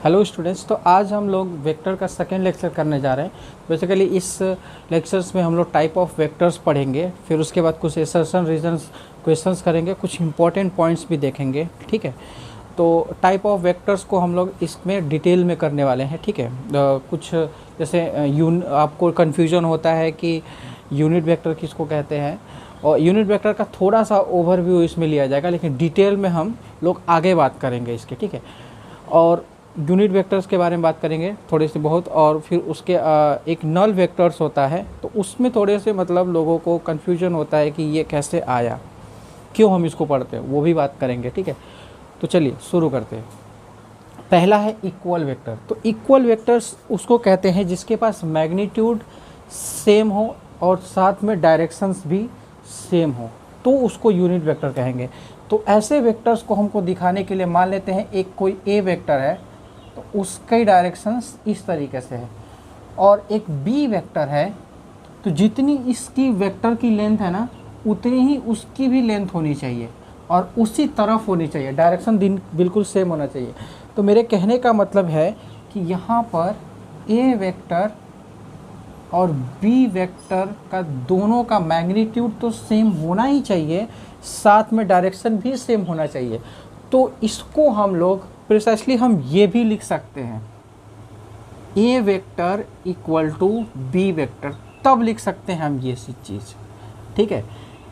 Hello students, तो आज हम लोग वेक्टर का सेकेंड लेक्चर करने जा रहे हैं। बेसिकली इस लेक्चर्स में हम लोग टाइप ऑफ वेक्टर्स पढ़ेंगे, फिर उसके बाद कुछ असर्शन रीजंस क्वेश्चंस करेंगे, कुछ इंपॉर्टेंट पॉइंट्स भी देखेंगे। ठीक है, तो टाइप ऑफ वेक्टर्स को हम लोग इसमें डिटेल में करने वाले हैं। ठीक है, कुछ जैसे आपको कन्फ्यूजन होता है कि यूनिट वेक्टर किसको कहते हैं, और यूनिट वेक्टर का थोड़ा सा ओवरव्यू इसमें लिया जाएगा, लेकिन डिटेल में हम लोग आगे बात करेंगे इसके। ठीक है, और यूनिट वेक्टर्स के बारे में बात करेंगे थोड़े से बहुत, और फिर उसके एक नल वेक्टर्स होता है, तो उसमें थोड़े से मतलब लोगों को कन्फ्यूजन होता है कि ये कैसे आया, क्यों हम इसको पढ़ते हैं, वो भी बात करेंगे। ठीक है, तो चलिए शुरू करते हैं। पहला है इक्वल वेक्टर। तो इक्वल वेक्टर्स उसको कहते हैं जिसके पास मैग्नीट्यूड सेम हो और साथ में डायरेक्शंस भी सेम हो, तो उसको यूनिट वेक्टर कहेंगे। तो ऐसे वेक्टर्स को हमको दिखाने के लिए मान लेते हैं एक कोई ए वेक्टर है, तो उसके डायरेक्शंस इस तरीके से है, और एक बी वेक्टर है, तो जितनी इसकी वेक्टर की लेंथ है ना, उतनी ही उसकी भी लेंथ होनी चाहिए और उसी तरफ होनी चाहिए, डायरेक्शन बिल्कुल सेम होना चाहिए। तो मेरे कहने का मतलब है कि यहाँ पर ए वेक्टर और बी वेक्टर का दोनों का मैग्नीट्यूड तो सेम होना ही चाहिए, साथ में डायरेक्शन भी सेम होना चाहिए। तो इसको हम लोग प्रिसाइसली हम ये भी लिख सकते हैं, A vector equal to B vector, तब लिख सकते हैं हम ये चीज़। ठीक है,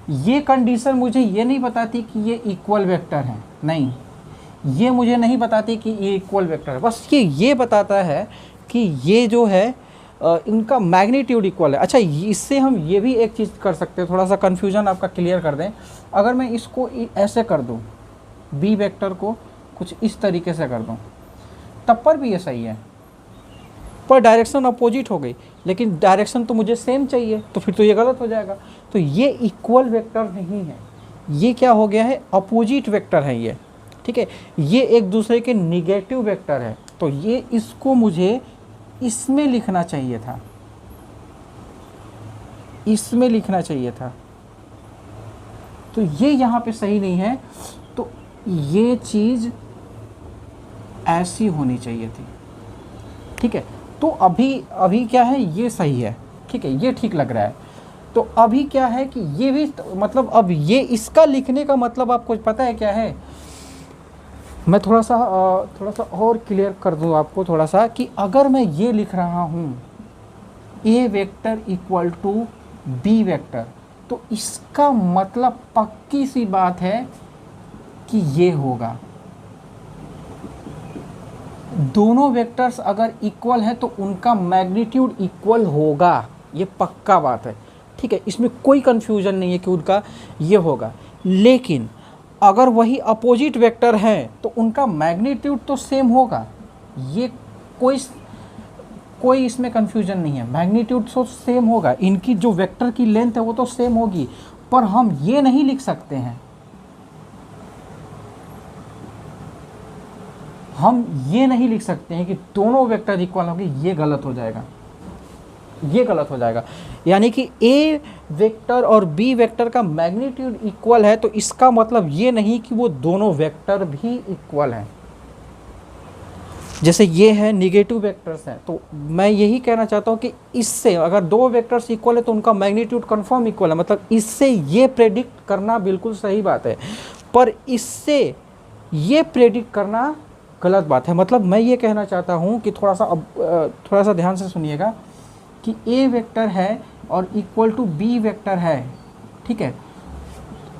ये कंडीशन मुझे ये नहीं बताती कि ये इक्वल वेक्टर है, नहीं, ये मुझे नहीं बताती कि ये इक्वल वेक्टर है, बस ये बताता है कि ये जो है इनका मैग्नीट्यूड इक्वल है। अच्छा, इससे हम ये भी एक चीज़ कर सकते हैं, थोड़ा सा कन्फ्यूजन आपका क्लियर कर दें। अगर मैं इसको ऐसे कर दूं, बी वेक्टर को कुछ इस तरीके से कर दूं, तब पर भी ये सही है, पर डायरेक्शन अपोजिट हो गई, लेकिन डायरेक्शन तो मुझे सेम चाहिए, तो फिर तो ये गलत हो जाएगा। तो ये इक्वल वेक्टर नहीं है, ये क्या हो गया है, अपोजिट वेक्टर है ये। ठीक है, ये एक दूसरे के निगेटिव वेक्टर है, तो ये इसको मुझे इसमें लिखना चाहिए था, इसमें लिखना चाहिए था, तो ये यहाँ पे सही नहीं है, तो ये चीज़ ऐसी होनी चाहिए थी। ठीक है, तो अभी क्या है, ये सही है। ठीक है, ये ठीक लग रहा है। तो अभी क्या है कि ये भी मतलब अब ये इसका लिखने का मतलब आपको पता है क्या है, मैं थोड़ा सा और क्लियर कर दूं आपको थोड़ा सा, कि अगर मैं ये लिख रहा हूँ A vector equal to B vector, तो इसका मतलब पक्की सी बात है कि ये होगा, दोनों वेक्टर्स अगर इक्वल है तो उनका मैग्नीट्यूड इक्वल होगा, ये पक्का बात है। ठीक है, इसमें कोई कंफ्यूजन नहीं है कि उनका ये होगा। लेकिन अगर वही अपोजिट वेक्टर हैं तो उनका मैग्नीट्यूड तो सेम होगा, ये कोई इसमें कंफ्यूजन नहीं है, मैग्नीट्यूड तो सेम होगा, इनकी जो वेक्टर की लेंथ है वो तो सेम होगी। पर हम ये नहीं लिख सकते हैं, हम ये नहीं लिख सकते हैं कि दोनों वेक्टर इक्वल होंगे, ये गलत हो जाएगा, ये गलत हो जाएगा। यानी कि ए वेक्टर और बी वेक्टर का मैग्नीट्यूड इक्वल है, तो इसका मतलब ये नहीं कि वो दोनों वेक्टर भी इक्वल हैं। जैसे ये है निगेटिव वेक्टर्स हैं, तो मैं यही कहना चाहता हूँ कि इससे अगर दो वेक्टर्स इक्वल है तो उनका मैग्नीट्यूड कंफर्म इक्वल है, मतलब इससे ये प्रेडिक्ट करना बिल्कुल सही बात है, पर इससे ये प्रेडिक्ट करना गलत बात है। मतलब मैं ये कहना चाहता हूँ कि थोड़ा सा ध्यान से सुनिएगा कि ए वेक्टर है और इक्वल टू बी वेक्टर है। ठीक है,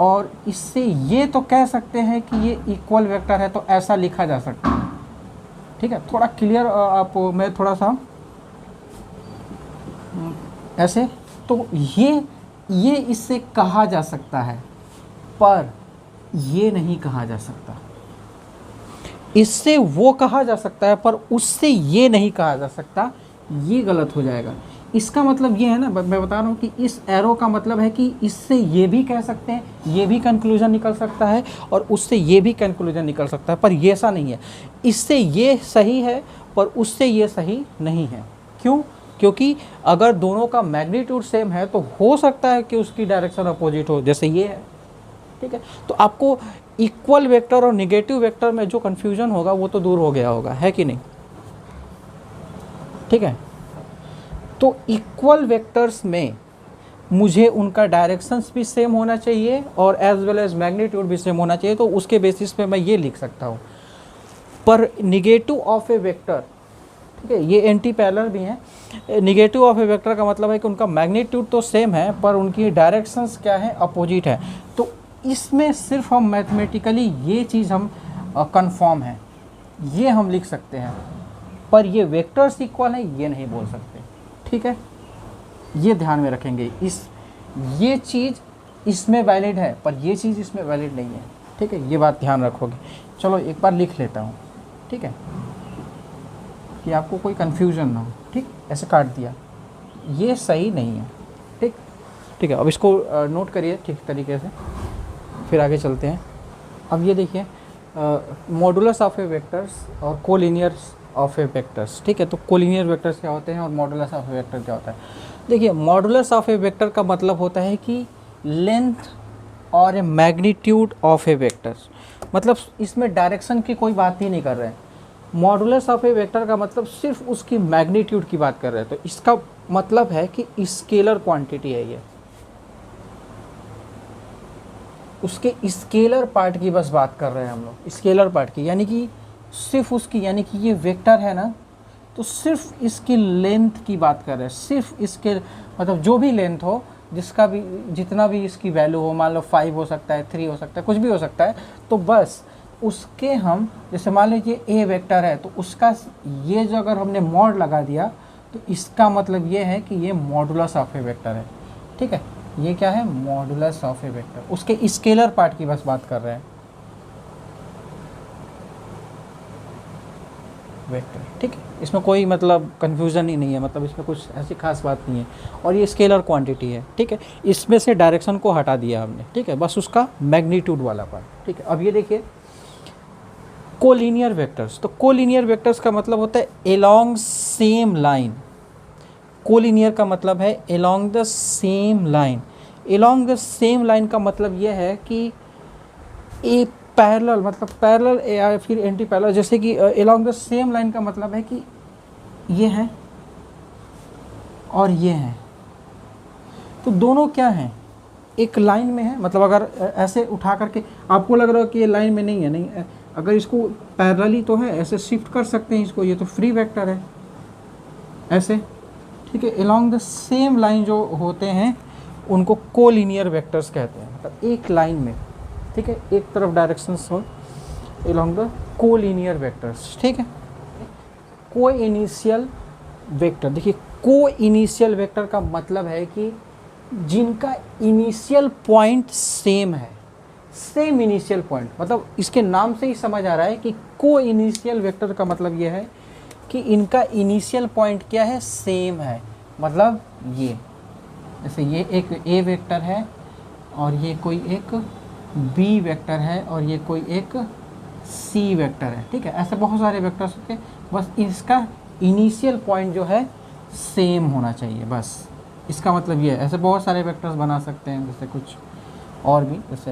और इससे ये तो कह सकते हैं कि ये इक्वल वेक्टर है, तो ऐसा लिखा जा सकता है। ठीक है, थोड़ा क्लियर मैं थोड़ा सा ऐसे, तो ये इससे कहा जा सकता है, पर ये नहीं कहा जा सकता। इससे वो कहा जा सकता है पर उससे ये नहीं कहा जा सकता, ये गलत हो जाएगा। इसका मतलब ये है ना, मैं बता रहा हूँ कि इस एरो का मतलब है कि इससे ये भी कह सकते हैं, ये भी कंक्लूजन निकल सकता है, और उससे ये भी कंक्लूजन निकल सकता है, पर ये ऐसा नहीं है। इससे ये सही है पर उससे ये सही नहीं है। क्यों? क्योंकि अगर दोनों का मैग्नीट्यूड सेम है तो हो सकता है कि उसकी डायरेक्शन अपोजिट हो, जैसे ये है। ठीक है, तो आपको इक्वल वेक्टर और नेगेटिव वेक्टर में जो कन्फ्यूजन होगा वो तो दूर हो गया होगा, है कि नहीं। ठीक है। तो इक्वल वेक्टर्स में मुझे उनका डायरेक्शंस भी सेम होना चाहिए और एज वेल एज मैग्नीट्यूड भी सेम होना चाहिए, तो उसके बेसिस पे मैं ये लिख सकता हूँ। पर निगेटिव ऑफ ए वेक्टर, ठीक है, ये एंटी पैरेलल भी हैं। निगेटिव ऑफ ए वेक्टर का मतलब है कि उनका मैग्नीट्यूड तो सेम है पर उनकी डायरेक्शंस क्या है, अपोजिट है। तो इसमें सिर्फ हम मैथमेटिकली ये चीज़ हम कंफर्म है, ये हम लिख सकते हैं, पर ये वेक्टर्स इक्वल है ये नहीं बोल सकते। ठीक है, ये ध्यान में रखेंगे। ये चीज़ इसमें वैलिड है पर ये चीज़ इसमें वैलिड नहीं है। ठीक है, ये बात ध्यान रखोगे। चलो एक बार लिख लेता हूँ, ठीक है, कि आपको कोई कन्फ्यूज़न ना हो। ठीक, ऐसे काट दिया, ये सही नहीं है। ठीक, ठीक है, अब इसको नोट करिए ठीक तरीके से, फिर आगे चलते हैं। अब ये देखिए मॉडुलस ऑफ ए वेक्टर्स और कोलिनियर्स ऑफ ए वेक्टर्स। ठीक है, तो कोलिनियर वेक्टर्स क्या होते हैं और मॉडुलस ऑफ ए वेक्टर क्या होता है। देखिए मॉडुलस ऑफ ए वेक्टर का मतलब होता है कि लेंथ और ए मैग्नीट्यूड ऑफ ए वेक्टर्स, मतलब इसमें डायरेक्शन की कोई बात ही नहीं कर रहे हैं। मॉडुलस ऑफ ए वेक्टर का मतलब सिर्फ उसकी मैग्नीट्यूड की बात कर रहे हैं। तो इसका मतलब है कि स्केलर क्वांटिटी है, ये उसके स्केलर पार्ट की बस बात कर रहे हैं हम लोग, स्केलर पार्ट की, यानी कि सिर्फ उसकी, यानी कि ये वेक्टर है ना, तो सिर्फ इसकी लेंथ की बात कर रहे हैं। सिर्फ इसके मतलब जो भी लेंथ हो, जिसका भी जितना भी इसकी वैल्यू हो, मान लो 5 हो सकता है, 3 हो सकता है, कुछ भी हो सकता है, तो बस उसके हम, जैसे मान लीजिए ए वेक्टर है तो उसका ये जो अगर हमने मॉड लगा दिया तो इसका मतलब ये है कि ये मॉडुलस ऑफ ए वेक्टर है। ठीक है, ये क्या है, मॉडुलस ऑफ ए वेक्टर, उसके स्केलर पार्ट की बस बात कर रहे हैं वेक्टर। ठीक है, इसमें कोई मतलब कन्फ्यूज़न ही नहीं है, मतलब इसमें कुछ ऐसी खास बात नहीं है। और ये स्केलर क्वांटिटी है। ठीक है, इसमें से डायरेक्शन को हटा दिया हमने। ठीक है, बस उसका मैग्नीट्यूड वाला पार्ट। ठीक है, अब ये देखिए कोलिनियर वेक्टर्स। तो कोलिनियर वेक्टर्स का मतलब होता है एलोंग सेम लाइन। कोलिनियर का मतलब है along the same line. Along the same line का मतलब यह है कि ए पैरेलल, मतलब पैरेलल या फिर एंटी पैरेलल। जैसे कि एलोंग द सेम लाइन का मतलब है कि ये है और ये है, तो दोनों क्या हैं, एक लाइन में है। मतलब अगर ऐसे उठा करके आपको लग रहा हो कि ये लाइन में नहीं है, नहीं, अगर इसको पैरेलली तो है, ऐसे शिफ्ट कर सकते हैं इसको, ये तो फ्री वेक्टर है ऐसे। ठीक है, एलोंग द सेम लाइन जो होते हैं उनको कोलिनियर वेक्टर्स कहते हैं, मतलब एक लाइन में। ठीक है, एक तरफ डायरेक्शंस हो, एलोंग द कोलिनियर वेक्टर्स। ठीक है, को इनिशियल वेक्टर, देखिए को इनिशियल वेक्टर का मतलब है कि जिनका इनिशियल पॉइंट सेम है, सेम इनिशियल पॉइंट। मतलब इसके नाम से ही समझ आ रहा है कि को इनिशियल वेक्टर का मतलब ये है कि इनका इनिशियल पॉइंट क्या है, सेम है। मतलब ये जैसे ये एक ए वेक्टर है और ये कोई एक बी वेक्टर है और ये कोई एक सी वेक्टर है। ठीक है, ऐसे बहुत सारे वेक्टर्स होते हैं, बस इसका इनिशियल पॉइंट जो है सेम होना चाहिए, बस इसका मतलब ये है। ऐसे बहुत सारे वेक्टर्स बना सकते हैं, जैसे कुछ और भी, जैसे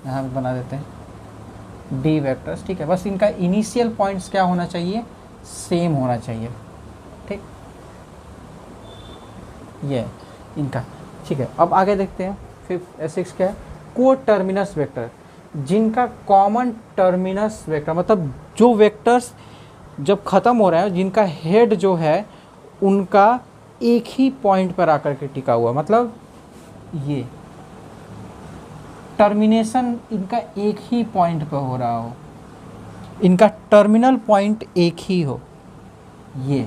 यहाँ पे बना देते हैं डी वेक्टर्स। ठीक है, बस इनका इनिशियल पॉइंट्स क्या होना चाहिए, सेम होना चाहिए। ठीक, ये इनका। ठीक है, अब आगे देखते हैं। फिर S6 क्या है, को टर्मिनस वेक्टर, जिनका कॉमन टर्मिनस वेक्टर, मतलब जो वेक्टर्स जब ख़त्म हो रहे हैं, जिनका हेड जो है उनका एक ही पॉइंट पर आकर के टिका हुआ, मतलब ये टर्मिनेशन इनका एक ही पॉइंट पर हो रहा हो, इनका टर्मिनल पॉइंट एक ही हो, ये।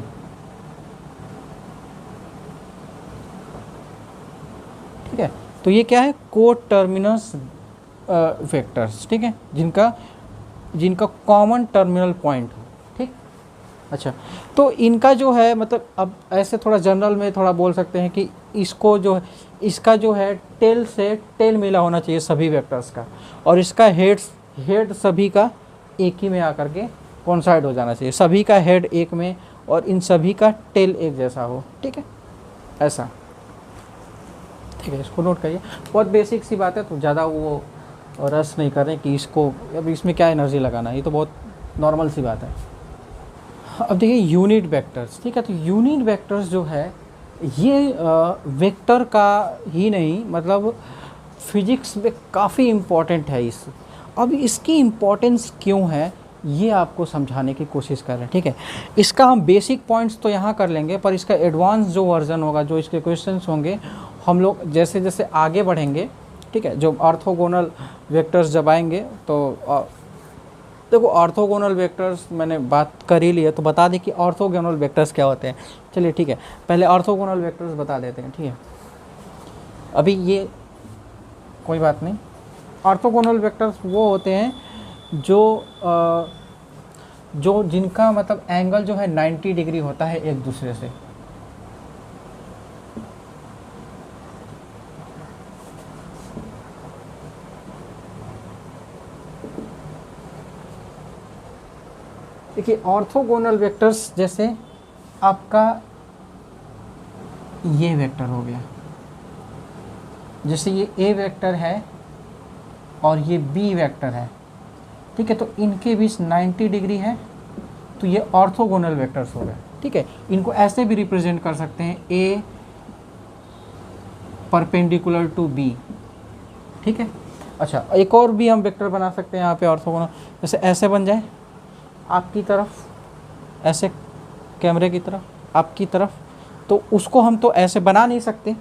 ठीक है, तो ये क्या है, को टर्मिनस वेक्टर्स। ठीक है, जिनका कॉमन टर्मिनल पॉइंट हो। ठीक, अच्छा, तो इनका जो है, मतलब अब ऐसे थोड़ा जनरल में थोड़ा बोल सकते हैं कि इसको जो है, इसका जो है टेल से टेल मिला होना चाहिए सभी वेक्टर्स का, और इसका हेड सभी का एक ही में आकर के कोइंसाइड हो जाना चाहिए, सभी का हेड एक में और इन सभी का टेल एक जैसा हो। ठीक है, ऐसा। ठीक है, इसको नोट करिए, बहुत बेसिक सी बात है, तो ज़्यादा वो रस नहीं कर रहे कि इसको अब इसमें क्या एनर्जी लगाना है, ये तो बहुत नॉर्मल सी बात है। अब देखिए यूनिट वेक्टर्स, ठीक है। तो यूनिट वेक्टर्स जो है ये वेक्टर का ही नहीं, मतलब फिजिक्स में काफ़ी इम्पोर्टेंट है इस। अब इसकी इम्पोर्टेंस क्यों है ये आपको समझाने की कोशिश कर रहे हैं, ठीक है। इसका हम बेसिक पॉइंट्स तो यहाँ कर लेंगे, पर इसका एडवांस जो वर्जन होगा, जो इसके क्वेश्चंस होंगे, हम लोग जैसे जैसे आगे बढ़ेंगे, ठीक है, जो ऑर्थोगोनल वेक्टर्स जब आएंगे तो देखो ऑर्थोगोनल वेक्टर्स मैंने बात कर ही लिया, तो बता दें कि ऑर्थोगोनल वेक्टर्स क्या होते हैं। चलिए ठीक है, पहले ऑर्थोगोनल वेक्टर्स बता देते हैं, ठीक है। अभी ये कोई बात नहीं, ऑर्थोगोनल वेक्टर्स वो होते हैं जो जिनका मतलब एंगल जो है 90 डिग्री होता है एक दूसरे से। देखिए ऑर्थोगोनल वेक्टर्स जैसे आपका ये वेक्टर हो गया, जैसे ये ए वेक्टर है और ये बी वेक्टर है, ठीक है। तो इनके बीच 90 डिग्री है, तो ये ऑर्थोगोनल वेक्टर्स हो गए, ठीक है। इनको ऐसे भी रिप्रेजेंट कर सकते हैं, ए परपेंडिकुलर टू बी, ठीक है। अच्छा, एक और भी हम वेक्टर बना सकते हैं यहाँ पे ऑर्थोगोनल, जैसे ऐसे बन जाए आपकी तरफ, ऐसे कैमरे की तरफ आपकी तरफ, तो उसको हम तो ऐसे बना नहीं सकते,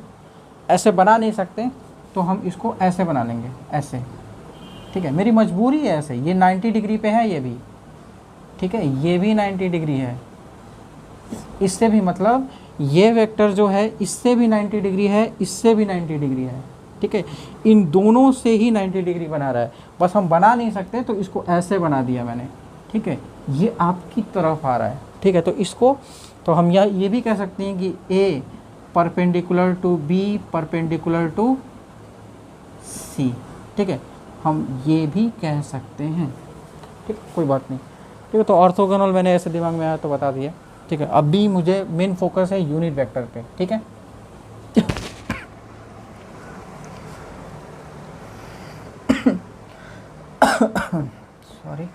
ऐसे बना नहीं सकते, तो हम इसको ऐसे बना लेंगे, ऐसे, ठीक है। मेरी मजबूरी है ऐसे, ये 90 डिग्री पे है ये भी, ठीक है, ये भी 90 डिग्री है, इससे भी मतलब ये वेक्टर जो है इससे भी 90 डिग्री है, इससे भी 90 डिग्री है, ठीक है। इन दोनों से ही 90 डिग्री बना रहा है, बस हम बना नहीं सकते, तो इसको ऐसे बना दिया मैंने, ठीक है। ये आपकी तरफ आ रहा है, ठीक है। तो इसको तो हम ये भी कह सकते हैं कि A perpendicular to B perpendicular to C, ठीक है, हम ये भी कह सकते हैं, ठीक, कोई बात नहीं, ठीक है। तो ऑर्थोगोनल मैंने ऐसे दिमाग में आया तो बता दिया, ठीक है। अभी मुझे मेन फोकस है यूनिट वेक्टर पे, ठीक है। सॉरी,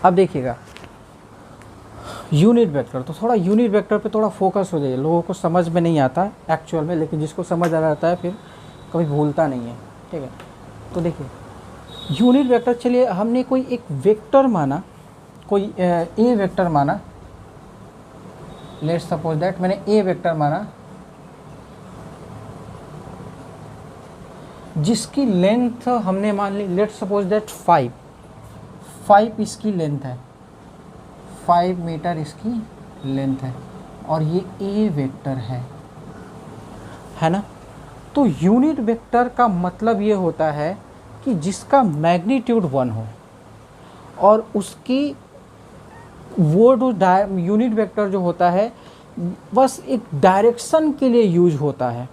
अब देखिएगा यूनिट वेक्टर, तो थोड़ा यूनिट वेक्टर पे थोड़ा फोकस हो जाइए, लोगों को समझ में नहीं आता एक्चुअल में, लेकिन जिसको समझ आ जाता है फिर कभी भूलता नहीं है, ठीक है। तो देखिए यूनिट वेक्टर, चलिए हमने कोई एक वेक्टर माना, कोई ए वेक्टर माना, लेट्स सपोज दैट मैंने ए वेक्टर माना, जिसकी लेंथ हमने मान ली, लेट्स सपोज दैट 5 इसकी लेंथ है, 5 मीटर इसकी लेंथ है, और ये ए वेक्टर है ना। तो यूनिट वेक्टर का मतलब ये होता है कि जिसका मैग्नीट्यूड 1 हो, और उसकी वो जो यूनिट वेक्टर जो होता है बस एक डायरेक्शन के लिए यूज होता है।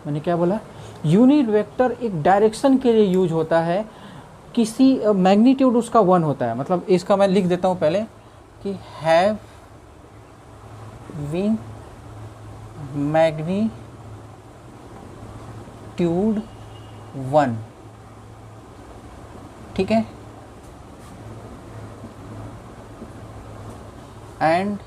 मैंने क्या बोला, यूनिट वेक्टर एक डायरेक्शन के लिए यूज होता है, किसी मैग्नीट्यूड उसका 1 होता है। मतलब इसका मैं लिख देता हूँ पहले कि हैव विंग मैग्नीट्यूड 1, ठीक है, and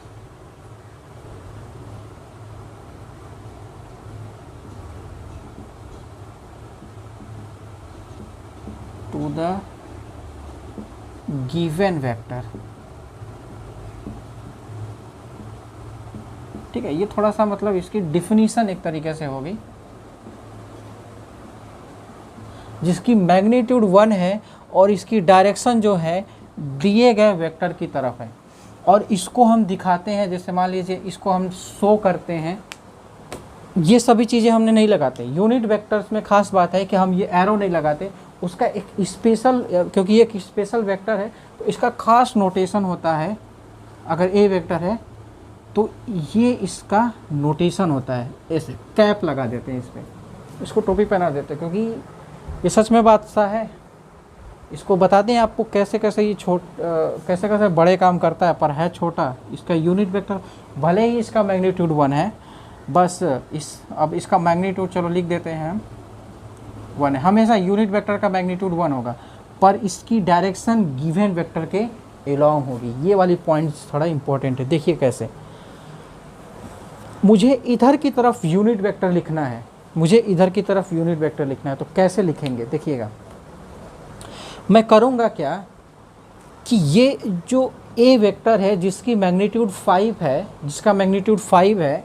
to the given vector, ठीक है। ये थोड़ा सा मतलब इसकी डिफिनीशन एक तरीके से होगी, जिसकी मैग्नीट्यूड 1 है और इसकी डायरेक्शन जो है दिए गए वेक्टर की तरफ है, और इसको हम दिखाते हैं, जैसे मान लीजिए इसको हम शो करते हैं, ये सभी चीज़ें हमने नहीं लगाते। यूनिट वेक्टर्स में खास बात है कि हम ये एरो नहीं लगाते, उसका एक स्पेशल, क्योंकि ये एक स्पेशल वेक्टर है तो इसका खास नोटेशन होता है। अगर ए वेक्टर है तो ये इसका नोटेशन होता है, ऐसे कैप लगा देते हैं इस पर, इसको टोपी पहना देते हैं, क्योंकि ये सच में बात सा है। इसको बताते हैं आपको कैसे कैसे ये कैसे कैसे बड़े काम करता है, पर है छोटा। इसका यूनिट वेक्टर भले ही इसका मैग्नीट्यूड 1 है, बस अब इसका मैग्नीट्यूड चलो लिख देते हैं हम 1 है। हमेशा यूनिट वेक्टर का मैग्नीट्यूड 1 होगा, पर इसकी डायरेक्शन गिवन वेक्टर के एलॉन्ग होगी। ये वाली पॉइंट्स थोड़ा इंपॉर्टेंट है। देखिए कैसे, मुझे इधर की तरफ यूनिट वेक्टर लिखना है, मुझे इधर की तरफ यूनिट वेक्टर लिखना है, तो कैसे लिखेंगे देखिएगा। मैं करूँगा क्या कि ये जो ए वेक्टर है जिसकी मैग्नीट्यूड 5 है, जिसका मैग्नीट्यूड 5 है,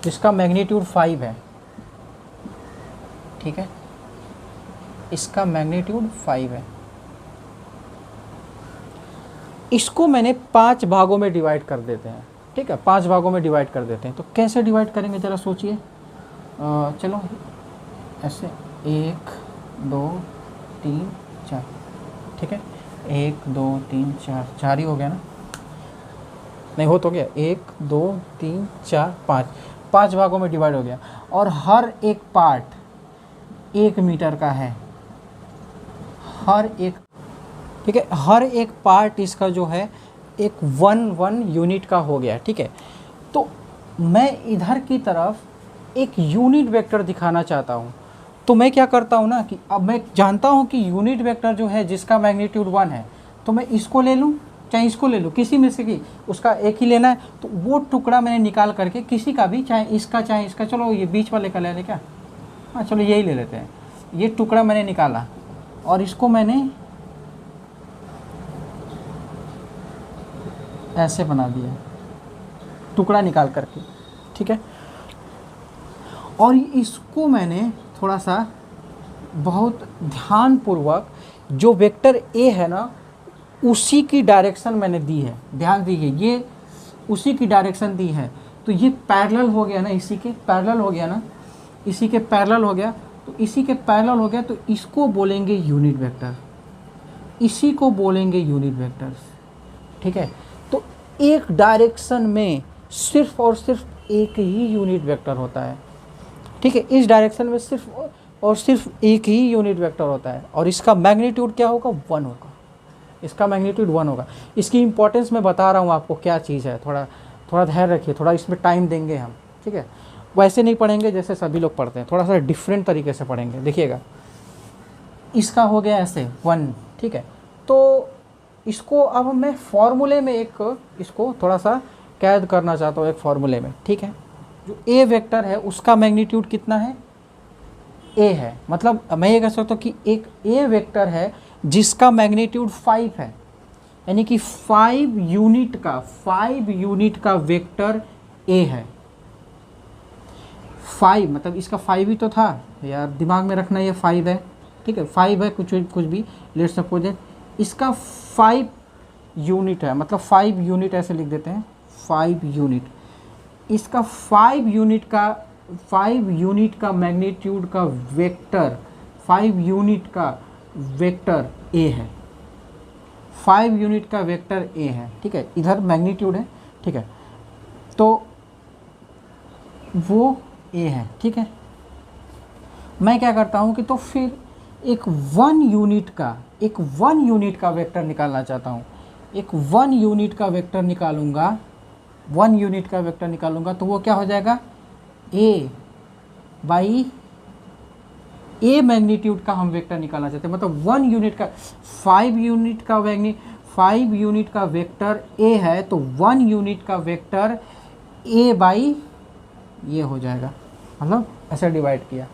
जिसका मैग्नीट्यूड 5 है, ठीक है, इसका मैग्नीट्यूड 5 है, इसको मैंने 5 भागों में डिवाइड कर देते हैं। ठीक है, 5 भागों में डिवाइड कर देते हैं। तो कैसे डिवाइड करेंगे ज़रा सोचिए। चलो ऐसे 1 2 3 4, ठीक है, 1 2 3 4, 4 ही हो गया ना, नहीं हो तो गया, 1 2 3 4 5, 5 भागों में डिवाइड हो गया। और हर एक पार्ट 1 मीटर का है, हर एक, ठीक है, हर एक पार्ट इसका जो है एक 1 यूनिट का हो गया। ठीक है, तो मैं इधर की तरफ एक यूनिट वेक्टर दिखाना चाहता हूँ, तो मैं क्या करता हूँ ना कि अब मैं जानता हूँ कि यूनिट वेक्टर जो है जिसका मैग्नीट्यूड 1 है, तो मैं इसको ले लूँ चाहे इसको ले लूँ, किसी में से की उसका एक ही लेना है। तो वो टुकड़ा मैंने निकाल करके किसी का भी, चाहे इसका चाहे इसका, चलो ये बीच वाले का ले लें क्या, हाँ चलो यही ले लेते हैं। ये टुकड़ा मैंने निकाला और इसको मैंने ऐसे बना दिया टुकड़ा निकाल करके, ठीक है, और इसको मैंने थोड़ा सा बहुत ध्यानपूर्वक जो वेक्टर ए है ना उसी की डायरेक्शन मैंने दी है। ध्यान दीजिए, ये उसी की डायरेक्शन दी है, तो ये पैरेलल हो गया ना, इसी के पैरेलल हो गया ना, इसी के पैरेलल हो गया, तो इसी के पैरेलल हो गया, तो इसको बोलेंगे यूनिट वेक्टर, इसी को बोलेंगे यूनिट वेक्टर। ठीक है, तो एक डायरेक्शन में सिर्फ और सिर्फ एक ही यूनिट वेक्टर होता है। ठीक है, इस डायरेक्शन में सिर्फ और सिर्फ एक ही यूनिट वेक्टर होता है, और इसका मैग्नीट्यूड क्या होगा, 1 होगा, इसका मैग्नीट्यूड 1 होगा। इसकी इंपॉर्टेंस मैं बता रहा हूँ आपको क्या चीज़ है, थोड़ा धैर्य रखिए, थोड़ा इसमें टाइम देंगे हम। ठीक है, वैसे नहीं पढ़ेंगे जैसे सभी लोग पढ़ते हैं, थोड़ा सा डिफरेंट तरीके से पढ़ेंगे। देखिएगा, इसका हो गया ऐसे 1, ठीक है, तो इसको अब मैं फॉर्मूले में एक इसको थोड़ा सा कैद करना चाहता हूँ एक फॉर्मूले में। ठीक है, जो ए वेक्टर है उसका मैग्नीट्यूड कितना है, ए है, मतलब मैं ये कह सकता हूँ कि एक ए वेक्टर है जिसका मैग्नीट्यूड 5 है, यानी कि 5 यूनिट का वेक्टर ए है। 5 मतलब इसका 5 ही तो था यार, दिमाग में रखना, ये 5 है। ठीक है, 5 है, कुछ भी लेट्स सपोज इसका 5 यूनिट है, मतलब 5 यूनिट ऐसे लिख देते हैं, 5 यूनिट, इसका 5 यूनिट का मैग्नीट्यूड का वेक्टर, 5 यूनिट का वेक्टर ए है, 5 यूनिट का वेक्टर ए है। ठीक है, इधर मैग्नीट्यूड है, ठीक है, तो वो ए है। ठीक है, मैं क्या करता हूँ कि तो फिर एक 1 यूनिट का वेक्टर निकालना चाहता हूँ, एक 1 यूनिट का वेक्टर निकालूंगा, 1 यूनिट का वेक्टर निकालूंगा, तो वो क्या हो जाएगा, ए बाई ए मैग्नीट्यूड का हम वेक्टर निकालना चाहते हैं, मतलब 1 यूनिट का 5 यूनिट का वेक्टर ए है, तो 1 यूनिट का वेक्टर ए बाई ये हो जाएगा, मतलब ऐसे डिवाइड किया।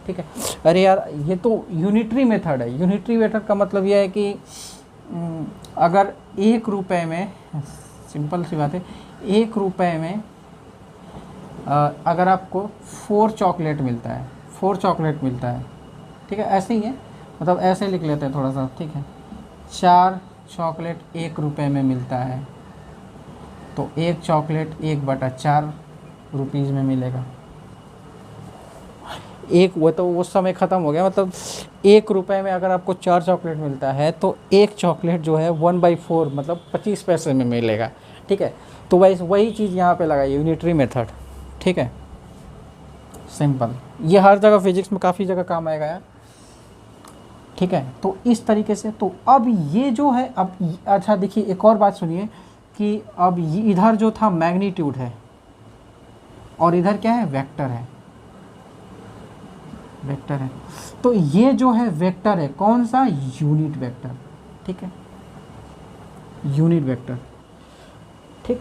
ठीक है, अरे यार ये तो यूनिटरी मेथड है। यूनिटरी मेथड का मतलब यह है कि अगर 1 रुपये में, सिंपल सी बात है, 1 रुपये में अगर आपको 4 चॉकलेट मिलता है, 4 चॉकलेट मिलता है, ठीक है, ऐसे ही है, मतलब ऐसे लिख लेते हैं थोड़ा सा। ठीक है, 4 चॉकलेट 1 रुपये में मिलता है, तो 1 चॉकलेट 1/4 रुपीज़ में मिलेगा। एक वो तो उस समय ख़त्म हो गया, मतलब 1 रुपये में अगर आपको 4 चॉकलेट मिलता है तो 1 चॉकलेट जो है 1/4 मतलब 25 पैसे में मिलेगा। ठीक है, तो वही चीज़ यहाँ पे लगाई, यूनिटरी मेथड। ठीक है, सिंपल, ये हर जगह फिजिक्स में काफ़ी जगह काम आएगा यार। ठीक है, तो इस तरीके से, तो अब ये जो है, अब अच्छा देखिए एक और बात सुनिए कि अब इधर जो था मैग्नीट्यूड है और इधर क्या है, वेक्टर है। वेक्टर है। तो ये जो है वेक्टर है, कौन सा? यूनिट वेक्टर, ठीक है, यूनिट वेक्टर, ठीक।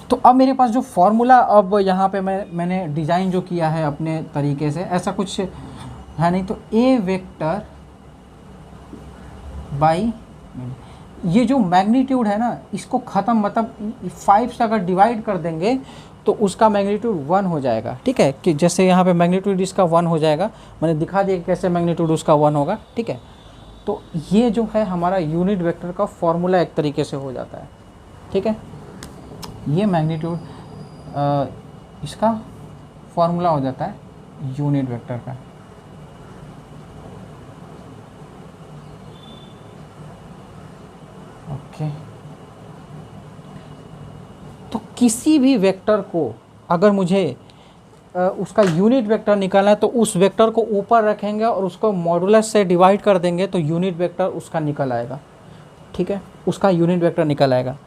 तो अब मेरे पास जो फॉर्मूला, अब यहाँ पे मैंने डिज़ाइन जो किया है अपने तरीके से, ऐसा कुछ है नहीं। तो ए वेक्टर बाई, ये जो मैग्नीट्यूड है ना, इसको ख़त्म, मतलब 5 से अगर डिवाइड कर देंगे तो उसका मैग्नीट्यूड 1 हो जाएगा, ठीक है। कि जैसे यहाँ पे मैग्नीट्यूड इसका 1 हो जाएगा, मैंने दिखा दिया कैसे मैग्नीट्यूड उसका 1 होगा, ठीक है। तो ये जो है हमारा यूनिट वेक्टर का फॉर्मूला एक तरीके से हो जाता है, ठीक है। ये मैग्नीट्यूड इसका फॉर्मूला हो जाता है यूनिट वेक्टर का। ओके, तो किसी भी वेक्टर को अगर मुझे उसका यूनिट वेक्टर निकालना है तो उस वेक्टर को ऊपर रखेंगे और उसको मॉडुलस से डिवाइड कर देंगे तो यूनिट वेक्टर उसका निकल आएगा, ठीक है, उसका यूनिट वेक्टर निकल आएगा।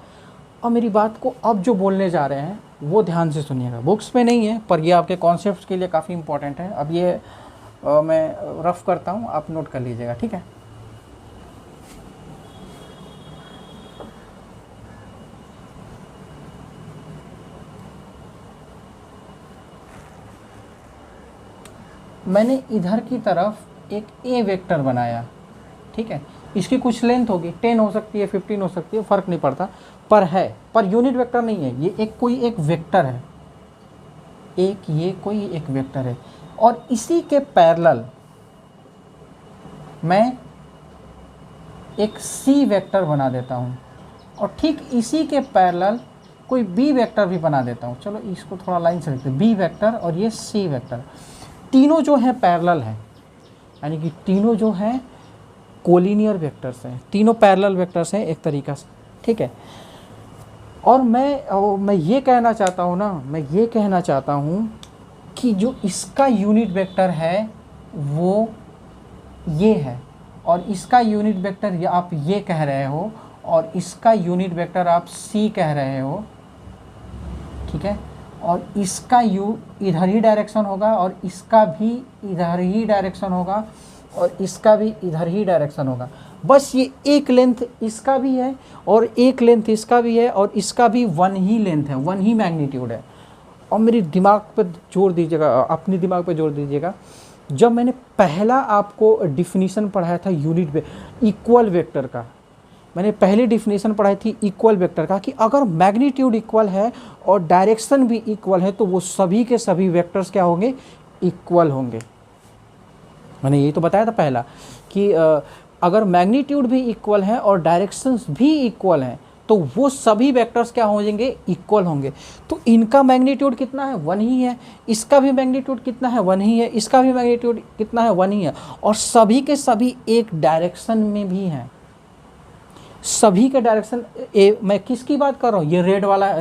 और मेरी बात को अब जो बोलने जा रहे हैं वो ध्यान से सुनिएगा, बुक्स में नहीं है पर ये आपके कॉन्सेप्ट्स के लिए काफ़ी इंपॉर्टेंट है। अब ये मैं रफ करता हूँ, आप नोट कर लीजिएगा, ठीक है। मैंने इधर की तरफ एक ए वेक्टर बनाया, ठीक है। इसकी कुछ लेंथ होगी, 10 हो सकती है, 15 हो सकती है, फ़र्क नहीं पड़ता, पर यूनिट वेक्टर नहीं है ये, एक वेक्टर है, ये कोई एक वेक्टर है। और इसी के पैरेलल मैं एक सी वेक्टर बना देता हूँ और ठीक इसी के पैरेलल कोई बी वेक्टर भी बना देता हूँ। चलो इसको थोड़ा लाइन से लिखते हैं, बी वेक्टर और ये सी वेक्टर, तीनों जो हैं पैरेलल हैं, यानी कि तीनों जो हैं कोलिनियर वेक्टर्स हैं, तीनों पैरेलल वेक्टर्स हैं एक तरीक़ा से, ठीक है। और मैं ये कहना चाहता हूँ ना, मैं ये कहना चाहता हूँ कि जो इसका यूनिट वेक्टर है वो ये है, और इसका यूनिट वेक्टर ये आप ये कह रहे हो, और इसका यूनिट वेक्टर आप सी कह रहे हो, ठीक है। और इसका यू इधर ही डायरेक्शन होगा, और इसका भी इधर ही डायरेक्शन होगा, और इसका भी इधर ही डायरेक्शन होगा। बस ये एक लेंथ इसका भी है और एक लेंथ इसका भी है, और इसका भी 1 ही लेंथ है, 1 ही मैग्नीट्यूड है। और मेरे दिमाग पर जोर दीजिएगा, अपने दिमाग पर जोर दीजिएगा, जब मैंने पहला आपको डिफिनीशन पढ़ाया था यूनिट इक्वल वेक्टर का, मैंने पहली डिफिनीशन पढ़ाई थी इक्वल वेक्टर का, कि अगर मैग्नीट्यूड इक्वल है और डायरेक्शन भी इक्वल है तो वो सभी के सभी वेक्टर्स क्या होंगे? इक्वल होंगे। मैंने यही तो बताया था पहला कि अगर मैग्नीट्यूड भी इक्वल है और डायरेक्शंस भी इक्वल हैं तो वो सभी वेक्टर्स क्या हो जाएंगे? इक्वल होंगे। तो इनका मैग्नीट्यूड कितना है? 1 ही है, इसका भी मैग्नीट्यूड कितना है? 1 ही है, इसका भी मैग्नीट्यूड कितना है? 1 ही है, और सभी के सभी एक डायरेक्शन में भी हैं, सभी के डायरेक्शन। मैं किसकी बात कर रहा हूँ? ये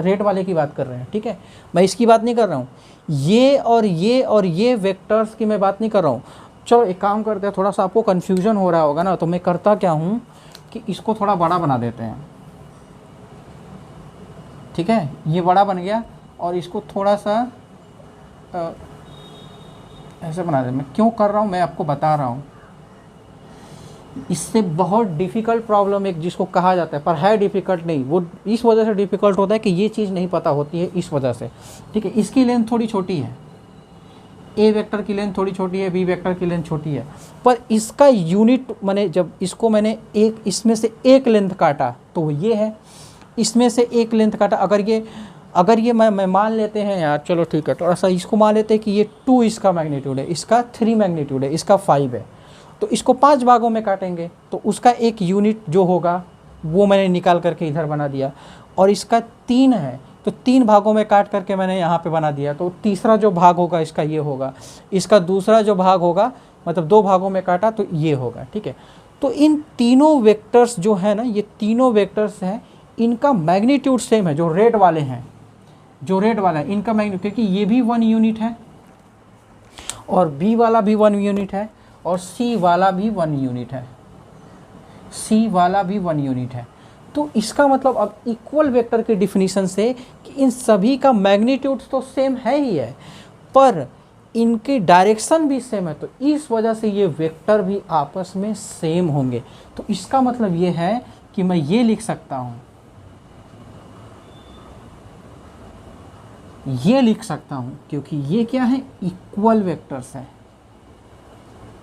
रेड वाले की बात कर रहे हैं, ठीक है, मैं इसकी बात नहीं कर रहा हूँ। ये और ये वेक्टर्स की मैं बात नहीं कर रहा हूँ। चलो एक काम करते हैं, थोड़ा सा आपको कन्फ्यूजन हो रहा होगा ना, तो मैं करता क्या हूँ कि इसको थोड़ा बड़ा बना देते हैं, ठीक है, ये बड़ा बन गया, और इसको थोड़ा सा ऐसे बना देते। मैं क्यों कर रहा हूँ मैं आपको बता रहा हूँ। इससे बहुत डिफ़िकल्ट प्रॉब्लम एक जिसको कहा जाता है, पर है डिफ़िकल्ट नहीं, वो इस वजह से डिफ़िकल्ट होता है कि ये चीज़ नहीं पता होती है, इस वजह से, ठीक है। इसकी लेंथ थोड़ी छोटी है, ए वेक्टर की लेंथ थोड़ी छोटी है, बी वेक्टर की लेंथ छोटी है, पर इसका यूनिट मैंने जब इसको मैंने एक इसमें से एक लेंथ काटा तो वो ये है, इसमें से एक लेंथ काटा। अगर ये मैं मान लेते हैं यार, चलो ठीक है, थोड़ा सा इसको मान लेते हैं कि ये 2 इसका मैग्नीट्यूड है, इसका 3 मैग्नीट्यूड है, इसका 5 है, तो इसको 5 भागों में काटेंगे तो उसका एक यूनिट जो होगा वो मैंने निकाल करके इधर बना दिया। और इसका 3 है तो 3 भागों में काट करके मैंने यहाँ पे बना दिया, तो तीसरा जो भाग होगा इसका ये होगा, इसका दूसरा जो भाग होगा, मतलब 2 भागों में काटा तो ये होगा, ठीक है। तो इन तीनों वेक्टर्स जो है ना, ये तीनों वेक्टर्स हैं, इनका मैग्नीट्यूड सेम है। जो रेड वाले हैं, जो रेड वाला है, इनका मैग्नीट्यूड, क्योंकि ये भी 1 यूनिट है और बी वाला भी 1 यूनिट है और सी वाला भी 1 यूनिट है, सी वाला भी 1 यूनिट है। तो इसका मतलब अब इक्वल वेक्टर की डिफिनीशन से कि इन सभी का मैग्नीट्यूड तो सेम है ही है, पर इनकी डायरेक्शन भी सेम है, तो इस वजह से ये वेक्टर भी आपस में सेम होंगे। तो इसका मतलब ये है कि मैं ये लिख सकता हूँ, ये लिख सकता हूँ, क्योंकि ये क्या है, इक्वल वेक्टर्स है।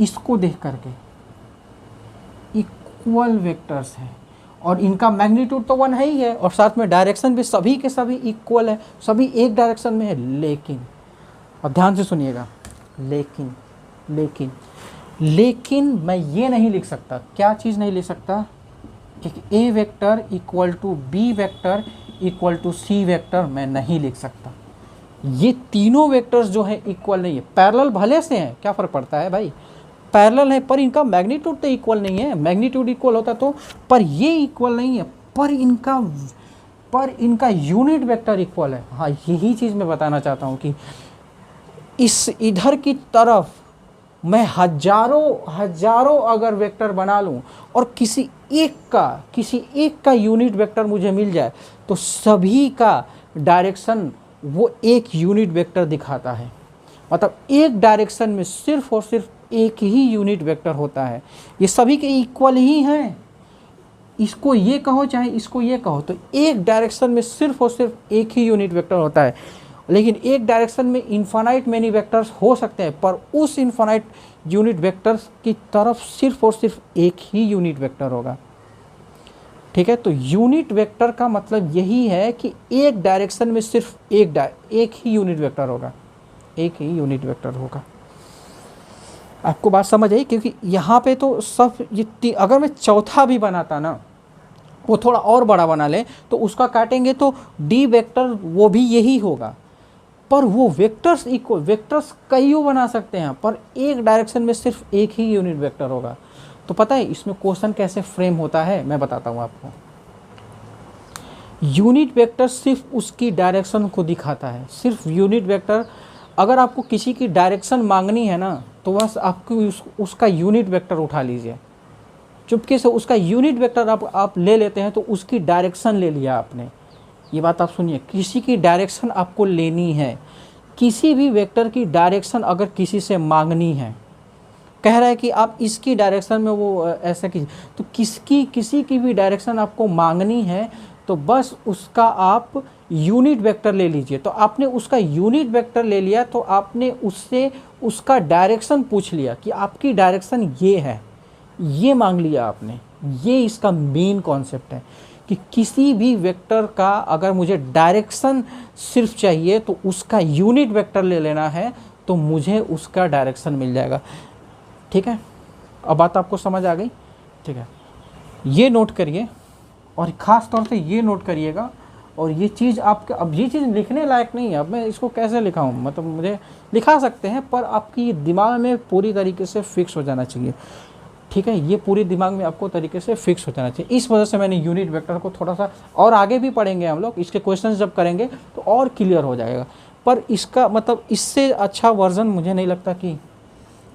इसको देख करके इक्वल वेक्टर्स है और इनका मैग्नीट्यूड तो 1 है ही है, और साथ में डायरेक्शन भी सभी के सभी इक्वल है, सभी एक डायरेक्शन में है। लेकिन अब ध्यान से सुनिएगा, लेकिन मैं ये नहीं लिख सकता, क्या चीज़ नहीं लिख सकता, कि A vector equal to B vector equal to C vector मैं नहीं लिख सकता। ये तीनों वेक्टर्स जो है इक्वल नहीं है, पैरेलल भले से हैं, क्या फ़र्क पड़ता है भाई, पैरेलल है, पर इनका मैग्नीट्यूड तो इक्वल नहीं है। मैग्नीट्यूड इक्वल होता तो, पर ये इक्वल नहीं है, पर इनका यूनिट वेक्टर इक्वल है। हाँ, यही चीज़ मैं बताना चाहता हूँ कि इस इधर की तरफ मैं हजारों अगर वेक्टर बना लूँ और किसी एक का यूनिट वेक्टर मुझे मिल जाए, तो सभी का डायरेक्शन वो एक यूनिट वेक्टर दिखाता है। मतलब एक डायरेक्शन में सिर्फ और सिर्फ एक ही यूनिट वेक्टर होता है। ये सभी के इक्वल ही हैं, इसको ये कहो चाहे इसको ये कहो, तो एक डायरेक्शन में सिर्फ और सिर्फ एक ही यूनिट वेक्टर होता है। लेकिन एक डायरेक्शन में इन्फानाइट मैनी वेक्टर्स हो सकते हैं, पर उस इन्फानाइट यूनिट वेक्टर्स की तरफ सिर्फ और सिर्फ एक ही यूनिट वेक्टर होगा। ठीक है, तो यूनिट वेक्टर का मतलब यही है कि एक डायरेक्शन में सिर्फ एक ही यूनिट वेक्टर होगा, एक ही यूनिट वेक्टर होगा। आपको बात समझ आई? क्योंकि यहाँ पे तो सब ये अगर मैं चौथा भी बनाता ना, वो थोड़ा और बड़ा बना ले, तो उसका काटेंगे तो डी वेक्टर वो भी यही होगा, पर वो वेक्टर्स इक्वल, वेक्टर्स कईयों बना सकते हैं, पर एक डायरेक्शन में सिर्फ एक ही यूनिट वेक्टर होगा। तो पता है इसमें क्वेश्चन कैसे फ्रेम होता है, मैं बताता हूँ आपको। यूनिट वेक्टर सिर्फ उसकी डायरेक्शन को दिखाता है, सिर्फ यूनिट वेक्टर। अगर आपको किसी की डायरेक्शन मांगनी है ना, तो बस आपको उसका यूनिट वेक्टर उठा लीजिए, चुपके से उसका यूनिट वेक्टर आप ले लेते हैं, तो उसकी डायरेक्शन ले लिया आपने। ये बात आप सुनिए, किसी की डायरेक्शन आपको लेनी है, किसी भी वेक्टर की डायरेक्शन अगर किसी से मांगनी है, कह रहा है कि आप इसकी डायरेक्शन में वो ऐसा कीजिए, तो किसी की भी डायरेक्शन आपको मांगनी है, तो बस उसका आप यूनिट वेक्टर ले लीजिए। तो आपने उसका यूनिट वेक्टर ले लिया, तो आपने उससे उसका डायरेक्शन पूछ लिया कि आपकी डायरेक्शन ये है, ये मांग लिया आपने। ये इसका मेन कॉन्सेप्ट है कि किसी भी वेक्टर का अगर मुझे डायरेक्शन सिर्फ चाहिए, तो उसका यूनिट वेक्टर ले लेना है, तो मुझे उसका डायरेक्शन मिल जाएगा। ठीक है, अब बात आपको समझ आ गई? ठीक है, ये नोट करिए, और ख़ास तौर से ये नोट करिएगा। और ये चीज़ आपके, अब ये चीज़ लिखने लायक नहीं है, अब मैं इसको कैसे लिखाऊं, मतलब मुझे लिखा सकते हैं, पर आपकी दिमाग में पूरी तरीके से फिक्स हो जाना चाहिए। ठीक है, ये पूरी दिमाग में आपको तरीके से फिक्स हो जाना चाहिए। इस वजह से मैंने यूनिट वेक्टर को थोड़ा सा, और आगे भी पढ़ेंगे हम लोग, इसके क्वेश्चंस जब करेंगे तो और क्लियर हो जाएगा, पर इसका मतलब इससे अच्छा वर्जन मुझे नहीं लगता कि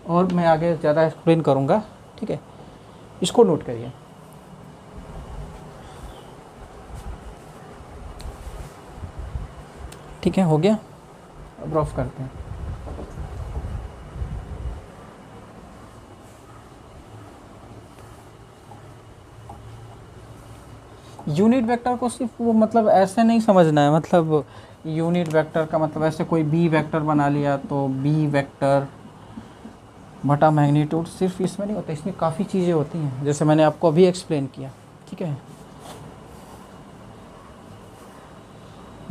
और मैं आगे ज़्यादा एक्सप्लेन करूँगा। ठीक है, इसको नोट करिए। ठीक है, हो गया, अब रफ करते हैं। यूनिट वेक्टर को सिर्फ वो मतलब ऐसे नहीं समझना है, मतलब यूनिट वेक्टर का मतलब ऐसे कोई बी वेक्टर बना लिया तो बी वेक्टर बटा मैग्नीट्यूड, सिर्फ इसमें नहीं होता, इसमें काफ़ी चीज़ें होती हैं, जैसे मैंने आपको अभी एक्सप्लेन किया। ठीक है,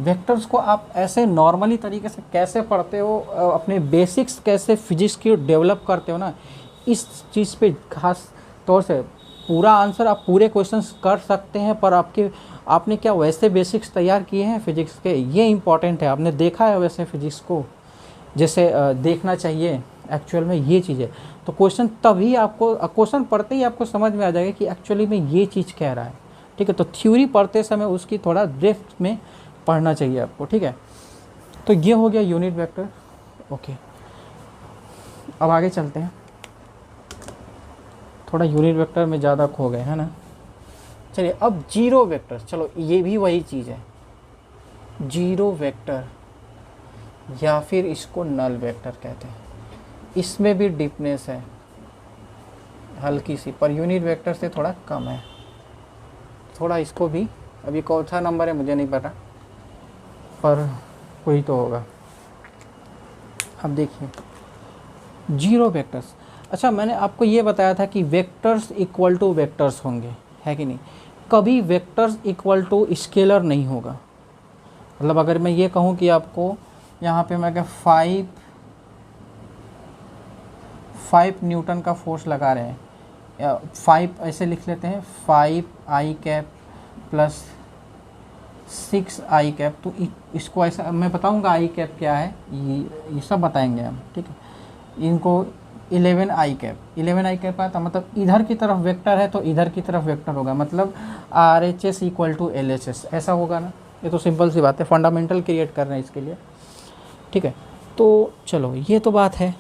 वेक्टर्स को आप ऐसे नॉर्मली तरीके से कैसे पढ़ते हो, अपने बेसिक्स कैसे फिजिक्स की डेवलप करते हो ना, इस चीज़ पे खास तौर से पूरा आंसर आप पूरे क्वेश्चंस कर सकते हैं, पर आपने क्या वैसे बेसिक्स तैयार किए हैं फिजिक्स के, ये इंपॉर्टेंट है। आपने देखा है वैसे फिजिक्स को जैसे देखना चाहिए एक्चुअल में, ये चीज़ है। तो क्वेश्चन तभी आपको, क्वेश्चन पढ़ते ही आपको समझ में आ जाएगा कि एक्चुअली में ये चीज़ कह रहा है। ठीक है, तो थ्योरी पढ़ते समय उसकी थोड़ा डेप्थ में पढ़ना चाहिए आपको। ठीक है, तो ये हो गया यूनिट वेक्टर। ओके, अब आगे चलते हैं, थोड़ा यूनिट वेक्टर में ज़्यादा खो गए है ना। चलिए अब जीरो वेक्टर, चलो ये भी वही चीज़ है, जीरो वेक्टर। या फिर इसको नल वेक्टर कहते हैं। इसमें भी डीपनेस है हल्की सी, पर यूनिट वेक्टर से थोड़ा कम है। थोड़ा इसको भी, अभी कौन सा नंबर है मुझे नहीं पता, पर कोई तो होगा। अब देखिए जीरो वेक्टर्स। अच्छा, मैंने आपको ये बताया था कि वेक्टर्स इक्वल टू वेक्टर्स होंगे, है कि नहीं। कभी वेक्टर्स इक्वल टू स्केलर नहीं होगा। मतलब अगर मैं ये कहूँ कि आपको यहाँ पे मैं 5 न्यूटन का फोर्स लगा रहे हैं, 5 ऐसे लिख लेते हैं, 5i cap plus 6i cap. तो इसको ऐसा मैं बताऊंगा i कैप क्या है, ये सब बताएंगे हम, ठीक है। इनको 11i कैप, 11i कैप आता मतलब इधर की तरफ वेक्टर है तो इधर की तरफ वेक्टर होगा, मतलब RHS इक्वल टू LHS, ऐसा होगा ना। ये तो सिंपल सी बात है, फंडामेंटल क्रिएट कर रहे हैं इसके लिए, ठीक है। तो चलो ये तो बात है।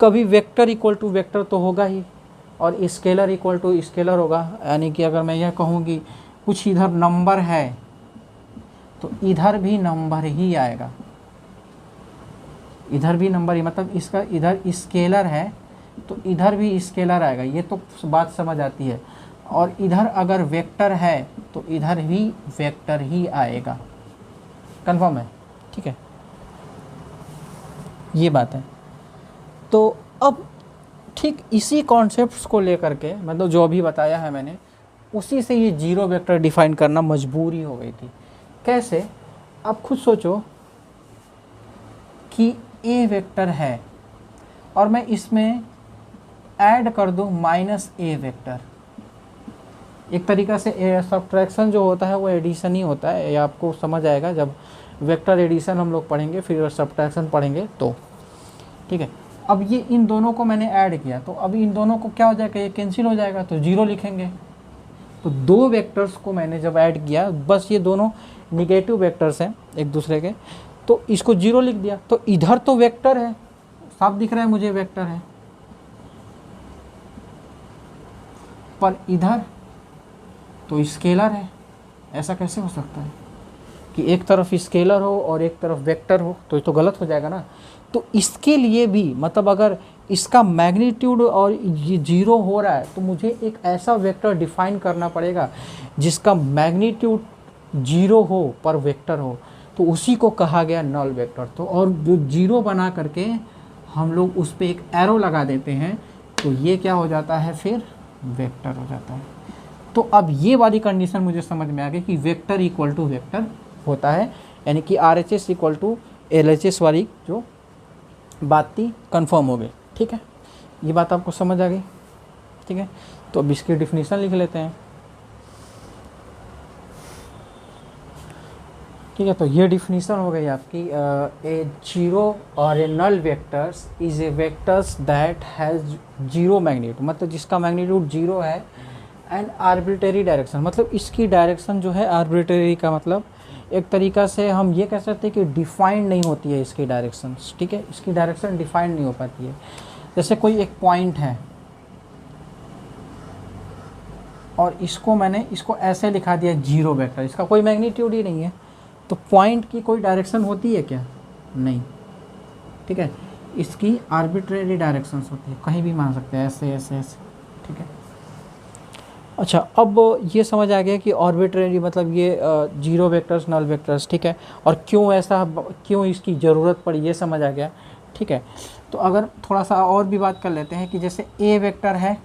कभी वेक्टर इक्वल टू वेक्टर तो होगा ही, और स्केलर इक्वल टू स्केलर होगा। यानी कि अगर मैं यह कहूँ कि कुछ इधर नंबर है तो इधर भी नंबर ही आएगा, इधर भी नंबर ही, मतलब इसका इधर स्केलर है तो इधर भी स्केलर आएगा, ये तो बात समझ आती है। और इधर अगर वेक्टर है तो इधर भी वेक्टर ही आएगा, कंफर्म है, ठीक है, ये बात है। तो अब ठीक इसी कॉन्सेप्ट्स को लेकर के, मतलब जो अभी बताया है मैंने, उसी से ये जीरो वेक्टर डिफाइन करना मजबूरी हो गई थी। कैसे, आप खुद सोचो कि ए वेक्टर है और मैं इसमें ऐड कर दूं -a वेक्टर। एक तरीक़ा से सब्ट्रैक्शन जो होता है वो एडिशन ही होता है, ये आपको समझ आएगा जब वेक्टर एडिशन हम लोग पढ़ेंगे, फिर सब्ट्रैक्शन पढ़ेंगे तो, ठीक है। अब ये इन दोनों को मैंने ऐड किया तो अब इन दोनों को क्या हो जाएगा, ये कैंसिल हो जाएगा तो जीरो लिखेंगे। तो दो वेक्टर्स को मैंने जब ऐड किया, बस ये दोनों निगेटिव वेक्टर्स हैं एक दूसरे के, तो इसको जीरो लिख दिया। तो इधर तो वेक्टर है, साफ दिख रहा है मुझे वेक्टर है, पर इधर तो स्केलर है। ऐसा कैसे हो सकता है कि एक तरफ स्केलर हो और एक तरफ वेक्टर हो, तो ये तो गलत हो जाएगा ना। तो इसके लिए भी, मतलब अगर इसका मैग्नीट्यूड और ये जीरो हो रहा है तो मुझे एक ऐसा वेक्टर डिफाइन करना पड़ेगा जिसका मैग्नीट्यूड जीरो हो पर वेक्टर हो, तो उसी को कहा गया नल वेक्टर। तो और जो जीरो बना करके हम लोग उस पर एक एरो लगा देते हैं तो ये क्या हो जाता है, फिर वेक्टर हो जाता है। तो अब ये वाली कंडीशन मुझे समझ में आ गई कि वेक्टर इक्वल टू वेक्टर होता है, यानी कि RHS इक्वल टू LHS वाली जो बात थी कंफर्म हो गई, ठीक है। ये बात आपको समझ आ गई, ठीक है। तो अब इसकी डिफिनीशन लिख लेते हैं, ठीक है। तो ये डिफिनीशन हो गई आपकी, ए जीरो और a null vectors is a vectors that has zero magnitude, मतलब जिसका मैग्नीट्यूड जीरो है, एंड आर्बिट्रेरी डायरेक्शन, मतलब इसकी डायरेक्शन जो है आर्बिट्रेरी का मतलब एक तरीक़ा से हम ये कह सकते हैं कि डिफाइंड नहीं होती है इसकी डायरेक्शन, ठीक है। इसकी डायरेक्शन डिफाइंड नहीं हो पाती है। जैसे कोई एक पॉइंट है और इसको मैंने इसको ऐसे लिखा दिया जीरो वेक्टर, इसका कोई मैग्नीट्यूड ही नहीं है, तो पॉइंट की कोई डायरेक्शन होती है क्या, नहीं, ठीक है। इसकी आर्बिट्रेरी डायरेक्शंस होती है, कहीं भी मान सकते हैं, ऐसे ऐसे ऐसे, ठीक है। अच्छा, अब ये समझ आ गया कि आर्बिट्रेरी मतलब ये जीरो वेक्टर्स, नल वेक्टर्स, ठीक है। और क्यों ऐसा, क्यों इसकी ज़रूरत पड़ी, ये समझ आ गया, ठीक है। तो अगर थोड़ा सा और भी बात कर लेते हैं कि जैसे ए वेक्टर है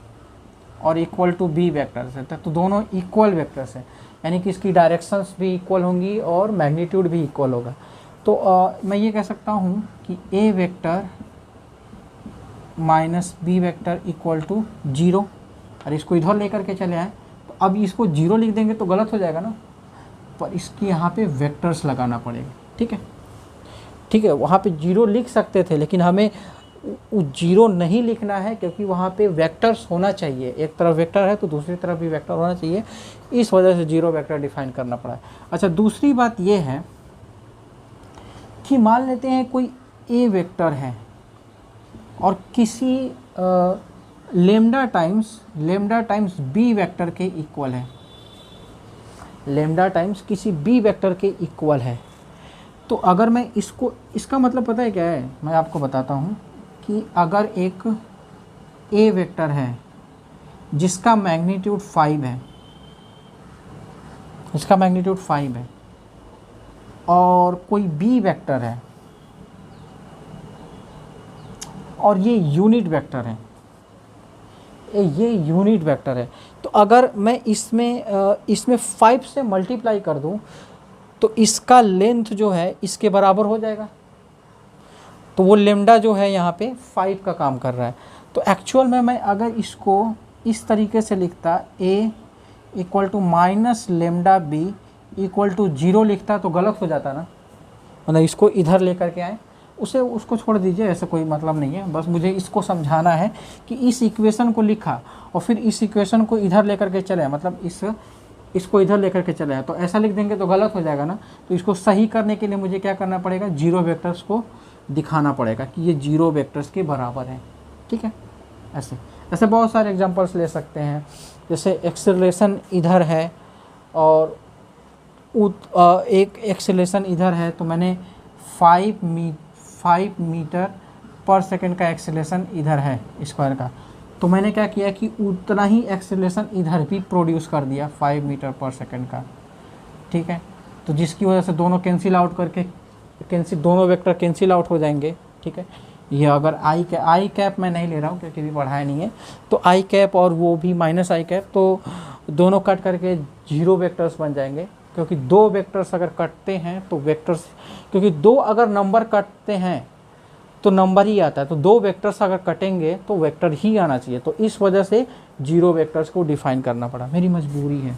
और इक्वल टू बी वेक्टर्स है, तो दोनों इक्वल वेक्टर्स हैं, यानी कि इसकी डायरेक्शंस भी इक्वल होंगी और मैग्नीट्यूड भी इक्वल होगा। तो मैं ये कह सकता हूँ कि A vector minus B vector equal to zero, और इसको इधर लेकर के चले आए तो अब इसको जीरो लिख देंगे तो गलत हो जाएगा ना, पर इसकी यहाँ पे वेक्टर्स लगाना पड़ेगा, ठीक है, ठीक है। वहाँ पे जीरो लिख सकते थे लेकिन हमें जीरो नहीं लिखना है, क्योंकि वहाँ पे वेक्टर्स होना चाहिए, एक तरफ वेक्टर है तो दूसरी तरफ भी वेक्टर होना चाहिए, इस वजह से जीरो वेक्टर डिफाइन करना पड़ा है। अच्छा, दूसरी बात ये है कि मान लेते हैं कोई ए वेक्टर है और किसी लेमडा टाइम्स बी वेक्टर के इक्वल है, लेमडा टाइम्स किसी बी वेक्टर के इक्वल है, तो अगर मैं इसको, इसका मतलब पता है क्या है, मैं आपको बताता हूँ कि अगर एक ए वेक्टर है जिसका मैग्नीट्यूड 5 है, इसका मैग्नीट्यूड 5 है, और कोई बी वेक्टर है और ये यूनिट वेक्टर है, ये यूनिट वेक्टर है, तो अगर मैं इसमें 5 से मल्टीप्लाई कर दूं तो इसका लेंथ जो है इसके बराबर हो जाएगा। तो वो लेमडा जो है यहाँ पे 5 का काम कर रहा है। तो एक्चुअल में मैं अगर इसको इस तरीके से लिखता, a equal to minus lambda B equal to 0 लिखता तो गलत हो जाता ना, मतलब इसको इधर लेकर के आए, उसको छोड़ दीजिए, ऐसा कोई मतलब नहीं है, बस मुझे इसको समझाना है कि इस इक्वेशन को लिखा और फिर इस इक्वेशन को इधर लेकर के चले, मतलब इसको इधर लेकर के चले, तो ऐसा लिख देंगे तो गलत हो जाएगा ना। तो इसको सही करने के लिए मुझे क्या करना पड़ेगा, जीरो वेक्टर्स को दिखाना पड़ेगा कि ये जीरो वेक्टर्स के बराबर है। ठीक है, ऐसे बहुत सारे एग्जांपल्स ले सकते हैं, जैसे एक्सेलरेशन इधर है और एक एक्सेलरेशन इधर है, तो मैंने 5 मीटर पर सेकंड का एक्सेलरेशन इधर है स्क्वायर का, तो मैंने क्या किया कि उतना ही एक्सेलरेशन इधर भी प्रोड्यूस कर दिया 5 मीटर पर सेकंड का। ठीक है, तो जिसकी वजह से दोनों कैंसिल आउट करके दोनों वेक्टर कैंसिल आउट हो जाएंगे। ठीक है, ये अगर आई कैप मैं नहीं ले रहा हूँ क्योंकि भी पढ़ाया नहीं है, तो आई कैप और वो भी माइनस आई कैप, तो दोनों कट करके जीरो वेक्टर्स बन जाएंगे, क्योंकि दो वेक्टर्स अगर कटते हैं तो वेक्टर्स, क्योंकि दो अगर नंबर कटते हैं तो नंबर ही आता है, तो दो वेक्टर्स अगर कटेंगे तो वेक्टर ही आना चाहिए, तो इस वजह से जीरो वेक्टर्स को डिफाइन करना पड़ा, मेरी मजबूरी है,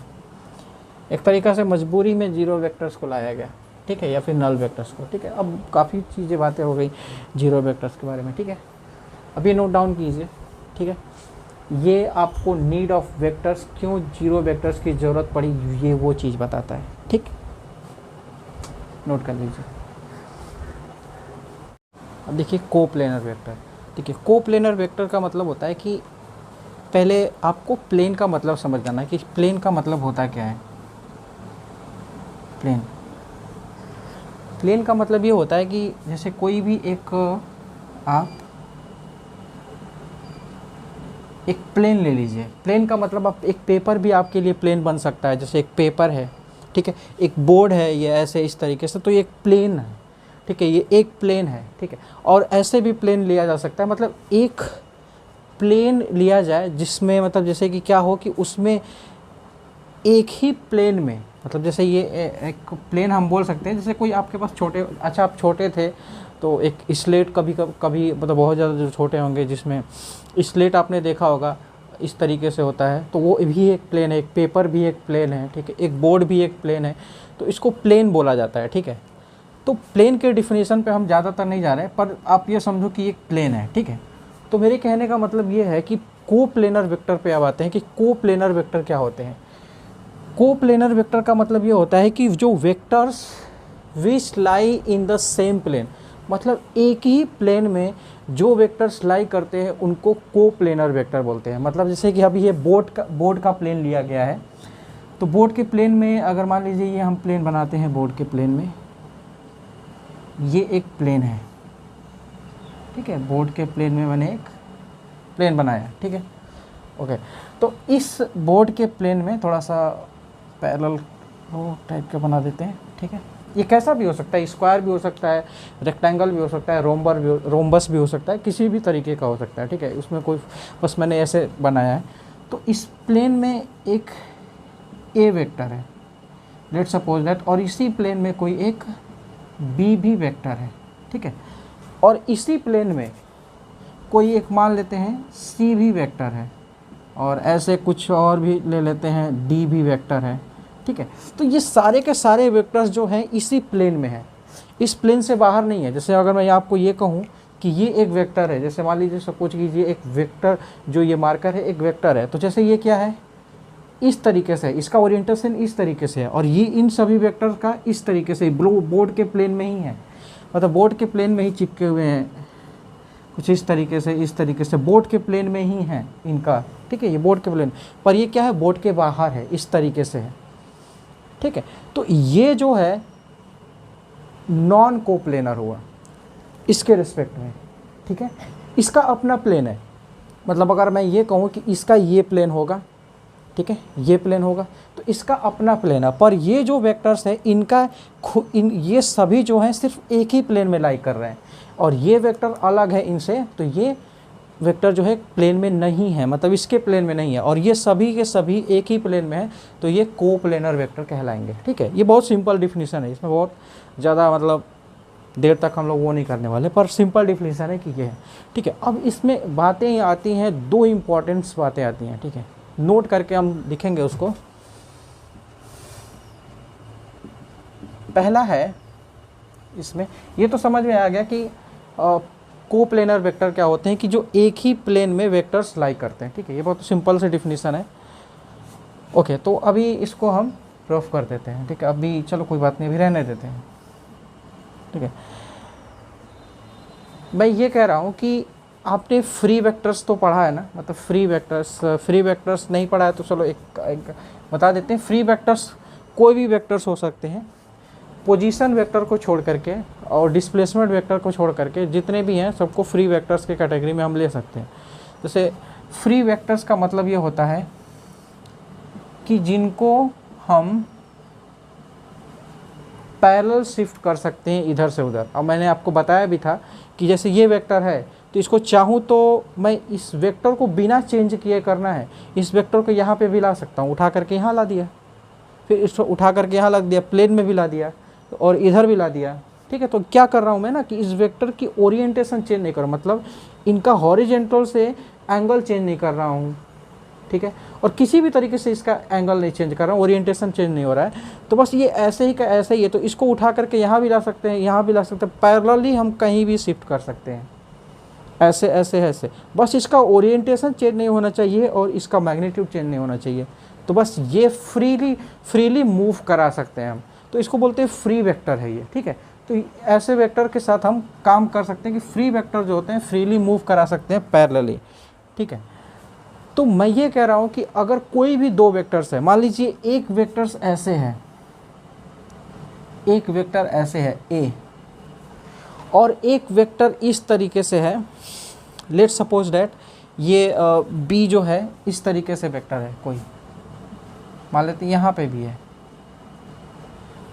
एक तरीक़ा से मजबूरी में जीरो वेक्टर्स को लाया गया। ठीक है, या फिर नल वेक्टर्स को। ठीक है, अब काफ़ी चीज़ें बातें हो गई जीरो वेक्टर्स के बारे में। ठीक है, अभी नोट डाउन कीजिए। ठीक है, ये आपको नीड ऑफ वेक्टर्स, क्यों जीरो वेक्टर्स की ज़रूरत पड़ी, ये वो चीज़ बताता है। ठीक, नोट कर लीजिए। अब देखिए कोप्लेनर वेक्टर। ठीक है, कोप्लेनर वेक्टर का मतलब होता है कि पहले आपको प्लेन का मतलब समझ जाना है कि प्लेन का मतलब होता क्या है। प्लेन का मतलब ये होता है कि जैसे कोई भी आप एक प्लेन ले लीजिए। प्लेन का मतलब आप एक पेपर भी आपके लिए प्लेन बन सकता है, जैसे एक पेपर है। ठीक है, एक बोर्ड है, ये ऐसे इस तरीके से, तो ये एक प्लेन है। ठीक है, ये एक प्लेन है। ठीक है, और ऐसे भी प्लेन लिया जा सकता है, मतलब एक प्लेन लिया जाए जिसमें मतलब जैसे कि क्या हो कि उसमें एक ही प्लेन में, मतलब जैसे ये एक प्लेन हम बोल सकते हैं, जैसे कोई आपके पास आप छोटे थे तो एक स्लेट कभी मतलब बहुत ज़्यादा जो छोटे होंगे, जिसमें स्लेट आपने देखा होगा इस तरीके से होता है, तो वो भी एक प्लेन है, एक पेपर भी एक प्लेन है। ठीक है, एक बोर्ड भी एक प्लेन है, तो इसको प्लेन बोला जाता है। ठीक है, तो प्लेन के डिफिनीशन पे हम ज़्यादातर नहीं जा रहे हैं, पर आप ये समझो कि एक प्लेन है। ठीक है, तो मेरे कहने का मतलब ये है कि कोप्लेनर वेक्टर पे अब आते हैं कि कोप्लेनर वेक्टर क्या होते हैं। कोप्लेनर वेक्टर का मतलब ये होता है कि जो vectors which lie in the same plane, मतलब एक ही प्लेन में जो वेक्टर्स लाई करते हैं उनको कोप्लेनर वेक्टर बोलते हैं। मतलब जैसे कि अभी ये बोर्ड का प्लेन लिया गया है, तो बोर्ड के प्लेन में अगर मान लीजिए ये हम प्लेन बनाते हैं, बोर्ड के प्लेन में ये एक प्लेन है। ठीक है, बोर्ड के प्लेन में मैंने एक प्लेन बनाया। ठीक है, ओके, तो इस बोर्ड के प्लेन में थोड़ा सा पैरेलल टाइप का बना देते हैं। ठीक है, ये कैसा भी हो सकता है, स्क्वायर भी हो सकता है, रेक्टेंगल भी हो सकता है, रोम्बस भी हो सकता है, किसी भी तरीके का हो सकता है। ठीक है, उसमें कोई, बस मैंने ऐसे बनाया है। तो इस प्लेन में एक ए वेक्टर है, लेट सपोज दैट, और इसी प्लेन में कोई एक बी भी वेक्टर है। ठीक है, और इसी प्लेन में कोई एक मान लेते हैं सी भी वेक्टर है, और ऐसे कुछ और भी ले लेते हैं, डी भी वेक्टर है। ठीक है, तो ये सारे के सारे वेक्टर्स जो हैं इसी प्लेन में हैं, इस प्लेन से बाहर नहीं है। जैसे अगर मैं आपको ये कहूँ कि ये एक वेक्टर है, जैसे मान लीजिए सपोज कीजिए एक वेक्टर, जो ये मार्कर है एक वेक्टर है, तो जैसे ये क्या है, इस तरीके से, इसका ओरिएंटेशन इस तरीके से है, और ये इन सभी वेक्टर्स का इस तरीके से बोर्ड के प्लेन में ही है, मतलब बोर्ड के प्लेन में ही चिपके हुए हैं, कुछ इस तरीके से बोर्ड के प्लेन में ही है इनका। ठीक है, ये बोर्ड के प्लेन, पर ये क्या है, बोर्ड के बाहर है, इस तरीके से है। ठीक है, तो ये जो है नॉन कोप्लेनर हुआ इसके रिस्पेक्ट में, ठीक है। इसका अपना प्लेन है, मतलब अगर मैं ये कहूँ कि इसका ये प्लेन होगा, ठीक है, ये प्लेन होगा, तो इसका अपना प्लेन है। पर ये जो वेक्टर्स है इनका ये सभी जो हैं सिर्फ एक ही प्लेन में लाई कर रहे हैं, और ये वेक्टर अलग है इनसे, तो ये वेक्टर जो है प्लेन में नहीं है, मतलब इसके प्लेन में नहीं है, और ये सभी के सभी एक ही प्लेन में है, तो ये कोप्लेनर वेक्टर कहलाएंगे, ठीक है। ये बहुत सिंपल डिफिनीशन है, इसमें बहुत ज़्यादा मतलब देर तक हम लोग वो नहीं करने वाले, पर सिंपल डिफिनीशन है कि ये है, ठीक है। अब इसमें बातें आती हैं, दो इम्पॉर्टेंट्स बातें आती हैं, ठीक है, नोट करके हम लिखेंगे उसको। पहला है इसमें, ये तो समझ में आ गया कि कोप्लेनर वेक्टर क्या होते हैं, कि जो एक ही प्लेन में वेक्टर्स लाई करते हैं, ठीक है। ये बहुत सिंपल से डिफिनीशन है, ओके। तो अभी इसको हम प्रूफ कर देते हैं, ठीक है। अभी चलो कोई बात नहीं, अभी रहने देते हैं, ठीक है। मैं ये कह रहा हूँ कि आपने फ्री वेक्टर्स तो पढ़ा है ना, मतलब फ्री वेक्टर्स नहीं पढ़ा है तो चलो एक बता देते हैं। फ्री वेक्टर्स कोई भी वेक्टर्स हो सकते हैं, पोजीशन वेक्टर को छोड़ करके और डिस्प्लेसमेंट वेक्टर को छोड़ करके जितने भी हैं सबको फ्री वेक्टर्स के कैटेगरी में हम ले सकते हैं। जैसे फ्री वेक्टर्स का मतलब ये होता है कि जिनको हम पैरेलल शिफ्ट कर सकते हैं इधर से उधर। अब मैंने आपको बताया भी था कि जैसे ये वेक्टर है, तो इसको चाहूँ तो मैं इस वेक्टर को बिना चेंज किए करना है, इस वेक्टर को यहाँ पे भी ला सकता हूँ, उठा करके यहाँ ला दिया, फिर इसको उठा करके यहाँ लग दिया, प्लेन में भी ला दिया और इधर भी ला दिया, ठीक है। तो क्या कर रहा हूँ मैं ना कि इस वेक्टर की ओरिएंटेशन चेंज नहीं कर रहा, मतलब इनका हॉरिजेंटल से एंगल चेंज नहीं कर रहा हूँ, ठीक है, और किसी भी तरीके से इसका एंगल नहीं चेंज कर रहा हूँ, ओरिएंटेशन चेंज नहीं हो रहा है। तो बस ये ऐसे ही का ऐसे ही है, तो इसको उठा करके यहाँ भी ला सकते हैं, यहाँ भी ला सकते हैं, पैरेलली हम कहीं भी शिफ्ट कर सकते हैं, ऐसे ऐसे ऐसे। बस इसका ओरिएंटेशन चेंज नहीं होना चाहिए और इसका मैग्नीट्यूड चेंज नहीं होना चाहिए, तो बस ये फ्रीली मूव करा सकते हैं हम, तो इसको बोलते हैं फ्री वेक्टर है ये, ठीक है। तो ऐसे वेक्टर के साथ हम काम कर सकते हैं कि फ्री वेक्टर जो होते हैं फ्रीली मूव करा सकते हैं पैरेलली, ठीक है। तो मैं ये कह रहा हूँ कि अगर कोई भी दो वेक्टर्स है, मान लीजिए एक वेक्टर्स ऐसे है, एक वेक्टर ऐसे है ए, और एक वेक्टर इस तरीके से है, लेट्स सपोज डैट ये बी जो है इस तरीके से वेक्टर है, कोई मान लेते हैं यहाँ पे भी है,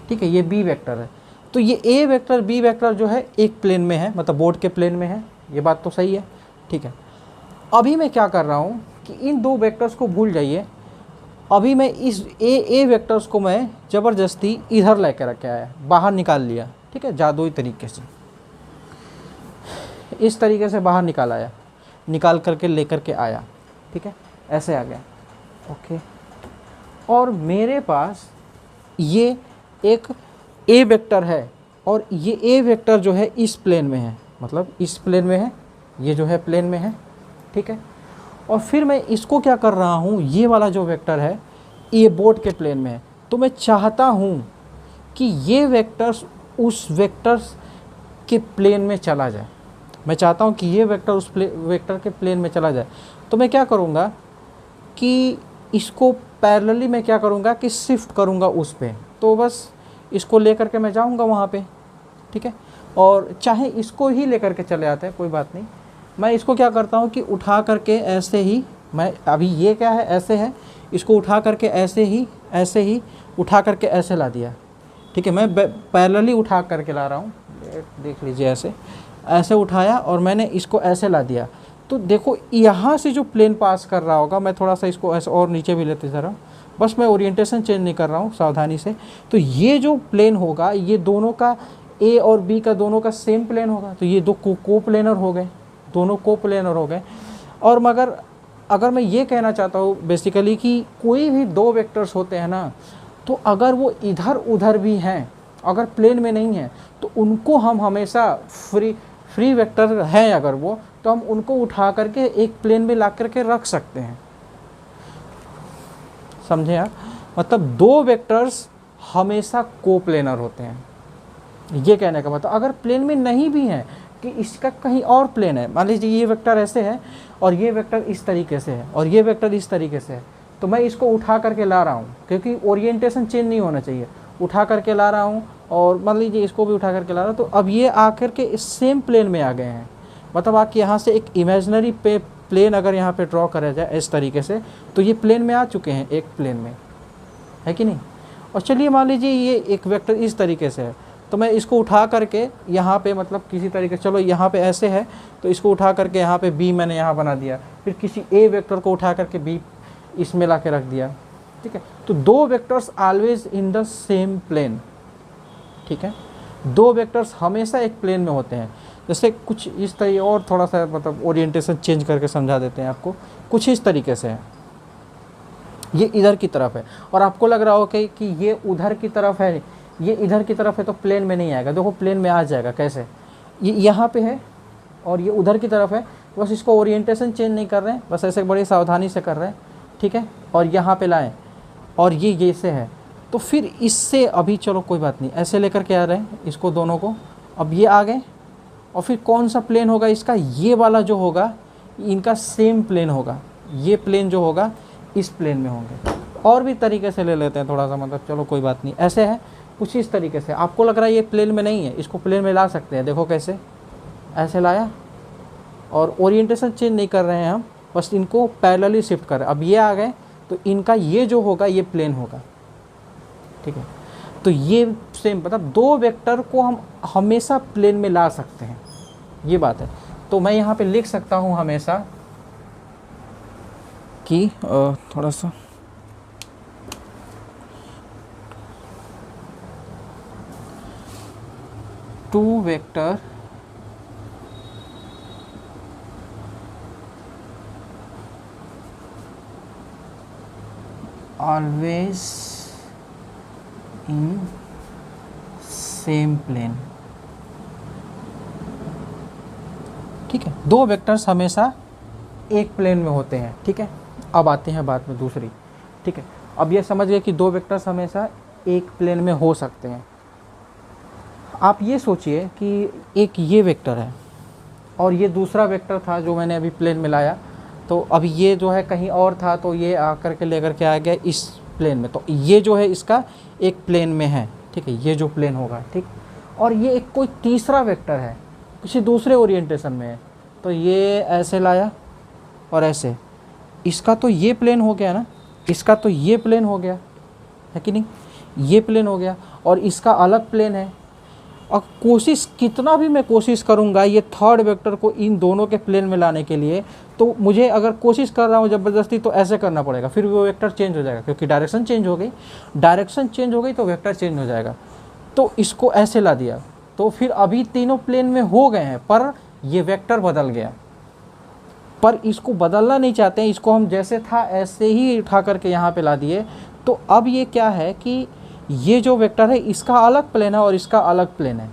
ठीक है, ये बी वेक्टर है। तो ये ए वेक्टर बी वेक्टर जो है एक प्लेन में है, मतलब बोर्ड के प्लेन में है, ये बात तो सही है, ठीक है। अभी मैं क्या कर रहा हूँ कि इन दो वेक्टर्स को भूल जाइए, अभी मैं इस ए वेक्टर्स को मैं ज़बरदस्ती इधर लेकर रख के आया, बाहर निकाल लिया, ठीक है, जादुई तरीके से इस तरीके से बाहर निकाल करके लेकर के आया, ठीक है, ऐसे आ गया, ओके। और मेरे पास ये एक ए वेक्टर है, और ये ए वेक्टर जो है इस प्लेन में है, मतलब इस प्लेन में है, ये जो है प्लेन में है, ठीक है। और फिर मैं इसको क्या कर रहा हूँ, ये वाला जो वेक्टर है ये बोर्ड के प्लेन में है, तो मैं चाहता हूँ कि ये वेक्टर्स उस वेक्टर्स के प्लेन में चला जाए, मैं चाहता हूँ कि ये वेक्टर उस वेक्टर के प्लेन में चला जाए। तो मैं क्या करूँगा कि इसको पैरेलली मैं क्या करूँगा कि शिफ्ट करूँगा उस पे, तो बस इसको लेकर के मैं जाऊँगा वहाँ पे, ठीक है। और चाहे इसको ही लेकर के चले आते हैं, कोई बात नहीं, मैं इसको क्या करता हूँ कि उठा करके ऐसे ही, मैं अभी ये क्या है ऐसे है, इसको उठा करके ऐसे ही उठा करके ऐसे ला दिया, ठीक है। मैं पैरेलली उठा करके ला रहा हूँ, देख लीजिए, ऐसे उठाया और मैंने इसको ऐसे ला दिया। तो देखो यहाँ से जो प्लेन पास कर रहा होगा, मैं थोड़ा सा इसको ऐसे और नीचे भी लेते जा रहा हूँ, बस मैं ओरिएंटेशन चेंज नहीं कर रहा हूँ सावधानी से। तो ये जो प्लेन होगा ये दोनों का, ए और बी का दोनों का सेम प्लेन होगा, तो ये दो कोप्लेनर हो गए, दोनों कोप्लेनर हो गए। और मगर अगर मैं ये कहना चाहता हूँ बेसिकली कि कोई भी दो वेक्टर्स होते हैं ना, तो अगर वो इधर उधर भी हैं, अगर प्लेन में नहीं है, तो उनको हम हमेशा फ्री वेक्टर हैं अगर वो, तो हम उनको उठा करके एक प्लेन में ला करके रख सकते हैं, समझे आप। मतलब दो वेक्टर्स हमेशा कोप्लेनर होते हैं, ये कहने का मतलब। अगर प्लेन में नहीं भी है कि इसका कहीं और प्लेन है, मान लीजिए ये वेक्टर ऐसे है और ये वेक्टर इस तरीके से है और ये वेक्टर इस तरीके से है, तो मैं इसको उठा करके ला रहा हूँ, क्योंकि ओरिएंटेशन चेंज नहीं होना चाहिए, उठा करके ला रहा हूँ और मान लीजिए इसको भी उठा करके ला रहा, तो अब ये आकर के इस सेम प्लेन में आ गए हैं। मतलब आपके यहाँ से एक इमेजिनरी प्लेन अगर यहाँ पे ड्रॉ करा जाए इस तरीके से, तो ये प्लेन में आ चुके हैं, एक प्लेन में, है कि नहीं। और चलिए मान लीजिए ये एक वेक्टर इस तरीके से है, तो मैं इसको उठा करके यहाँ पे मतलब किसी तरीके, चलो यहाँ पे ऐसे है तो इसको उठा करके यहाँ पे बी मैंने यहाँ बना दिया, फिर किसी ए वेक्टर को उठा करके बी इसमें ला के रख दिया, ठीक है। तो दो vectors always in the same plane, ठीक है। दो वेक्टर्स हमेशा एक प्लेन में होते हैं। जैसे कुछ इस तरीके, और थोड़ा सा मतलब ओरिएंटेशन चेंज करके समझा देते हैं आपको, कुछ इस तरीके से है, ये इधर की तरफ है और आपको लग रहा हो कि ये उधर की तरफ है, ये इधर की तरफ है, तो प्लेन में नहीं आएगा। देखो प्लेन में आ जाएगा कैसे, ये यहाँ पे है और ये उधर की तरफ है, बस इसको ओरिएंटेशन चेंज नहीं कर रहे हैं, बस ऐसे बड़ी सावधानी से कर रहे हैं, ठीक है। और यहाँ पे लाएं और ये से है, तो फिर इससे अभी चलो कोई बात नहीं, ऐसे लेकर के आ रहे हैं इसको दोनों को, अब ये आ गए और फिर कौन सा प्लेन होगा इसका, ये वाला जो होगा इनका सेम प्लेन होगा, ये प्लेन जो होगा इस प्लेन में होंगे। और भी तरीके से ले लेते हैं थोड़ा सा, मतलब चलो कोई बात नहीं, ऐसे है कुछ इस तरीके से। आपको लग रहा है ये प्लेन में नहीं है, इसको प्लेन में ला सकते हैं, देखो कैसे, ऐसे लाया और ओरिएंटेशन चेंज नहीं कर रहे हैं हम, बस इनको पैरेलली शिफ्ट कर रहे हैं। अब ये आ गए तो इनका ये जो होगा ये प्लेन होगा, ठीक है। तो ये सेम, मतलब दो वेक्टर को हम हमेशा प्लेन में ला सकते हैं, ये बात है। तो मैं यहाँ पे लिख सकता हूँ हमेशा कि थोड़ा सा two vector always in same plane, ठीक है। दो वेक्टर्स हमेशा एक प्लेन में होते हैं, ठीक है। अब आते हैं बात में दूसरी, ठीक है। अब ये समझ गए कि दो वेक्टर्स हमेशा एक प्लेन में हो सकते हैं। आप ये सोचिए कि एक ये वेक्टर है और ये दूसरा वेक्टर था जो मैंने अभी प्लेन में लाया, तो अभी ये जो है कहीं और था, तो ये आकर के लेकर के आ गया इस प्लेन में, तो ये जो है इसका एक प्लेन में है, ठीक है, ये जो प्लेन होगा, ठीक। और ये एक कोई तीसरा वेक्टर है किसी दूसरे ओरिएंटेशन में है, तो ये ऐसे लाया और ऐसे, इसका तो ये प्लेन हो गया ना, इसका तो ये प्लेन हो गया, है कि नहीं, ये प्लेन हो गया और इसका अलग प्लेन है। और कोशिश कितना भी मैं कोशिश करूंगा ये थर्ड वेक्टर को इन दोनों के प्लेन में लाने के लिए, तो मुझे अगर कोशिश कर रहा हूँ ज़बरदस्ती तो ऐसे करना पड़ेगा, फिर वो वेक्टर चेंज हो जाएगा, क्योंकि डायरेक्शन चेंज हो गई, डायरेक्शन चेंज हो गई तो वेक्टर चेंज हो जाएगा। तो इसको ऐसे ला दिया, तो फिर अभी तीनों प्लेन में हो गए हैं, पर ये वेक्टर बदल गया, पर इसको बदलना नहीं चाहते हैं, इसको हम जैसे था ऐसे ही उठा करके यहाँ पे ला दिए। तो अब ये क्या है कि ये जो वेक्टर है इसका अलग प्लेन है और इसका अलग प्लेन है,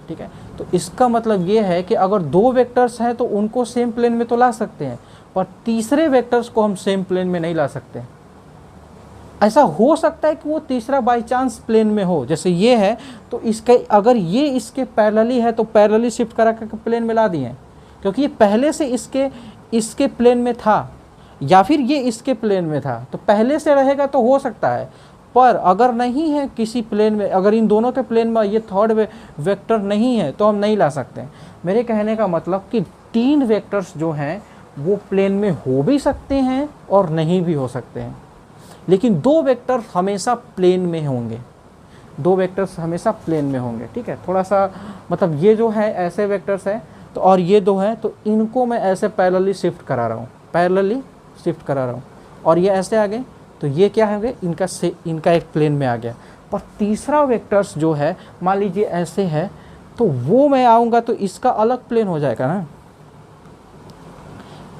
ठीक है। तो इसका मतलब ये है कि अगर दो वेक्टर्स हैं तो उनको सेम प्लेन में तो ला सकते हैं, पर तीसरे वेक्टर्स को हम सेम प्लेन में नहीं ला सकते। ऐसा हो सकता है कि वो तीसरा बाय चांस प्लेन में हो, जैसे ये है तो इसके अगर ये इसके पैरेलली है तो पैरेलली शिफ्ट करा करके प्लेन में ला दिए, क्योंकि ये पहले से इसके प्लेन में था, या फिर ये इसके प्लेन में था, तो पहले से रहेगा तो हो सकता है। पर अगर नहीं है किसी प्लेन में, अगर इन दोनों के प्लेन में ये थर्ड वेक्टर नहीं है तो हम नहीं ला सकते। मेरे कहने का मतलब कि तीन वेक्टर्स जो हैं वो प्लेन में हो भी सकते हैं और नहीं भी हो सकते हैं, लेकिन दो वेक्टर हमेशा प्लेन में होंगे, दो वेक्टर्स हमेशा प्लेन में होंगे, ठीक है। थोड़ा सा मतलब ये जो है ऐसे वेक्टर्स हैं, तो और ये दो हैं, तो इनको मैं ऐसे पैरेलली शिफ्ट करा रहा हूँ, पैरेलली शिफ्ट करा रहा हूँ, और ये ऐसे आ गए, तो ये क्या है गए, इनका एक प्लेन में आ गया। पर तीसरा वेक्टर्स जो है मान लीजिए ऐसे है, तो वो मैं आऊँगा तो इसका अलग प्लेन हो जाएगा ना,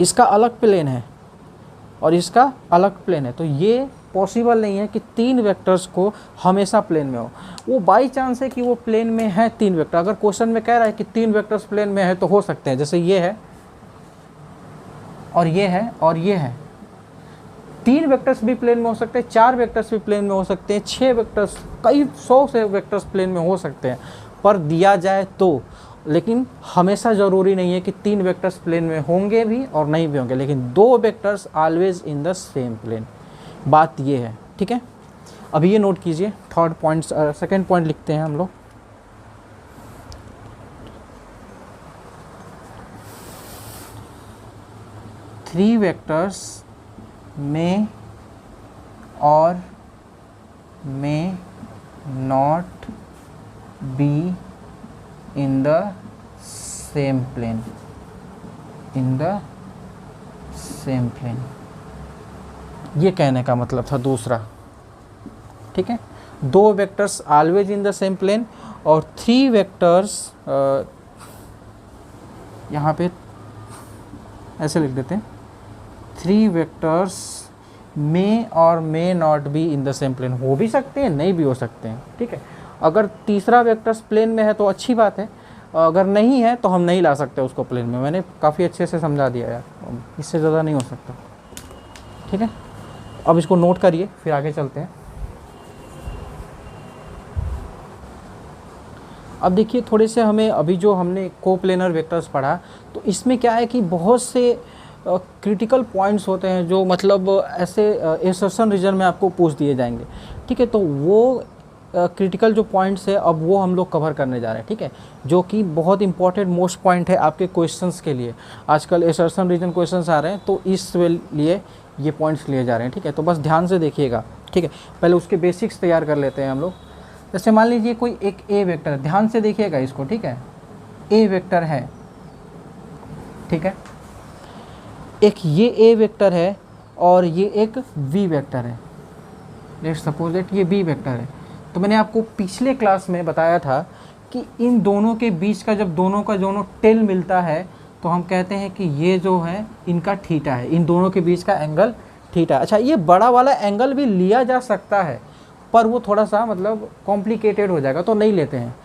इसका अलग प्लेन है और इसका अलग प्लेन है, तो ये पॉसिबल नहीं है कि तीन वेक्टर्स को हमेशा प्लेन में हो। वो बाई चांस है कि वो प्लेन में है तीन वेक्टर, अगर क्वेश्चन में कह रहा है कि तीन वेक्टर्स प्लेन में है तो हो सकते हैं, जैसे ये है और ये है और ये है, तीन वेक्टर्स भी प्लेन में हो सकते हैं, चार वेक्टर्स भी प्लेन में हो सकते हैं, छः वेक्टर्स, कई सौ से वेक्टर्स प्लेन में हो सकते हैं, पर दिया जाए तो। लेकिन हमेशा ज़रूरी नहीं है कि तीन वेक्टर्स प्लेन में होंगे भी और नहीं भी होंगे, लेकिन दो vectors always in the same plane, बात ये है, ठीक है। अभी ये नोट कीजिए, थर्ड पॉइंट, सेकेंड पॉइंट लिखते हैं हम लोग। 3 वेक्टर्स में और may not be in the same plane, in the same plane, ये कहने का मतलब था दूसरा। ठीक है, 2 vectors always in the same plane और 3 वेक्टर्स यहाँ पे ऐसे लिख देते हैं, 3 vectors may or may not be in the same plane, हो भी सकते हैं नहीं भी हो सकते हैं। ठीक है, अगर तीसरा वेक्टर्स प्लेन में है तो अच्छी बात है, अगर नहीं है तो हम नहीं ला सकते उसको प्लेन में। मैंने काफ़ी अच्छे से समझा दिया यार, इससे ज़्यादा नहीं हो सकता। ठीक है, अब इसको नोट करिए, फिर आगे चलते हैं। अब देखिए थोड़े से हमें अभी जो हमने कोप्लेनर वेक्टर्स पढ़ा, तो इसमें क्या है कि बहुत से क्रिटिकल पॉइंट्स होते हैं जो मतलब ऐसे एसर्शन रीजन में आपको पूछ दिए जाएंगे। ठीक है, तो वो क्रिटिकल जो पॉइंट्स है अब वो हम लोग कवर करने जा रहे हैं। ठीक है, जो कि बहुत इंपॉर्टेंट मोस्ट पॉइंट है आपके क्वेश्चंस के लिए। आजकल एसर्शन रीजन क्वेश्चंस आ रहे हैं तो इस लिए ये पॉइंट्स लिए जा रहे हैं। ठीक है, तो बस ध्यान से देखिएगा। ठीक है, पहले उसके बेसिक्स तैयार कर लेते हैं हम लोग। जैसे मान लीजिए कोई एक ए वेक्टर है, ध्यान से देखिएगा इसको। ठीक है, ए वेक्टर है, ठीक है, एक ये ए वेक्टर है और ये एक वी वेक्टर है। लेट्स सपोज दैट ये बी वेक्टर है। तो मैंने आपको पिछले क्लास में बताया था कि इन दोनों के बीच का जब दोनों का दोनों टेल मिलता है तो हम कहते हैं कि ये जो है इनका थीटा है, इन दोनों के बीच का एंगल थीटा। अच्छा, ये बड़ा वाला एंगल भी लिया जा सकता है पर वो थोड़ा सा मतलब कॉम्प्लिकेटेड हो जाएगा तो नहीं लेते हैं,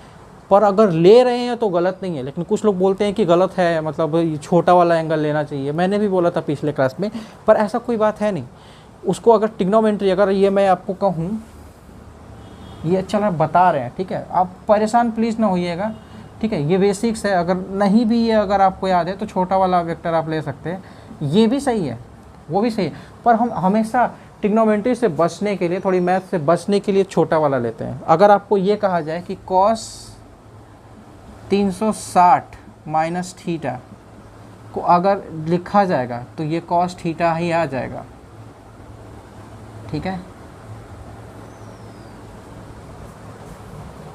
पर अगर ले रहे हैं तो गलत नहीं है। लेकिन कुछ लोग बोलते हैं कि गलत है, मतलब ये छोटा वाला एंगल लेना चाहिए। मैंने भी बोला था पिछले क्लास में, पर ऐसा कोई बात है नहीं। उसको अगर ट्रिग्नोमेट्री, अगर ये मैं आपको कहूँ, ये अच्छा मैं बता रहे हैं, ठीक है, आप परेशान प्लीज़ ना होइएगा। ठीक है, ये बेसिक्स है, अगर नहीं भी ये अगर आपको याद है तो छोटा वाला वेक्टर आप ले सकते हैं, ये भी सही है, वो भी सही है। पर हम हमेशा ट्रिग्नोमेट्री से बचने के लिए, थोड़ी मैथ से बचने के लिए छोटा वाला लेते हैं। अगर आपको ये कहा जाए कि कॉस 360 माइनस थीटा को अगर लिखा जाएगा तो ये कॉस थीटा ही आ जाएगा। ठीक है,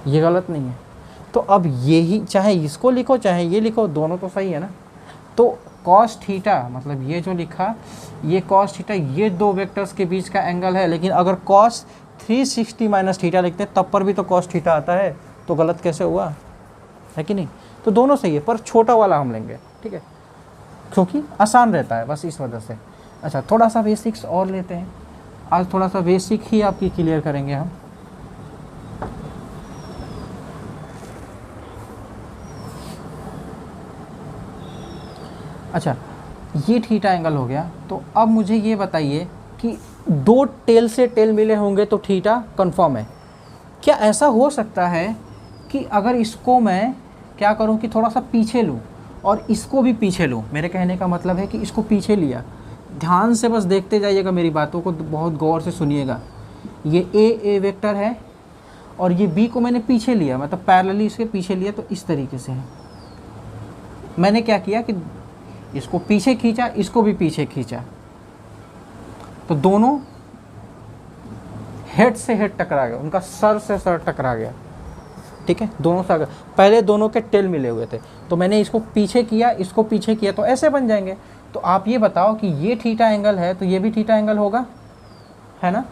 ये गलत नहीं है। तो अब यही, चाहे इसको लिखो चाहे ये लिखो, दोनों तो सही है ना। तो कॉस थीटा मतलब ये जो लिखा, ये कॉस थीटा, ये 2 वेक्टर्स के बीच का एंगल है। लेकिन अगर कॉस 360 माइनस थीटा लिखते हैं तब पर भी तो कॉस थीटा आता है, तो गलत कैसे हुआ, है कि नहीं। तो दोनों सही है, पर छोटा वाला हम लेंगे। ठीक है, क्योंकि आसान रहता है, बस इस वजह से। अच्छा, थोड़ा सा बेसिक्स और लेते हैं आज, थोड़ा सा बेसिक ही आपकी क्लियर करेंगे हम। अच्छा, ये थीटा एंगल हो गया। तो अब मुझे ये बताइए कि 2 टेल से टेल मिले होंगे तो थीटा कंफर्म है। क्या ऐसा हो सकता है कि अगर इसको मैं क्या करूं कि थोड़ा सा पीछे लूं और इसको भी पीछे लूं? मेरे कहने का मतलब है कि इसको पीछे लिया, ध्यान से बस देखते जाइएगा, मेरी बातों को बहुत गौर से सुनिएगा। ये ए वेक्टर है और ये बी को मैंने पीछे लिया, मतलब पैरेलली इसके पीछे लिया। तो इस तरीके से है, मैंने क्या किया कि इसको पीछे खींचा, इसको भी पीछे खींचा, तो दोनों हेड से हेड टकरा गया, उनका सर से सर टकरा गया। ठीक है, दोनों से पहले दोनों के टेल मिले हुए थे, तो मैंने इसको पीछे किया, इसको पीछे किया, तो ऐसे बन जाएंगे। तो आप ये बताओ कि ये थीटा एंगल है तो ये भी थीटा एंगल होगा, है ना।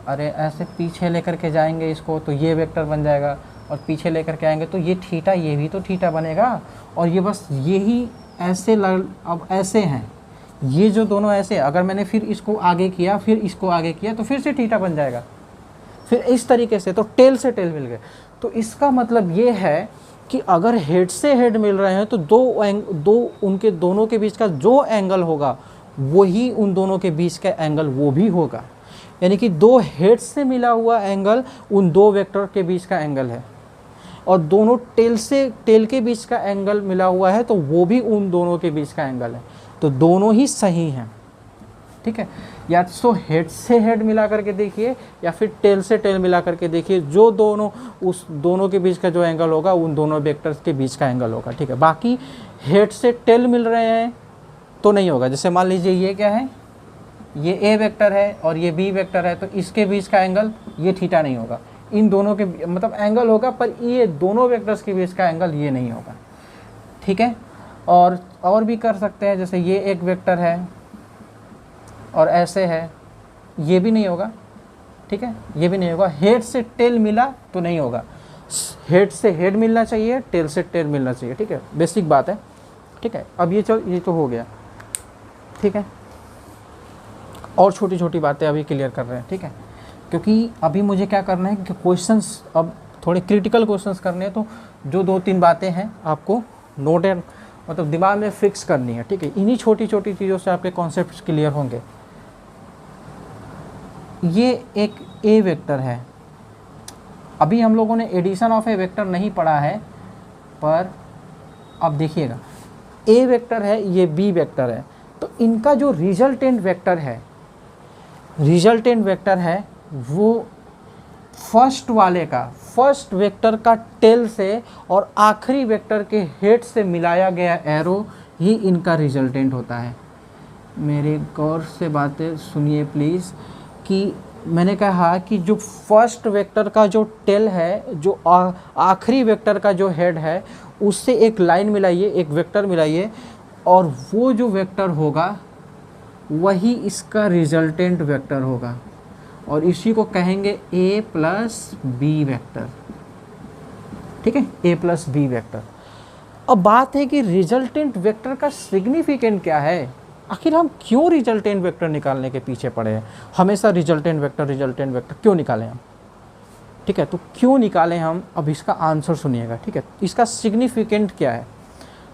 अरे ऐसे पीछे लेकर के जाएंगे इसको तो ये वेक्टर बन जाएगा, और पीछे लेकर के आएंगे तो ये थीटा, ये भी तो थीटा बनेगा। और ये बस यही ऐसे अब ऐसे हैं, ये जो दोनों ऐसे, अगर मैंने फिर इसको आगे किया फिर इसको आगे किया तो फिर से थीटा बन जाएगा। फिर इस तरीके से तो टेल से टेल मिल गए। तो इसका मतलब ये है कि अगर हेड से हेड मिल रहे हैं तो दो उनके दोनों के बीच का जो एंगल होगा वही उन दोनों के बीच का एंगल वो भी होगा। यानी कि 2 हेड से मिला हुआ एंगल उन 2 वेक्टर के बीच का एंगल है, और दोनों टेल से टेल के बीच का एंगल मिला हुआ है तो वो भी उन दोनों के बीच का एंगल है। तो दोनों ही सही हैं। ठीक है, या तो हेड से हेड मिला करके देखिए या फिर टेल से टेल मिला करके देखिए, जो दोनों उस दोनों के बीच का जो एंगल होगा उन दोनों वेक्टर्स के बीच का एंगल होगा। ठीक है, बाकी हेड से टेल मिल रहे हैं तो नहीं होगा। जैसे मान लीजिए ये क्या है, ये ए वेक्टर है और ये बी वेक्टर है, तो इसके बीच का एंगल ये थीटा नहीं होगा। इन दोनों के मतलब एंगल होगा, पर ये दोनों वेक्टर्स के बीच का एंगल ये नहीं होगा। ठीक है, और भी कर सकते हैं, जैसे ये एक वेक्टर है और ऐसे है, ये भी नहीं होगा। ठीक है, ये भी नहीं होगा। हेड से टेल मिला तो नहीं होगा, हेड से हेड मिलना चाहिए, टेल से टेल मिलना चाहिए। ठीक है, बेसिक बात है। ठीक है, अब ये तो हो गया। ठीक है, और छोटी छोटी बातें अभी क्लियर कर रहे हैं। ठीक है, क्योंकि अभी मुझे क्या करना है कि क्वेश्चंस अब थोड़े क्रिटिकल क्वेश्चंस करने हैं, तो जो 2-3 बातें हैं आपको नोट एंड मतलब दिमाग में फिक्स करनी है। ठीक है, इन्हीं छोटी छोटी चीज़ों से आपके कॉन्सेप्ट्स क्लियर होंगे। ये एक ए वेक्टर है, अभी हम लोगों ने एडिशन ऑफ ए वेक्टर नहीं पढ़ा है, पर अब देखिएगा ए वेक्टर है, ये बी वेक्टर है, तो इनका जो रिजल्टेंट वेक्टर है वो फर्स्ट वेक्टर का टेल से और आखिरी वेक्टर के हेड से मिलाया गया एरो ही इनका रिजल्टेंट होता है। मेरे गौर से बातें सुनिए प्लीज़, कि मैंने कहा कि जो फर्स्ट वेक्टर का जो टेल है, जो आखिरी वेक्टर का जो हेड है, उससे एक लाइन मिलाइए, एक वेक्टर मिलाइए, और वो जो वेक्टर होगा वही इसका रिजल्टेंट वेक्टर होगा, और इसी को कहेंगे a प्लस बी वेक्टर। ठीक है, a प्लस बी वेक्टर। अब बात है कि रिजल्टेंट वेक्टर का सिग्निफिकेंट क्या है, आखिर हम क्यों रिजल्टेंट वेक्टर निकालने के पीछे पड़े हैं, हमेशा रिजल्टेंट वेक्टर क्यों निकालें हम। ठीक है, तो क्यों निकालें हम, अब इसका आंसर सुनिएगा। ठीक है, इसका सिग्निफिकेंट क्या है,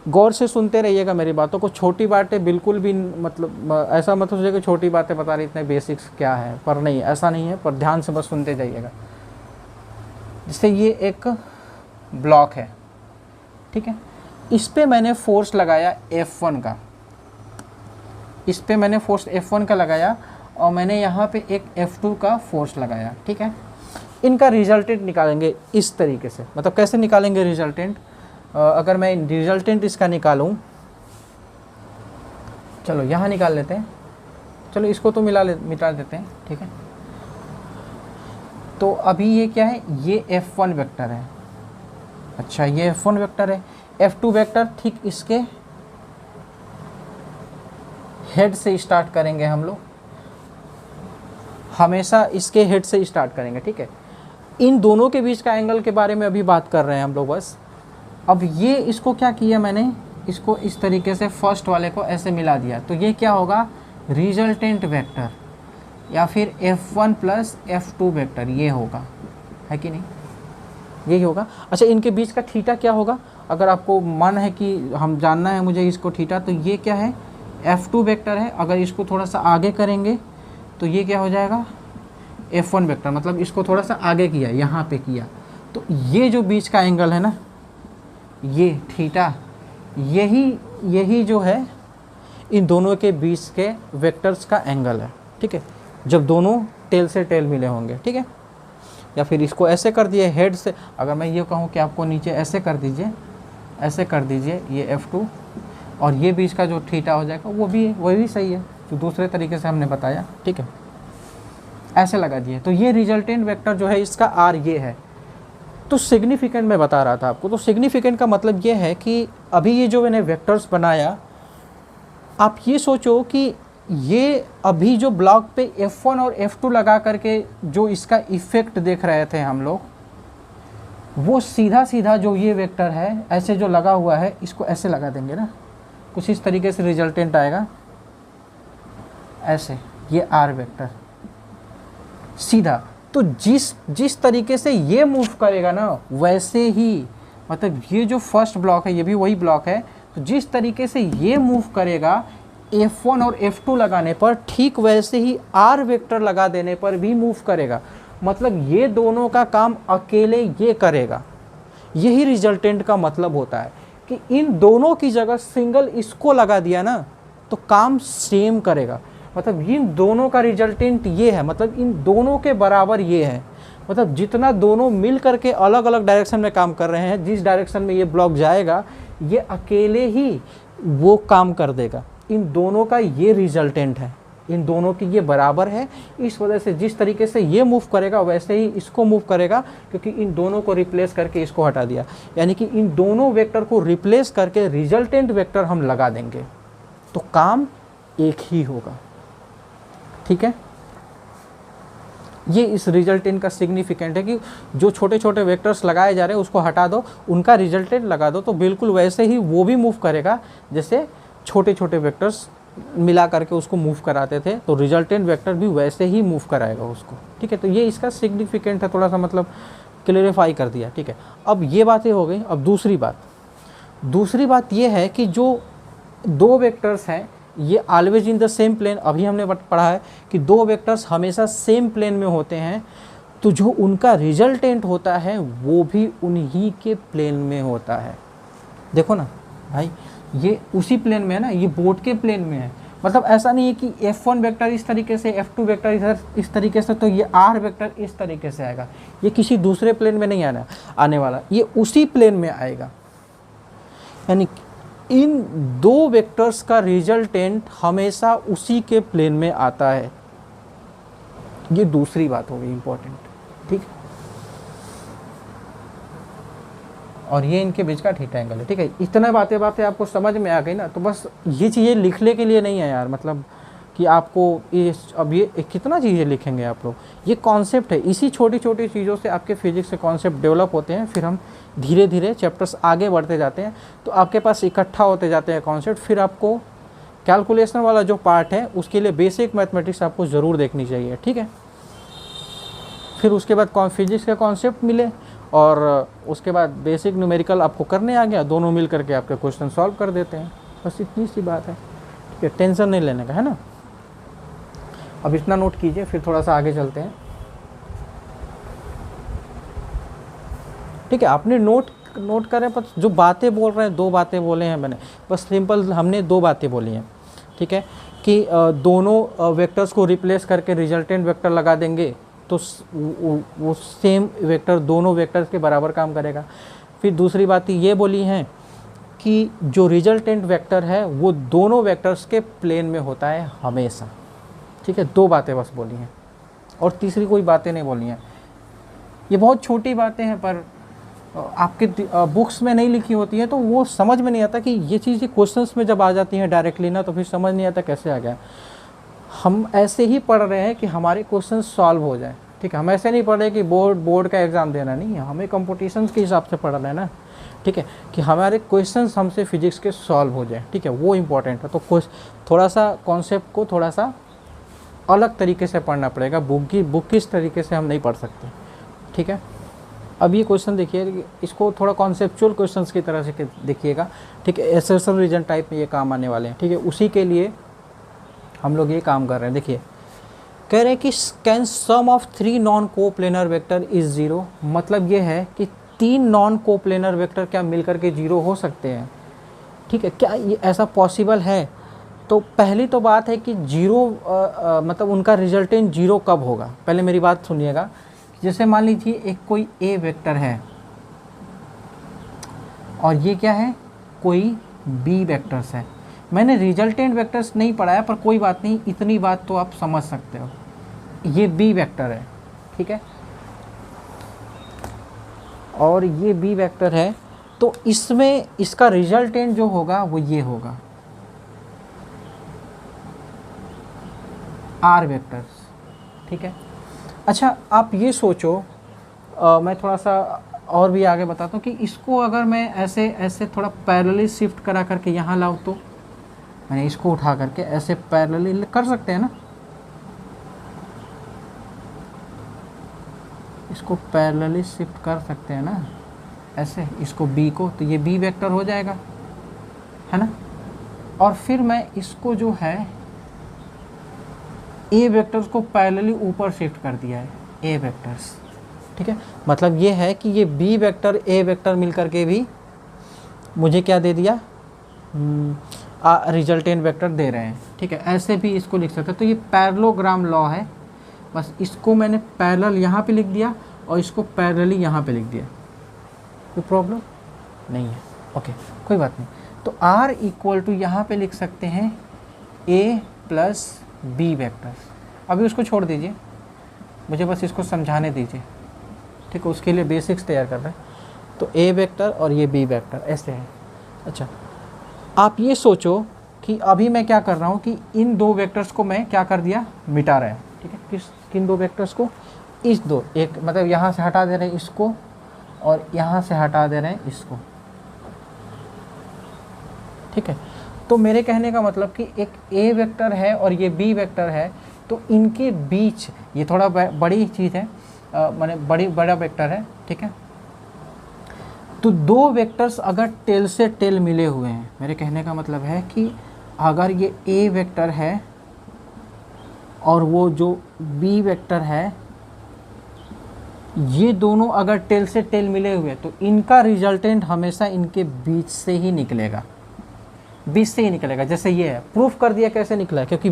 गौर से सुनते रहिएगा मेरी बातों को। छोटी बातें बिल्कुल भी मतलब ऐसा मत सोचिए कि छोटी बातें बता रही, इतने बेसिक्स क्या है, पर नहीं, ऐसा नहीं है, पर ध्यान से बस सुनते जाइएगा। जैसे ये एक ब्लॉक है, ठीक है, इस पे मैंने फोर्स लगाया F1 का, इस पे मैंने फोर्स F1 का लगाया, और मैंने यहाँ पे एक F2 का फोर्स लगाया। ठीक है, इनका रिजल्टेंट निकालेंगे इस तरीके से। मतलब कैसे निकालेंगे रिजल्टेंट, अगर मैं रिजल्टेंट इसका निकालूं, चलो यहाँ निकाल लेते हैं, चलो इसको तो मिटा देते हैं। ठीक है, तो अभी ये क्या है, ये F1 वेक्टर है। अच्छा, ये F1 वेक्टर है, F2 वेक्टर ठीक इसके हेड से स्टार्ट करेंगे हम लोग, हमेशा इसके हेड से स्टार्ट करेंगे। ठीक है, इन दोनों के बीच का एंगल के बारे में अभी बात कर रहे हैं हम लोग बस। अब ये इसको क्या किया मैंने, इसको इस तरीके से फर्स्ट वाले को ऐसे मिला दिया, तो ये क्या होगा, रिजल्टेंट वेक्टर, या फिर F1 प्लस F2 वेक्टर, ये होगा, है कि नहीं, यही होगा। अच्छा, इनके बीच का थीटा क्या होगा, अगर आपको मन है कि हम जानना है मुझे इसको थीटा, तो ये क्या है, F2 वेक्टर है। अगर इसको थोड़ा सा आगे करेंगे तो ये क्या हो जाएगा, F1 वेक्टर, मतलब इसको थोड़ा सा आगे किया, यहाँ पे किया, तो ये जो बीच का एंगल है ना, ये थीटा, यही जो है इन दोनों के बीच के वेक्टर्स का एंगल है। ठीक है, जब दोनों टेल से टेल मिले होंगे। ठीक है, या फिर इसको ऐसे कर दिए हेड से, अगर मैं ये कहूँ कि आपको नीचे ऐसे कर दीजिए, ऐसे कर दीजिए ये F2, और ये बीच का जो थीटा हो जाएगा वो भी सही है, जो दूसरे तरीके से हमने बताया। ठीक है, ऐसे लगा दिए, तो ये रिजल्टेंट वेक्टर जो है इसका R ये है। तो सिग्निफिकेंट मैं बता रहा था आपको, तो सिग्निफिकेंट का मतलब ये है कि अभी ये जो मैंने वेक्टर्स बनाया, आप ये सोचो कि ये अभी जो ब्लॉक पे F1 और F2 लगा करके जो इसका इफ़ेक्ट देख रहे थे हम लोग, वो सीधा जो ये वेक्टर है ऐसे जो लगा हुआ है, इसको ऐसे लगा देंगे ना, कुछ इस तरीके से रिजल्टेंट आएगा, ऐसे, ये R वेक्टर सीधा। तो जिस तरीके से ये मूव करेगा ना, वैसे ही, मतलब ये जो फर्स्ट ब्लॉक है ये भी वही ब्लॉक है, तो जिस तरीके से ये मूव करेगा F1 और F2 लगाने पर, ठीक वैसे ही R वेक्टर लगा देने पर भी मूव करेगा। मतलब ये दोनों का काम अकेले ये करेगा, यही रिजल्टेंट का मतलब होता है कि इन दोनों की जगह सिंगल इसको लगा दिया ना, तो काम सेम करेगा। मतलब इन दोनों का रिजल्टेंट ये है, मतलब इन दोनों के बराबर ये है। मतलब जितना दोनों मिल करके अलग अलग डायरेक्शन में काम कर रहे हैं, जिस डायरेक्शन में ये ब्लॉक जाएगा, ये अकेले ही वो काम कर देगा। इन दोनों का ये रिजल्टेंट है, इन दोनों की ये बराबर है, इस वजह से जिस तरीके से ये मूव करेगा वैसे ही इसको मूव करेगा, क्योंकि इन दोनों को रिप्लेस करके इसको हटा दिया। यानी कि इन दोनों वेक्टर को रिप्लेस करके रिजल्टेंट वेक्टर हम लगा देंगे तो काम एक ही होगा। ठीक है, ये इस रिजल्टेंट का सिग्निफिकेंट है कि जो छोटे छोटे वेक्टर्स लगाए जा रहे हैं उसको हटा दो, उनका रिजल्टेंट लगा दो, तो बिल्कुल वैसे ही वो भी मूव करेगा जैसे छोटे छोटे वेक्टर्स मिला करके उसको मूव कराते थे, तो रिजल्टेंट वेक्टर भी वैसे ही मूव कराएगा उसको। ठीक है, तो ये इसका सिग्निफिकेंट है, थोड़ा सा मतलब क्लियरिफाई कर दिया। ठीक है, अब ये बातें हो गई। अब दूसरी बात ये है कि जो दो वेक्टर्स हैं ये always in the same plane, अभी हमने पढ़ा है कि दो वेक्टर्स हमेशा सेम प्लेन में होते हैं, तो जो उनका रिजल्टेंट होता है वो भी उन्हीं के प्लेन में होता है। देखो ना भाई, ये उसी प्लेन में है ना, ये बोर्ड के प्लेन में है। मतलब ऐसा नहीं है कि F1 वेक्टर इस तरीके से, F2 वेक्टर इधर इस तरीके से, तो ये R वेक्टर इस तरीके से आएगा। ये किसी दूसरे प्लेन में नहीं आने वाला, ये उसी प्लेन में आएगा। यानी इन दो वेक्टर्स का रिजल्टेंट हमेशा उसी के प्लेन में आता है। ये दूसरी बात हो गई इंपॉर्टेंट। ठीक, और ये इनके बीच का थीटा एंगल है। ठीक है, इतना बातें आपको समझ में आ गई ना, तो बस ये चीज़ें लिखने के लिए नहीं है यार, मतलब कि आपको ये अब ये कितना चीज़ें लिखेंगे आप लोग, ये कॉन्सेप्ट है। इसी छोटी छोटी चीज़ों से आपके फिजिक्स के कॉन्सेप्ट डेवलप होते हैं, फिर हम धीरे धीरे चैप्टर्स आगे बढ़ते जाते हैं, तो आपके पास इकट्ठा होते जाते हैं कॉन्सेप्ट। फिर आपको कैलकुलेशन वाला जो पार्ट है उसके लिए बेसिक मैथमेटिक्स आपको ज़रूर देखनी चाहिए। ठीक है, फिर उसके बाद फिजिक्स के कॉन्सेप्ट मिले और उसके बाद बेसिक न्यूमेरिकल आपको करने आ गया, दोनों मिल करके आपके क्वेश्चन सॉल्व कर देते हैं। बस इतनी सी बात है। ठीक है, टेंशन नहीं लेने का है ना। अब इतना नोट कीजिए, फिर थोड़ा सा आगे चलते हैं। ठीक है, आपने नोट करें, पर जो बातें बोल रहे हैं, दो बातें बोले हैं मैंने, बस सिंपल हमने दो बातें बोली हैं। ठीक है, कि दोनों वेक्टर्स को रिप्लेस करके रिजल्टेंट वेक्टर लगा देंगे तो वो सेम वेक्टर दोनों वेक्टर्स के बराबर काम करेगा। फिर दूसरी बात ये बोली है कि जो रिजल्टेंट वेक्टर है वो दोनों वेक्टर्स के प्लेन में होता है हमेशा। ठीक है, दो बातें बस बोली हैं और तीसरी कोई बातें नहीं बोली हैं। ये बहुत छोटी बातें हैं, पर आपके बुक्स में नहीं लिखी होती है तो वो समझ में नहीं आता कि ये चीज़ें क्वेश्चंस में जब आ जाती हैं डायरेक्टली ना, तो फिर समझ नहीं आता कैसे आ गया। हम ऐसे ही पढ़ रहे हैं कि हमारे क्वेश्चन सॉल्व हो जाए। ठीक है, हम ऐसे नहीं पढ़ रहे कि बोर्ड का एग्ज़ाम देना नहीं है, हमें कंपटीशंस के हिसाब से पढ़ रहे हैं ना। ठीक है, कि हमारे क्वेश्चंस हमसे फिजिक्स के सॉल्व हो जाए। ठीक है, वो इम्पोर्टेंट है। तो थोड़ा सा कॉन्सेप्ट को थोड़ा सा अलग तरीके से पढ़ना पड़ेगा, बुक किस तरीके से हम नहीं पढ़ सकते। ठीक है, अब ये क्वेश्चन देखिए, इसको थोड़ा कॉन्सेप्चुअल क्वेश्चंस की तरह से देखिएगा। ठीक है, एसर्शन रीजन टाइप में ये काम आने वाले हैं। ठीक है, उसी के लिए हम लोग ये काम कर रहे हैं। देखिए, कह रहे हैं कि can sum of 3 non coplanar vector is 0। मतलब ये है कि 3 नॉन कोप्लेनर वेक्टर क्या मिलकर के 0 हो सकते हैं। ठीक है, क्या ये ऐसा पॉसिबल है? तो पहली तो बात है कि 0 मतलब उनका रिजल्टेंट 0 कब होगा। पहले मेरी बात सुनिएगा। जैसे मान लीजिए एक कोई ए वेक्टर है और ये क्या है, कोई बी वेक्टर्स है। मैंने रिजल्टेंट वेक्टर्स नहीं पढ़ाया, पर कोई बात नहीं, इतनी बात तो आप समझ सकते हो। ये बी वेक्टर है, ठीक है, और ये बी वेक्टर है, तो इसमें इसका रिजल्टेंट जो होगा वो ये होगा, आर वेक्टर्स। ठीक है, अच्छा आप ये सोचो, मैं थोड़ा सा और भी आगे बताता हूँ कि इसको अगर मैं ऐसे ऐसे थोड़ा पैरेलली शिफ्ट करा करके यहाँ लाऊँ, तो मैंने इसको उठा करके ऐसे पैरेलली कर सकते हैं ना, इसको पैरेलली शिफ्ट कर सकते हैं ना ऐसे, इसको बी को, तो ये बी वेक्टर हो जाएगा, है ना। और फिर मैं इसको जो है ए वेक्टर्स को पैरेलली ऊपर शिफ्ट कर दिया है, ए वेक्टर्स। ठीक है, मतलब ये है कि ये बी वेक्टर ए वेक्टर मिलकर के भी मुझे क्या दे दिया, रिजल्टेंट वेक्टर दे रहे हैं। ठीक है, ऐसे भी इसको लिख सकते हैं। तो ये पैरेललोग्राम लॉ है, बस इसको मैंने पैरेलल यहाँ पे लिख दिया और इसको पैरेलली यहाँ पे लिख दिया, कोई प्रॉब्लम नहीं है। ओके, कोई बात नहीं। तो R इक्वल टू यहाँ पे लिख सकते हैं ए प्लस बी वेक्टर्स। अभी उसको छोड़ दीजिए, मुझे बस इसको समझाने दीजिए, ठीक है, उसके लिए बेसिक्स तैयार कर रहे हैं। तो ए वेक्टर और ये बी वेक्टर ऐसे है। अच्छा, आप ये सोचो कि अभी मैं क्या कर रहा हूँ कि इन दो वेक्टर्स को मैं क्या कर दिया, मिटा रहा है, ठीक है। किन दो वेक्टर्स को, इस दो, एक मतलब यहाँ से हटा दे रहे हैं इसको और यहाँ से हटा दे रहे हैं इसको, ठीक है। तो मेरे कहने का मतलब कि एक ए वेक्टर है और ये बी वेक्टर है, तो इनके बीच ये थोड़ा बड़ी चीज़ है, माने बड़ा वेक्टर है, ठीक है। तो दो वेक्टर्स अगर टेल से टेल मिले हुए हैं, मेरे कहने का मतलब है कि अगर ये ए वेक्टर है और वो जो बी वेक्टर है, ये दोनों अगर टेल से टेल मिले हुए तो इनका रिजल्टेंट हमेशा इनके बीच से ही निकलेगा, बीच से ही निकलेगा। जैसे ये है, प्रूफ कर दिया कैसे निकला है, क्योंकि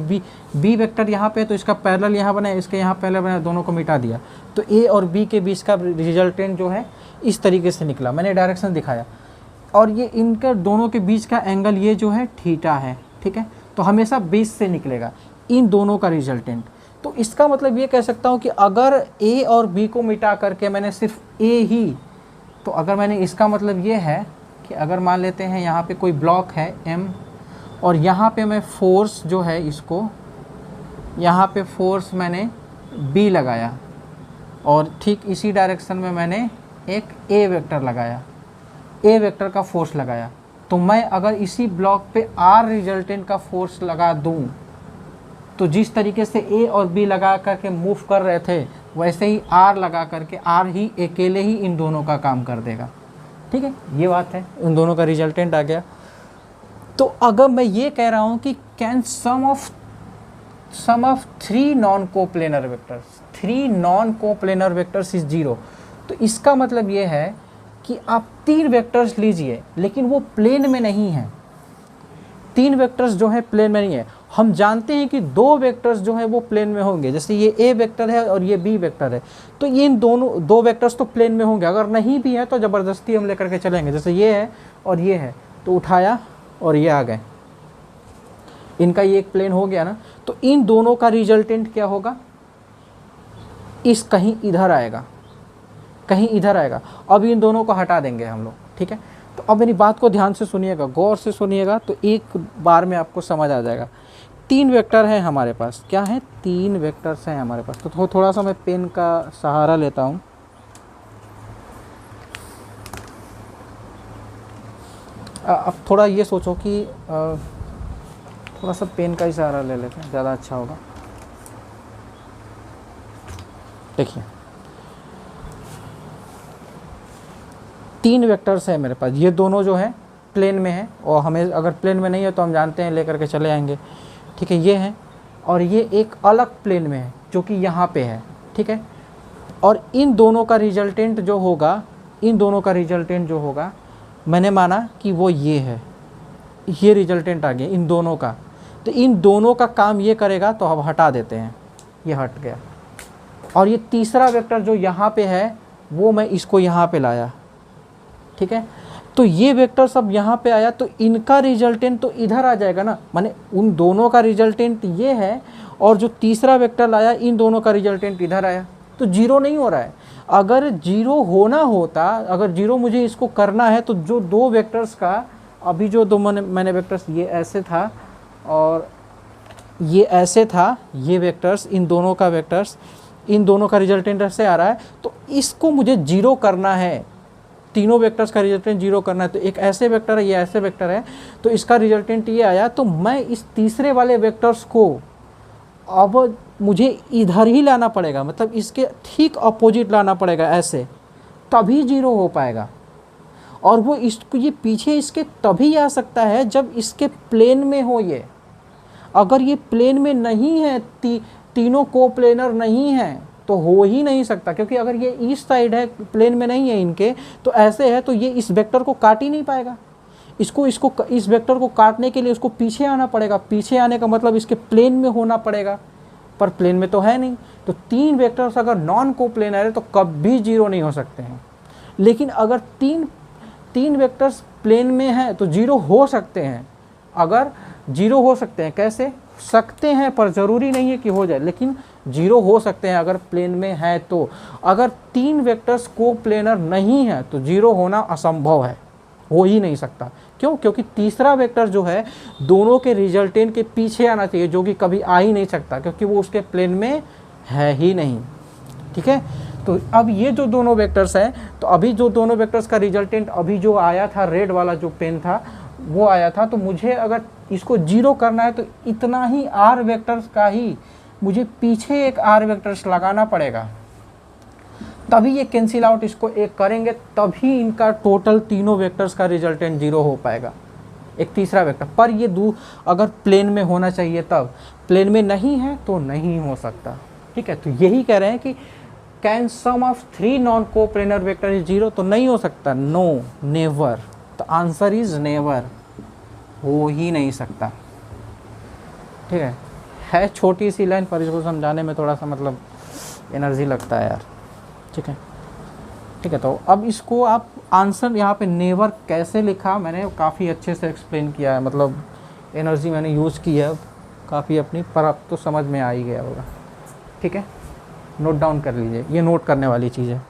बी वेक्टर यहाँ पे है तो इसका पैरेलल यहाँ बना है, इसके यहाँ पैरेलल बना है, दोनों को मिटा दिया, तो ए और बी के बीच का रिजल्टेंट जो है इस तरीके से निकला, मैंने डायरेक्शन दिखाया। और ये इनका दोनों के बीच का एंगल ये जो है थीटा है, ठीक है, तो हमेशा बीच से निकलेगा इन दोनों का रिजल्टेंट। तो इसका मतलब ये कह सकता हूँ कि अगर ए और बी को मिटा करके मैंने सिर्फ ए ही, तो अगर मैंने, इसका मतलब ये है कि अगर मान लेते हैं यहाँ पे कोई ब्लॉक है M और यहाँ पे मैं फोर्स जो है इसको, यहाँ पे फोर्स मैंने B लगाया और ठीक इसी डायरेक्शन में मैंने एक A वेक्टर लगाया, A वेक्टर का फोर्स लगाया, तो मैं अगर इसी ब्लॉक पे R रिजल्टेंट का फोर्स लगा दूँ तो जिस तरीके से A और B लगा करके मूव कर रहे थे वैसे ही R लगा करके R ही अकेले ही इन दोनों का काम कर देगा, ठीक है, ये बात है, इन दोनों का रिजल्टेंट आ गया। तो अगर मैं ये कह रहा हूँ कि can sum of three non coplanar vectors is 0, तो इसका मतलब ये है कि आप तीन वेक्टर्स लीजिए लेकिन वो प्लेन में नहीं है, तीन वेक्टर्स जो है प्लेन में नहीं है। हम जानते हैं कि दो वेक्टर्स जो है वो प्लेन में होंगे, जैसे ये ए वेक्टर है और ये बी वेक्टर है, तो ये इन दोनों दो वेक्टर्स तो प्लेन में होंगे। अगर नहीं भी है तो ज़बरदस्ती हम लेकर के चलेंगे, जैसे ये है और ये है, तो उठाया और ये आ गए, इनका ये एक प्लेन हो गया ना। तो इन दोनों का रिजल्टेंट क्या होगा, इस कहीं इधर आएगा, कहीं इधर आएगा। अब इन दोनों को हटा देंगे हम लोग, ठीक है। तो अब मेरी बात को ध्यान से सुनिएगा, गौर से सुनिएगा, तो एक बार में आपको समझ आ जाएगा। तीन वेक्टर हैं हमारे पास, क्या है, तीन वेक्टर्स हैं हमारे पास। तो थोड़ा सा मैं पेन का सहारा लेता हूँ। अब थोड़ा ये सोचो कि थोड़ा सा पेन का ही सहारा ले लेते हैं, ज़्यादा अच्छा होगा। देखिए, तीन वेक्टर्स हैं मेरे पास, ये दोनों जो है प्लेन में है, और हमें अगर प्लेन में नहीं है तो हम जानते हैं लेकर के चले आएंगे, ठीक है, ये है। और ये एक अलग प्लेन में है जो कि यहाँ पे है, ठीक है। और इन दोनों का रिजल्टेंट जो होगा, इन दोनों का रिजल्टेंट जो होगा, मैंने माना कि वो ये है, ये रिजल्टेंट आ गया इन दोनों का। तो इन दोनों का काम ये करेगा, तो अब हटा देते हैं, ये हट गया। और ये तीसरा वेक्टर जो यहाँ पे है वो मैं इसको यहाँ पे लाया, ठीक है। तो ये वेक्टर सब यहाँ पे आया, तो इनका रिजल्टेंट तो इधर आ जाएगा ना, माने उन दोनों का रिजल्टेंट ये है, और जो तीसरा वेक्टर लाया इन दोनों का रिजल्टेंट इधर आया, तो जीरो नहीं हो रहा है। अगर जीरो होना होता, अगर जीरो मुझे इसको करना है, तो जो दो वेक्टर्स का अभी जो दो मैंने वेक्टर्स, ये ऐसे था और ये ऐसे था, ये वेक्टर्स, इन दोनों का वेक्टर्स, इन दोनों का रिजल्टेंट ऐसे आ रहा है, तो इसको मुझे जीरो करना है, तीनों वेक्टर्स का रिजल्टेंट जीरो करना है। तो एक ऐसे वेक्टर है, ये ऐसे वेक्टर है, तो इसका रिजल्टेंट ये आया, तो मैं इस तीसरे वाले वेक्टर्स को अब मुझे इधर ही लाना पड़ेगा, मतलब इसके ठीक अपोजिट लाना पड़ेगा ऐसे, तभी जीरो हो पाएगा। और वो इसको, ये पीछे इसके तभी आ सकता है जब इसके प्लेन में हो ये। अगर ये प्लेन में नहीं है, तीनों कोप्लेनर नहीं है, तो हो ही नहीं सकता, क्योंकि अगर ये ईस्ट साइड है, प्लेन में नहीं है इनके, तो ऐसे है, तो ये इस वेक्टर को काट ही नहीं पाएगा। इसको इस वेक्टर को काटने के लिए उसको पीछे आना पड़ेगा, पीछे आने का मतलब इसके प्लेन में होना पड़ेगा, पर प्लेन में तो है नहीं। तो तीन वेक्टर्स अगर नॉन कोप्लेनर है तो कभी जीरो नहीं हो सकते हैं। लेकिन अगर तीन वेक्टर्स प्लेन में हैं तो जीरो हो सकते हैं। अगर जीरो हो सकते हैं, कैसे सकते हैं पर ज़रूरी नहीं है कि हो जाए, लेकिन जीरो हो सकते हैं अगर प्लेन में है तो। अगर 3 वेक्टर्स को प्लेनर नहीं है तो जीरो होना असंभव है, हो ही नहीं सकता। क्यों? क्योंकि तीसरा वेक्टर जो है दोनों के रिजल्टेंट के पीछे आना चाहिए, जो कि कभी आ ही नहीं सकता क्योंकि वो उसके प्लेन में है ही नहीं। ठीक है, तो अब ये जो दोनों वेक्टर्स हैं, तो अभी जो दोनों वेक्टर्स का रिजल्टेंट अभी जो आया था, रेड वाला जो पेन था वो आया था, तो मुझे अगर इसको जीरो करना है तो इतना ही आर वेक्टर्स का ही मुझे पीछे एक आर वेक्टर्स लगाना पड़ेगा, तभी ये कैंसिल आउट इसको एक करेंगे, तभी इनका टोटल तीनों वेक्टर्स का रिजल्टेंट जीरो हो पाएगा। एक तीसरा वेक्टर पर ये अगर प्लेन में होना चाहिए तब, प्लेन में नहीं है तो नहीं हो सकता। ठीक है, तो यही कह रहे हैं कि can sum of 3 non coplanar vector is zero, तो नहीं हो सकता, नो, नेवर। तो आंसर इज नेवर, हो ही नहीं सकता। ठीक है छोटी सी लाइन पर इसको समझाने में थोड़ा सा मतलब एनर्जी लगता है यार। ठीक है, ठीक है, तो अब इसको आप आंसर यहाँ पे नेवर कैसे लिखा मैंने काफ़ी अच्छे से एक्सप्लेन किया है, मतलब एनर्जी मैंने यूज़ की है काफ़ी अपनी, पर अब तो समझ में आ ही गया होगा। ठीक है, नोट डाउन कर लीजिए, ये नोट करने वाली चीज़ है।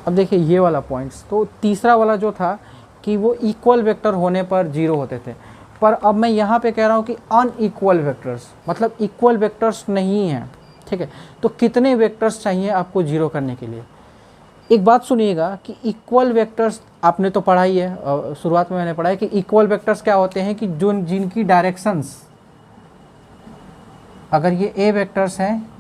अब देखिए ये वाला पॉइंट्स, तो तीसरा वाला जो था कि वो इक्वल वेक्टर होने पर जीरो होते थे, पर अब मैं यहाँ पे कह रहा हूँ कि अनइक्वल वेक्टर्स, मतलब इक्वल वेक्टर्स नहीं हैं। ठीक है, तो कितने वेक्टर्स चाहिए आपको जीरो करने के लिए? एक बात सुनिएगा कि इक्वल वेक्टर्स आपने तो पढ़ा ही है, शुरुआत में मैंने पढ़ा है कि इक्वल वेक्टर्स क्या होते हैं कि जो जिनकी डायरेक्शंस, अगर ये ए वेक्टर्स हैं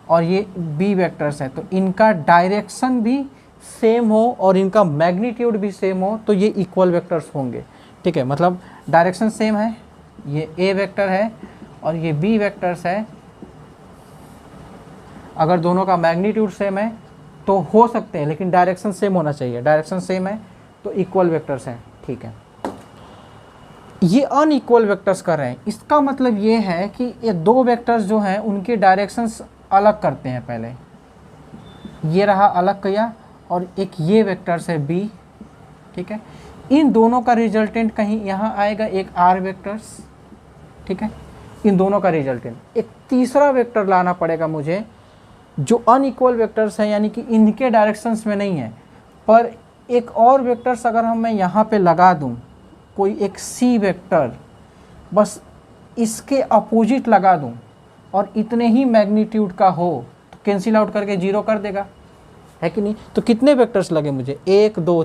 और ये बी वेक्टर्स हैं, तो इनका डायरेक्शन भी सेम हो और इनका मैग्नीट्यूड भी सेम हो तो ये इक्वल वेक्टर्स होंगे। ठीक है, मतलब डायरेक्शन सेम है, ये ए वेक्टर है और ये बी वेक्टर्स है, अगर दोनों का मैग्नीट्यूड सेम है तो हो सकते हैं, लेकिन डायरेक्शन सेम होना चाहिए, डायरेक्शन सेम है तो इक्वल वेक्टर्स हैं। ठीक है, ये अनइक्वल वेक्टर्स कर रहे हैं, इसका मतलब ये है कि ये दो वेक्टर्स जो हैं उनके डायरेक्शंस अलग करते हैं। पहले ये रहा अलग किया और एक ये वेक्टर्स है बी। ठीक है, इन दोनों का रिजल्टेंट कहीं यहाँ आएगा, एक आर वेक्टर्स। ठीक है, इन दोनों का रिजल्टेंट एक तीसरा वेक्टर लाना पड़ेगा मुझे जो अनइक्वल वेक्टर्स हैं, यानी कि इनके डायरेक्शंस में नहीं है, पर एक और वेक्टर्स अगर मैं यहाँ पे लगा दूँ, कोई एक सी वेक्टर, बस इसके अपोजिट लगा दूँ और इतने ही मैग्नीट्यूड का हो तो कैंसिल आउट करके जीरो कर देगा, है कि नहीं? तो कितने वेक्टर्स लगे मुझे? 1 2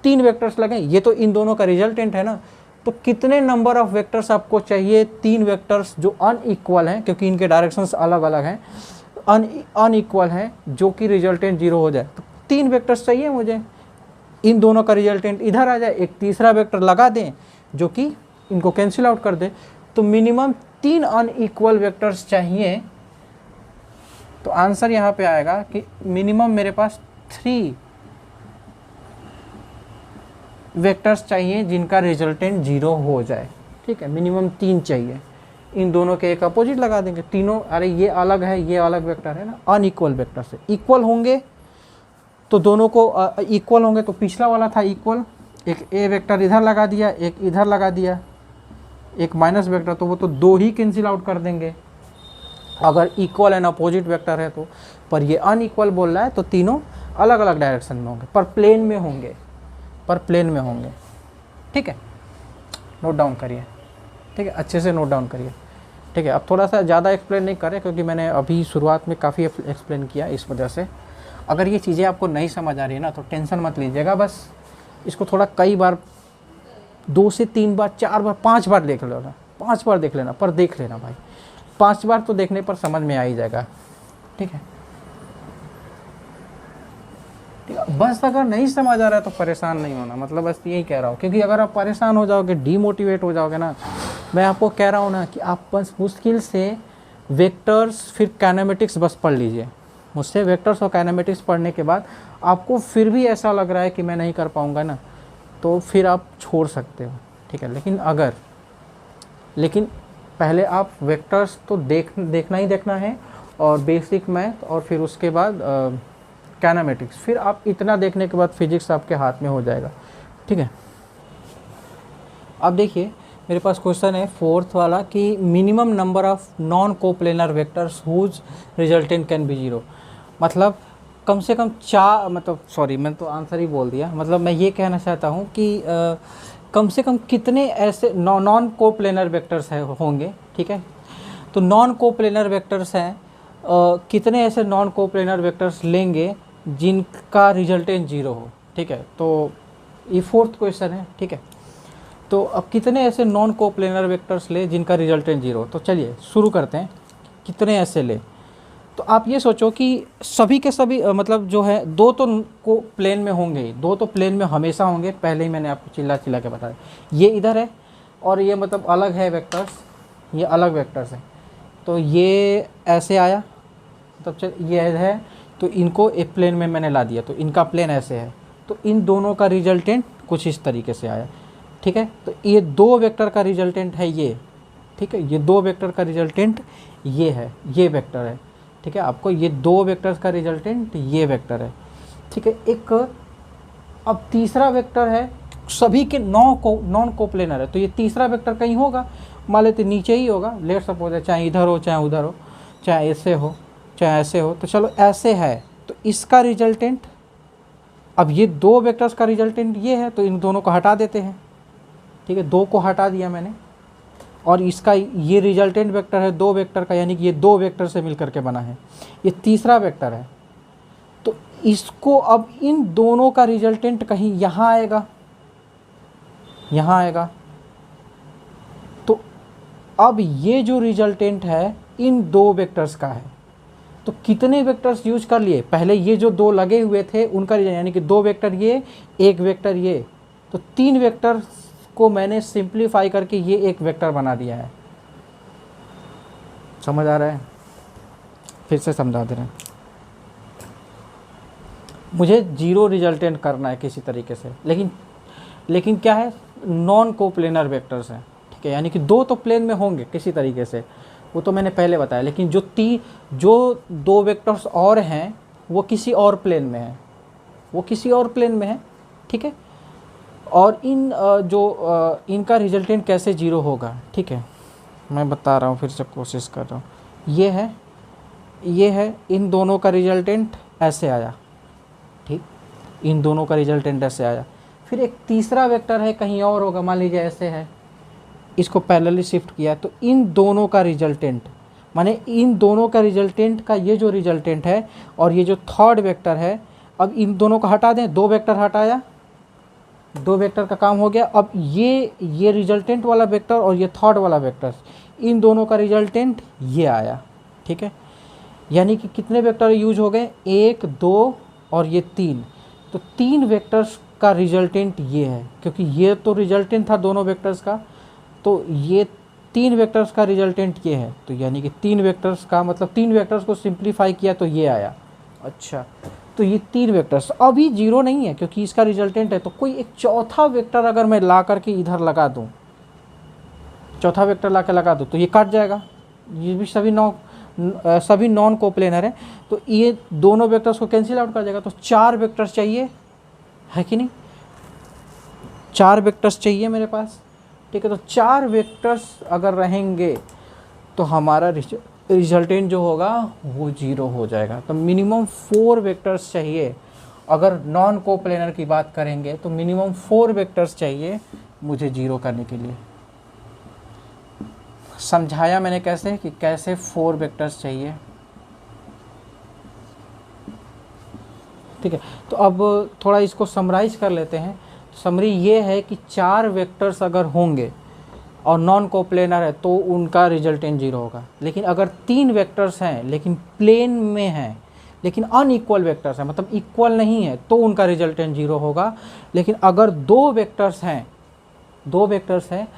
3 वेक्टर्स लगे, ये तो इन दोनों का रिजल्टेंट है ना। तो कितने नंबर ऑफ वेक्टर्स आपको चाहिए? 3 वेक्टर्स जो अनइक्वल हैं, क्योंकि इनके डायरेक्शंस अलग अलग हैं, अनइक्वल हैं, जो कि रिजल्टेंट जीरो हो जाए। तो 3 वेक्टर्स चाहिए मुझे, इन दोनों का रिजल्टेंट इधर आ जाए, एक तीसरा वेक्टर लगा दें जो कि इनको कैंसिल आउट कर दे, तो मिनिमम 3 अनइक्वल वेक्टर्स चाहिए। तो आंसर यहाँ पे आएगा कि मिनिमम मेरे पास 3 वेक्टर्स चाहिए जिनका रिजल्टेंट जीरो हो जाए। ठीक है, मिनिमम 3 चाहिए। इन दोनों के एक अपोजिट लगा देंगे। तीनों, अरे ये अलग है, ये अलग वेक्टर है ना, अनइक्वल वेक्टर से इक्वल होंगे तो दोनों को इक्वल होंगे, तो पिछला वाला था इक्वल, एक ए वेक्टर इधर लगा दिया, एक इधर लगा दिया, एक माइनस वेक्टर, तो वो तो दो ही कैंसिल आउट कर देंगे अगर इक्वल एंड अपोजिट वेक्टर है तो। पर ये अनइक्वल बोल रहा है तो तीनों अलग अलग डायरेक्शन में होंगे, पर प्लेन में होंगे, पर प्लेन में होंगे। ठीक है, नोट डाउन करिए। ठीक है, अच्छे से नोट डाउन करिए। ठीक है, अब थोड़ा सा ज़्यादा एक्सप्लेन नहीं करें क्योंकि मैंने अभी शुरुआत में काफ़ी एक्सप्लेन किया, इस वजह से अगर ये चीज़ें आपको नहीं समझ आ रही है ना तो टेंशन मत लीजिएगा, बस इसको थोड़ा कई बार 2 से 3 बार 4 बार 5 बार देख लेना, 5 बार देख लेना, पर देख लेना भाई, 5 बार तो देखने पर समझ में आ ही जाएगा। ठीक है, बस अगर नहीं समझ आ रहा है तो परेशान नहीं होना, मतलब बस यही कह रहा हूँ, क्योंकि अगर आप परेशान हो जाओगे, डीमोटिवेट हो जाओगे ना, मैं आपको कह रहा हूँ ना कि आप बस मुश्किल से वेक्टर्स फिर काइनेमेटिक्स बस पढ़ लीजिए। मुझसे वेक्टर्स और काइनेमेटिक्स पढ़ने के बाद आपको फिर भी ऐसा लग रहा है कि मैं नहीं कर पाऊँगा ना, तो फिर आप छोड़ सकते हो। ठीक है, लेकिन पहले आप वेक्टर्स तो देखना ही देखना है, और बेसिक मैथ, और फिर उसके बाद काइनेमेटिक्स, फिर आप इतना देखने के बाद फिजिक्स आपके हाथ में हो जाएगा। ठीक है, अब देखिए मेरे पास क्वेश्चन है 4th वाला कि minimum number of non coplanar vectors whose resultant can be 0। मतलब कम से कम मैंने तो आंसर ही बोल दिया। मतलब मैं ये कहना चाहता हूँ कि कम से कम कितने ऐसे नॉन कोप्लेनर वेक्टर्स होंगे। ठीक है, तो नॉन कोप्लेनर वेक्टर्स हैं, कितने ऐसे नॉन कोप्लेनर वेक्टर्स लेंगे जिनका रिजल्टेंट 0 हो। ठीक है, तो ये 4th क्वेश्चन है। ठीक है, तो अब कितने ऐसे नॉन कोप्लेनर वेक्टर्स ले जिनका रिजल्टेंट 0 हो। तो चलिए शुरू करते हैं, कितने ऐसे ले। तो आप ये सोचो कि सभी के सभी मतलब जो है 2 तो को प्लेन में होंगे ही, 2 तो प्लेन में हमेशा होंगे, पहले ही मैंने आपको चिल्ला के बताया। ये इधर है और ये मतलब अलग है वेक्टर्स, ये अलग वेक्टर्स है, तो ये ऐसे आया, तब चल ये है, तो इनको एक प्लेन में मैंने ला दिया, तो इनका प्लेन ऐसे है, तो इन दोनों का रिजल्टेंट कुछ इस तरीके से आया। ठीक है, तो ये 2 वेक्टर का रिजल्टेंट है ये। ठीक है, ये 2 वेक्टर का रिजल्टेंट ये है, ये वेक्टर है। ठीक है, आपको ये 2 वेक्टर्स का रिजल्टेंट ये वेक्टर है। ठीक है, एक अब तीसरा वेक्टर है, सभी के नॉन कोप्लेनर है, तो ये तीसरा वेक्टर कहीं होगा, मान लेते नीचे ही होगा, लेट सपोज है, चाहे इधर हो चाहे उधर हो, चाहे ऐसे हो चाहे ऐसे हो, तो चलो ऐसे है, तो इसका रिजल्टेंट, अब ये 2 वेक्टर्स का रिजल्टेंट ये है, तो इन दोनों को हटा देते हैं। ठीक है, 2 को हटा दिया मैंने, और इसका ये रिजल्टेंट वेक्टर है 2 वेक्टर का, यानी कि ये 2 वेक्टर से मिलकर के बना है, ये तीसरा वेक्टर है। तो इसको अब इन दोनों का रिजल्टेंट कहीं यहाँ आएगा, यहाँ आएगा, तो अब ये जो रिजल्टेंट है इन 2 वेक्टर्स का है। तो कितने वेक्टर्स यूज कर लिए, पहले ये जो 2 लगे हुए थे उनका, यानी कि 2 वेक्टर ये, 1 वेक्टर ये, तो 3 वेक्टर को मैंने सिंप्लीफाई करके ये एक वेक्टर बना दिया है। समझ आ रहा है? फिर से समझा दे रहे हैं, मुझे 0 रिजल्टेंट करना है किसी तरीके से, लेकिन क्या है, नॉन कोप्लेनर वेक्टर्स हैं। ठीक है, यानी कि 2 तो प्लेन में होंगे किसी तरीके से, वो तो मैंने पहले बताया, लेकिन जो 2 वेक्टर्स और हैं वो किसी और प्लेन में है, वो किसी और प्लेन में है। ठीक है, और इनका रिजल्टेंट कैसे 0 होगा। ठीक है, मैं बता रहा हूँ, फिर से कोशिश कर रहा हूँ। ये है, इन दोनों का रिजल्टेंट ऐसे आया। ठीक, इन दोनों का रिजल्टेंट ऐसे आया। फिर एक तीसरा वेक्टर है, कहीं और होगा, मान लीजिए ऐसे है, इसको पैरेलली शिफ्ट किया, तो इन दोनों का रिजल्टेंट, माने इन दोनों का रिजल्टेंट का ये जो रिजल्टेंट है और ये जो थर्ड वेक्टर है, अब इन दोनों को हटा दें, 2 वेक्टर हटाया, 2 वेक्टर का काम हो गया। अब ये रिजल्टेंट वाला वेक्टर और ये थर्ड वाला वेक्टर, इन दोनों का रिजल्टेंट ये आया। ठीक है, यानी कि कितने वेक्टर यूज हो गए, 1 2 और ये 3, तो 3 वेक्टर्स का रिजल्टेंट ये है, क्योंकि ये तो रिजल्टेंट था दोनों वेक्टर्स का, तो ये 3 वेक्टर्स का रिजल्टेंट ये है, तो यानी कि 3 वेक्टर्स का मतलब 3 वेक्टर्स को सिंप्लीफाई किया तो ये आया। अच्छा, तो ये 3 वेक्टर्स अभी 0 नहीं है क्योंकि इसका रिजल्टेंट है, तो कोई एक चौथा वेक्टर अगर मैं ला करके इधर लगा दूं, चौथा वेक्टर ला के लगा दो तो ये काट जाएगा, ये भी सभी नॉन कोप्लेनर है, तो ये दोनों वेक्टर्स को कैंसिल आउट कर जाएगा। तो 4 वेक्टर्स चाहिए, है कि नहीं, 4 वेक्टर्स चाहिए मेरे पास, ठीक है। तो 4 वेक्टर्स अगर रहेंगे तो हमारा रिजल्टेंट जो होगा वो 0 हो जाएगा। तो मिनिमम 4 वेक्टर्स चाहिए, अगर नॉन कोप्लेनर की बात करेंगे तो मिनिमम 4 वेक्टर्स चाहिए मुझे 0 करने के लिए। समझाया मैंने कैसे, कि कैसे 4 वेक्टर्स चाहिए, ठीक है। तो अब थोड़ा इसको समराइज कर लेते हैं। समरी ये है कि 4 वेक्टर्स अगर होंगे और नॉन कोप्लेनर है तो उनका रिजल्टेंट 0 होगा। लेकिन अगर 3 वेक्टर्स हैं लेकिन प्लेन में हैं, लेकिन अनइक्वल वेक्टर्स हैं, मतलब इक्वल नहीं है, तो उनका रिजल्टेंट 0 होगा। लेकिन अगर 2 वेक्टर्स हैं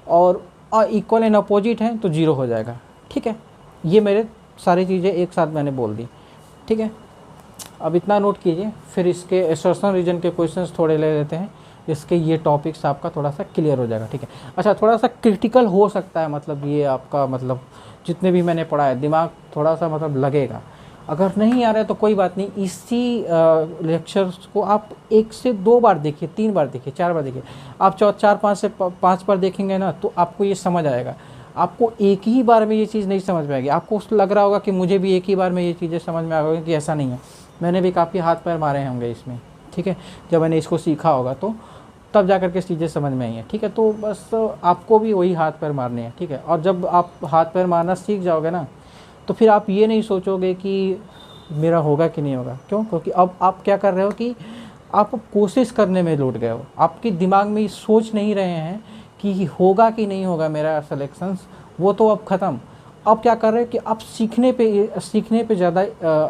और इक्वल एंड अपोजिट हैं तो 0 हो जाएगा, ठीक है। ये मेरे सारी चीज़ें एक साथ मैंने बोल दी, ठीक है। अब इतना नोट कीजिए, फिर इसके एसर्शन रीजन के क्वेश्चंस थोड़े ले लेते हैं, इसके ये टॉपिक्स आपका थोड़ा सा क्लियर हो जाएगा, ठीक है। अच्छा, थोड़ा सा क्रिटिकल हो सकता है, मतलब ये आपका मतलब जितने भी मैंने पढ़ा है दिमाग थोड़ा सा मतलब लगेगा। अगर नहीं आ रहा है तो कोई बात नहीं, इसी लेक्चर्स को आप 1 से 2 बार देखिए, 3 बार देखिए, 4 बार देखिए। आप 4-5 से 5 बार देखेंगे ना तो आपको ये समझ आएगा। आपको एक ही बार में ये चीज़ नहीं समझ में आएगी। आपको लग रहा होगा कि मुझे भी एक ही बार में ये चीज़ें समझ में आ गई, कि ऐसा नहीं है। मैंने भी काफ़ी हाथ पैर मारे होंगे इसमें, ठीक है। जब मैंने इसको सीखा होगा तो तब जा कर के चीज़ें समझ में आई हैं, ठीक है। तो बस आपको भी वही हाथ पैर मारने हैं, ठीक है। और जब आप हाथ पैर मारना सीख जाओगे ना तो फिर आप ये नहीं सोचोगे कि मेरा होगा कि नहीं होगा। क्यों? क्योंकि अब आप क्या कर रहे हो कि आप कोशिश करने में लौट गए हो। आपके दिमाग में सोच नहीं रहे हैं कि होगा कि नहीं होगा मेरा सिलेक्शंस, वो तो अब ख़त्म। अब क्या कर रहे हो कि आप सीखने पे ज़्यादा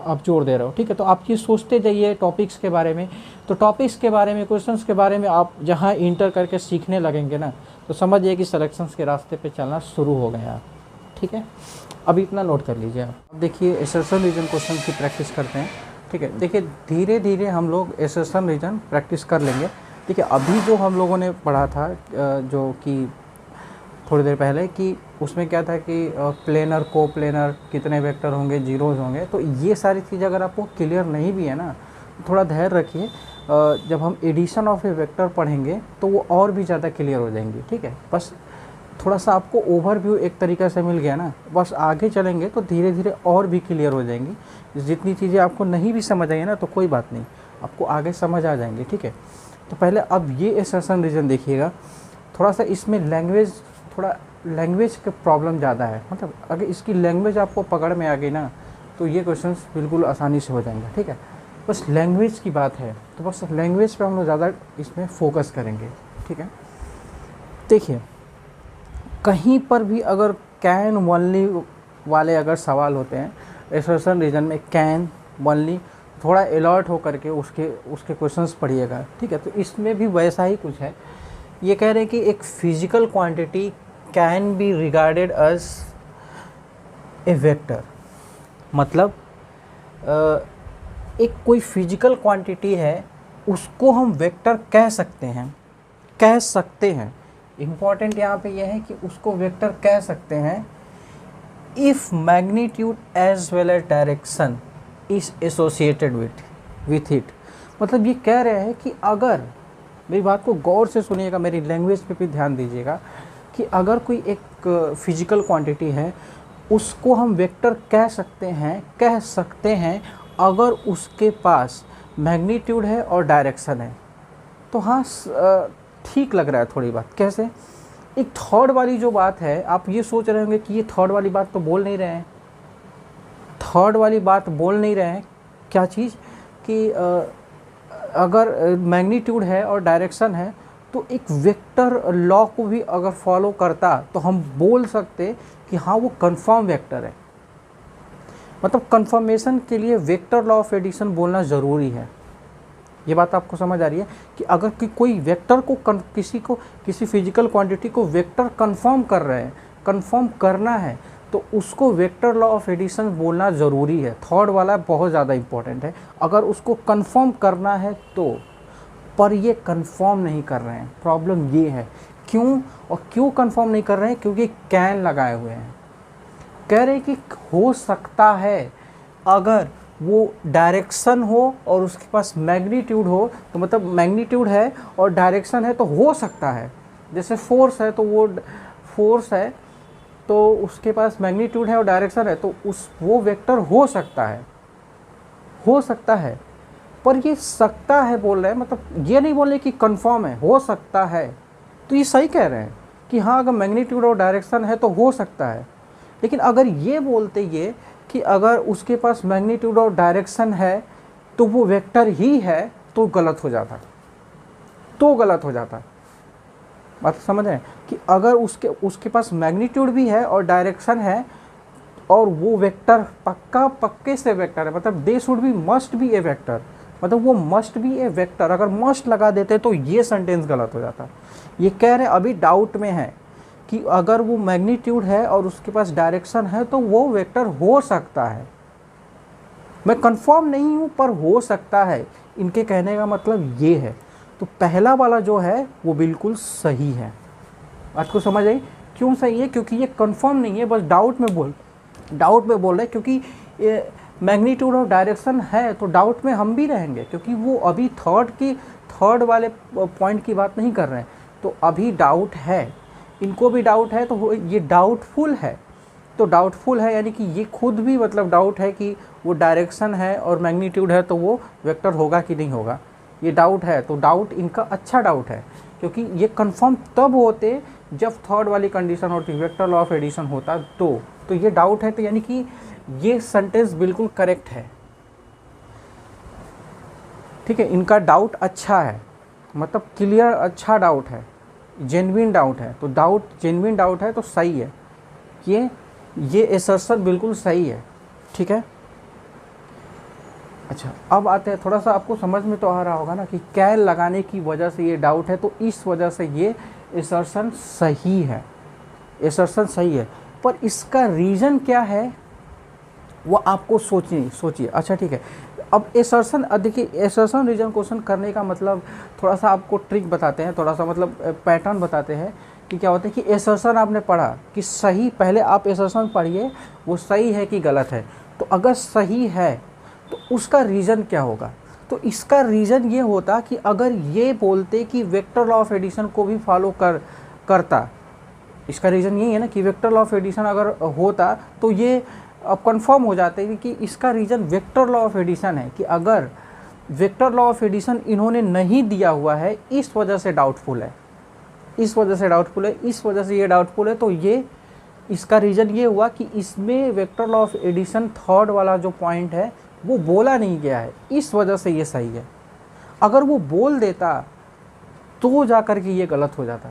आप जोर दे रहे हो, ठीक है। तो आप ये सोचते जाइए टॉपिक्स के बारे में, तो टॉपिक्स के बारे में, क्वेश्चंस के बारे में आप जहाँ इंटर करके सीखने लगेंगे ना तो समझिए कि सिलेक्शंस के रास्ते पे चलना शुरू हो गए आप, ठीक है। अभी इतना नोट कर लीजिए आप। अब देखिए एसर्शन रीजन क्वेश्चन की प्रैक्टिस करते हैं, ठीक है। देखिए धीरे धीरे हम लोग एसर्शन रीजन प्रैक्टिस कर लेंगे, ठीक है। अभी जो हम लोगों ने पढ़ा था जो कि थोड़ी देर पहले, कि उसमें क्या था कि प्लेनर को प्लेनर कितने वेक्टर होंगे, जीरोज होंगे। तो ये सारी चीज़ अगर आपको क्लियर नहीं भी है ना तो थोड़ा धैर्य रखिए, जब हम एडिशन ऑफ ए वेक्टर पढ़ेंगे तो वो और भी ज़्यादा क्लियर हो जाएंगी, ठीक है। बस थोड़ा सा आपको ओवरव्यू एक तरीक़े से मिल गया ना, बस आगे चलेंगे तो धीरे धीरे और भी क्लियर हो जाएंगी। जितनी चीज़ें आपको नहीं भी समझ आई ना तो कोई बात नहीं, आपको आगे समझ आ जाएंगे, ठीक है। तो पहले अब ये एसर्शन रीजन देखिएगा। थोड़ा सा इसमें लैंग्वेज का प्रॉब्लम ज़्यादा है, मतलब अगर इसकी लैंग्वेज आपको पकड़ में आ गई ना तो ये क्वेश्चंस बिल्कुल आसानी से हो जाएंगे, ठीक है। बस लैंग्वेज की बात है तो बस लैंग्वेज पे हम लोग ज़्यादा इसमें फोकस करेंगे, ठीक है। देखिए कहीं पर भी अगर कैन ओनली वाले अगर सवाल होते हैं एसर्शन रीजन में, कैन ओनली, थोड़ा अलर्ट हो करके उसके क्वेश्चंस पढ़िएगा, ठीक है। तो इसमें भी वैसा ही कुछ है। ये कह रहे हैं कि एक physical quantity can be regarded as a vector, मतलब एक कोई फिजिकल क्वांटिटी है उसको हम वेक्टर कह सकते हैं। इम्पॉर्टेंट यहाँ पे यह है कि उसको वेक्टर कह सकते हैं if magnitude as well as direction is associated with it. मतलब ये कह रहे हैं कि अगर, मेरी बात को गौर से सुनिएगा, मेरी लैंग्वेज पे भी ध्यान दीजिएगा, कि अगर कोई एक फिजिकल क्वांटिटी है उसको हम वेक्टर कह सकते हैं अगर उसके पास मैग्नीट्यूड है और डायरेक्शन है। तो हाँ ठीक लग रहा है थोड़ी बात। कैसे? एक थर्ड वाली जो बात है, आप ये सोच रहे होंगे कि ये थर्ड वाली बात तो बोल नहीं रहे हैं। थर्ड वाली बात बोल नहीं रहे हैं, क्या चीज़? कि अगर मैग्नीट्यूड है और डायरेक्शन है तो एक वेक्टर लॉ को भी अगर फॉलो करता तो हम बोल सकते कि हाँ वो कंफर्म वेक्टर है। मतलब कंफर्मेशन के लिए वेक्टर लॉ ऑफ एडिशन बोलना ज़रूरी है। ये बात आपको समझ आ रही है कि अगर कोई वेक्टर को किसी फिजिकल क्वांटिटी को वेक्टर कंफर्म करना है तो उसको वेक्टर लॉ ऑफ एडिशन बोलना ज़रूरी है। थर्ड वाला बहुत ज़्यादा इम्पोर्टेंट है, अगर उसको कंफर्म करना है तो, पर ये कंफर्म नहीं कर रहे हैं। प्रॉब्लम ये है क्यों, और क्यों कंफर्म नहीं कर रहे हैं, क्योंकि कैन लगाए हुए हैं। कह रहे हैं कि हो सकता है अगर वो डायरेक्शन हो और उसके पास मैग्नीट्यूड हो, तो मतलब मैग्नीट्यूड है और डायरेक्शन है तो हो सकता है, जैसे फोर्स है तो वो फोर्स है तो उसके पास मैग्नीट्यूड है और डायरेक्शन है तो वो वेक्टर हो सकता है, हो सकता है। पर ये सकता है बोल रहे हैं, मतलब ये नहीं बोल रहे कि कंफर्म है, हो सकता है। तो ये सही कह रहे हैं कि हाँ अगर मैग्नीट्यूड और डायरेक्शन है तो हो सकता है। लेकिन अगर ये बोलते ये कि अगर उसके पास मैग्नीट्यूड और डायरेक्शन है तो वो वेक्टर ही है, तो गलत हो जाता, तो गलत हो जाता। बात समझ रहे हैं कि अगर उसके पास मैग्नीट्यूड भी है और डायरेक्शन है और वो वेक्टर पक्के से वेक्टर है, मतलब they should be must be A vector, मतलब वो मस्ट बी ए वेक्टर, अगर मस्ट लगा देते तो ये सेंटेंस गलत हो जाता। ये कह रहे हैं अभी डाउट में है कि अगर वो मैग्नीट्यूड है और उसके पास डायरेक्शन है तो वो वेक्टर हो सकता है। मैं कंफर्म नहीं हूँ पर हो सकता है, इनके कहने का मतलब ये है। तो पहला वाला जो है वो बिल्कुल सही है। बात को समझ आई? क्यों सही है? क्योंकि ये कंफर्म नहीं है, बस डाउट में बोल रहे हैं, क्योंकि मैग्नीट्यूड और डायरेक्शन है तो डाउट में हम भी रहेंगे, क्योंकि वो अभी थर्ड वाले पॉइंट की बात नहीं कर रहे हैं। तो अभी डाउट है, इनको भी डाउट है, तो ये डाउटफुल है। तो डाउटफुल है यानी कि ये खुद भी मतलब डाउट है कि वो डायरेक्शन है और मैग्नीट्यूड है तो वो वेक्टर होगा कि नहीं होगा, ये डाउट है। तो डाउट इनका अच्छा डाउट है, क्योंकि ये कंफर्म तब होते जब थर्ड वाली कंडीशन होती, वेक्टर लॉ ऑफ एडिशन होता। तो ये डाउट है, तो यानी कि ये सेंटेंस बिल्कुल करेक्ट है। ठीक है, इनका डाउट अच्छा है, मतलब क्लियर अच्छा डाउट है, जेन्युइन डाउट है। तो जेन्युइन डाउट है तो सही है, ये असर्शन बिल्कुल सही है। ठीक है, अच्छा अब आते हैं, थोड़ा सा आपको समझ में तो आ रहा होगा ना कि कैन लगाने की वजह से ये डाउट है, तो इस वजह से ये असर्शन सही है, असर्शन सही है। पर इसका रीज़न क्या है वो आपको सोचिए। अच्छा ठीक है, अब असर्शन, देखिए असर्शन रीजन क्वेश्चन करने का मतलब थोड़ा सा आपको ट्रिक बताते हैं, थोड़ा सा मतलब पैटर्न बताते हैं कि क्या होता है कि असर्शन आपने पढ़ा कि सही, पहले आप असर्शन पढ़िए वो सही है कि गलत है। तो अगर सही है तो उसका रीज़न क्या होगा? तो इसका रीज़न ये होता कि अगर ये बोलते कि वेक्टर लॉ ऑफ एडिशन को भी फॉलो करता, इसका रीज़न यही है ना कि वेक्टर लॉ ऑफ एडिशन अगर होता तो ये अब कंफर्म हो जाते हैं कि इसका reason vector law of addition है, कि अगर वेक्टर लॉ ऑफ एडिशन इन्होंने नहीं दिया हुआ है इस वजह से डाउटफुल है, इस वजह से ये डाउटफुल है। तो ये इसका रीज़न ये हुआ कि इसमें vector law of addition third वाला जो पॉइंट है वो बोला नहीं गया है, इस वजह से ये सही है। अगर वो बोल देता तो जा कर के ये गलत हो जाता।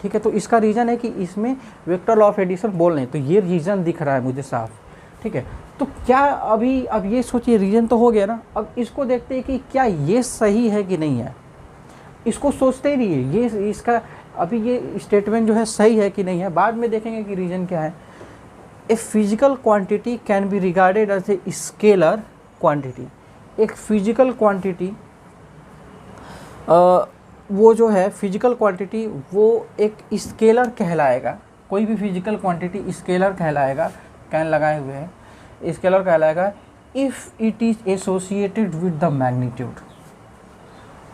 ठीक है, तो इसका रीज़न है कि इसमें वेक्टर लॉ ऑफ एडिशन बोल नहीं, तो ये रीज़न दिख रहा है मुझे साफ। ठीक है, तो क्या अब ये सोचिए, रीज़न तो हो गया ना, अब इसको देखते हैं कि क्या ये सही है कि नहीं है। इसको सोचते ही नहीं है, ये इसका अभी ये स्टेटमेंट जो है सही है कि नहीं है, बाद में देखेंगे कि रीज़न क्या है। A physical quantity can be regarded as a scalar quantity. एक फिजिकल क्वांटिटी वो जो है फिजिकल क्वांटिटी वो एक स्केलर कहलाएगा, कोई भी फिजिकल क्वांटिटी स्केलर कहलाएगा, कैन लगाए हुए हैं, स्केलर कहलाएगा if it is associated with the magnitude.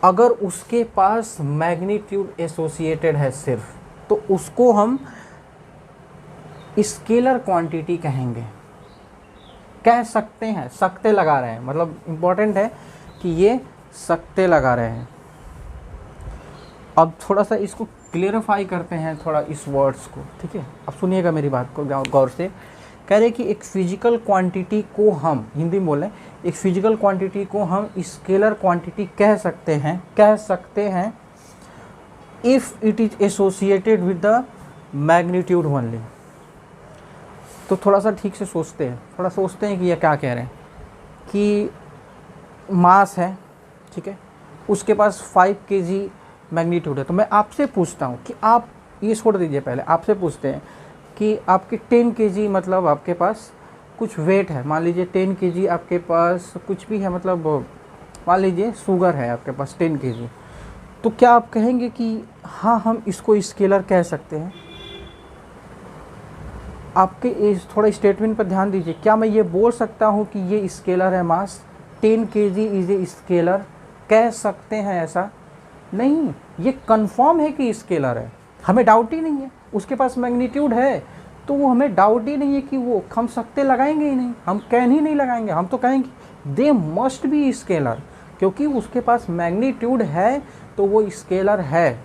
अगर उसके पास मैग्नीट्यूड एसोसिएटेड है सिर्फ, तो उसको हम स्केलर क्वांटिटी कहेंगे, कह सकते हैं। सकते लगा रहे हैं, मतलब इम्पॉर्टेंट है कि ये सकते लगा रहे हैं। अब थोड़ा सा इसको क्लियरिफाई करते हैं थोड़ा इस वर्ड्स को। ठीक है, अब सुनिएगा मेरी बात को गौर से। कह रहे कि एक फिजिकल क्वांटिटी को हम, हिंदी में बोलें, एक फिजिकल क्वांटिटी को हम स्केलर क्वांटिटी कह सकते हैं if it is associated with the magnitude only. तो थोड़ा सा ठीक से सोचते हैं कि ये क्या कह रहे हैं कि मास है, ठीक है, उसके पास 5 kg मैग्नीट्यूड है। तो मैं आपसे पूछता हूँ कि आप ये छोड़ दीजिए, पहले आपसे पूछते हैं कि आपके 10 kg मतलब आपके पास कुछ वेट है, मान लीजिए 10 kg आपके पास कुछ भी है, मतलब मान लीजिए शुगर है आपके पास 10 kg, तो क्या आप कहेंगे कि हाँ हम इसको स्केलर कह सकते हैं? आपके इस थोड़ा स्टेटमेंट पर ध्यान दीजिए। क्या मैं ये बोल सकता हूँ कि ये स्केलर है मास, 10 kg इज ए स्केलर? कह सकते हैं ऐसा? नहीं, ये कंफर्म है कि स्केलर है, हमें डाउट ही नहीं है। उसके पास मैग्नीट्यूड है तो वो हमें डाउट ही नहीं है कि वो, हम सकते लगाएंगे ही नहीं, हम कैन ही नहीं लगाएंगे, हम तो कहेंगे दे मस्ट बी स्केलर, क्योंकि उसके पास मैग्नीट्यूड है तो वो स्केलर है।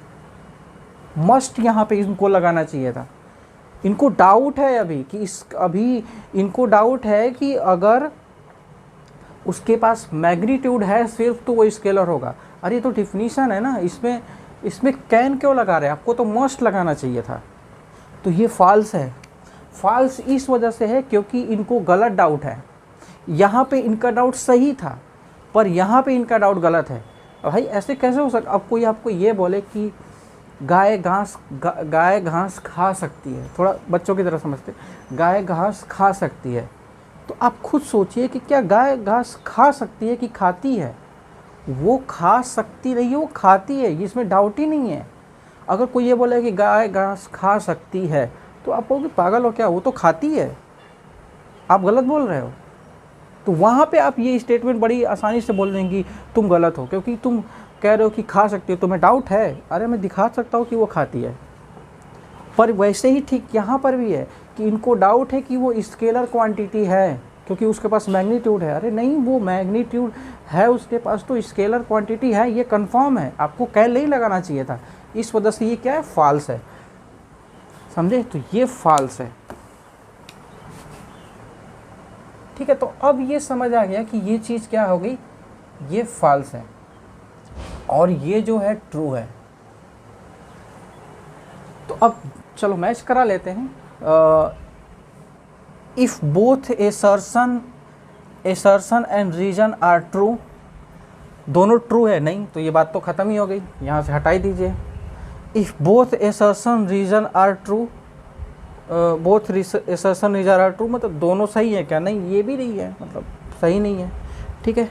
मस्ट यहाँ पे इनको लगाना चाहिए था। इनको डाउट है अभी इनको डाउट है कि अगर उसके पास मैग्नीट्यूड है सिर्फ तो वो स्केलर होगा। अरे तो डिफिनीशन है ना, इसमें कैन क्यों लगा रहे हैं? आपको तो मस्ट लगाना चाहिए था। तो ये फॉल्स है। फॉल्स इस वजह से है क्योंकि इनको गलत डाउट है। यहाँ पे इनका डाउट सही था पर यहाँ पे इनका डाउट गलत है। भाई ऐसे कैसे हो सकता? अब कोई आपको ये बोले कि गाय घास खा सकती है, थोड़ा बच्चों की तरह समझते, गाय घास खा सकती है, तो आप खुद सोचिए कि क्या गाय घास खा सकती है कि खाती है? वो खा सकती नहीं है, वो खाती है, इसमें डाउट ही नहीं है। अगर कोई ये बोले कि गाय घास खा सकती है तो आप कहोगे पागल हो क्या, वो तो खाती है, आप गलत बोल रहे हो। तो वहाँ पे आप ये स्टेटमेंट बड़ी आसानी से बोल देंगे तुम गलत हो, क्योंकि तुम कह रहे हो कि खा सकती हो, तुम्हें डाउट है। अरे मैं दिखा सकता हूँ कि वो खाती है। पर वैसे ही ठीक यहाँ पर भी है कि इनको डाउट है कि वो स्केलर क्वांटिटी है क्योंकि उसके पास मैग्नीट्यूड है। अरे नहीं, वो मैग्नीट्यूड है उसके पास तो स्केलर क्वांटिटी है, ये कंफर्म है। आपको कैल नहीं लगाना चाहिए था, इस वजह से ये क्या है, फॉल्स है। समझे? तो ये फॉल्स है। ठीक है, तो अब ये समझ आ गया कि ये चीज़ क्या हो गई, ये फॉल्स है और ये जो है ट्रू है। तो अब चलो मैच करा लेते हैं। If both assertion and reason are true, दोनों ट्रू है, नहीं तो ये बात तो ख़त्म ही हो गई, यहाँ से हटाई दीजिए। If both assertion reason are true, both assertion reason are true मतलब दोनों सही है क्या? नहीं, ये भी नहीं है, मतलब सही नहीं है। ठीक है,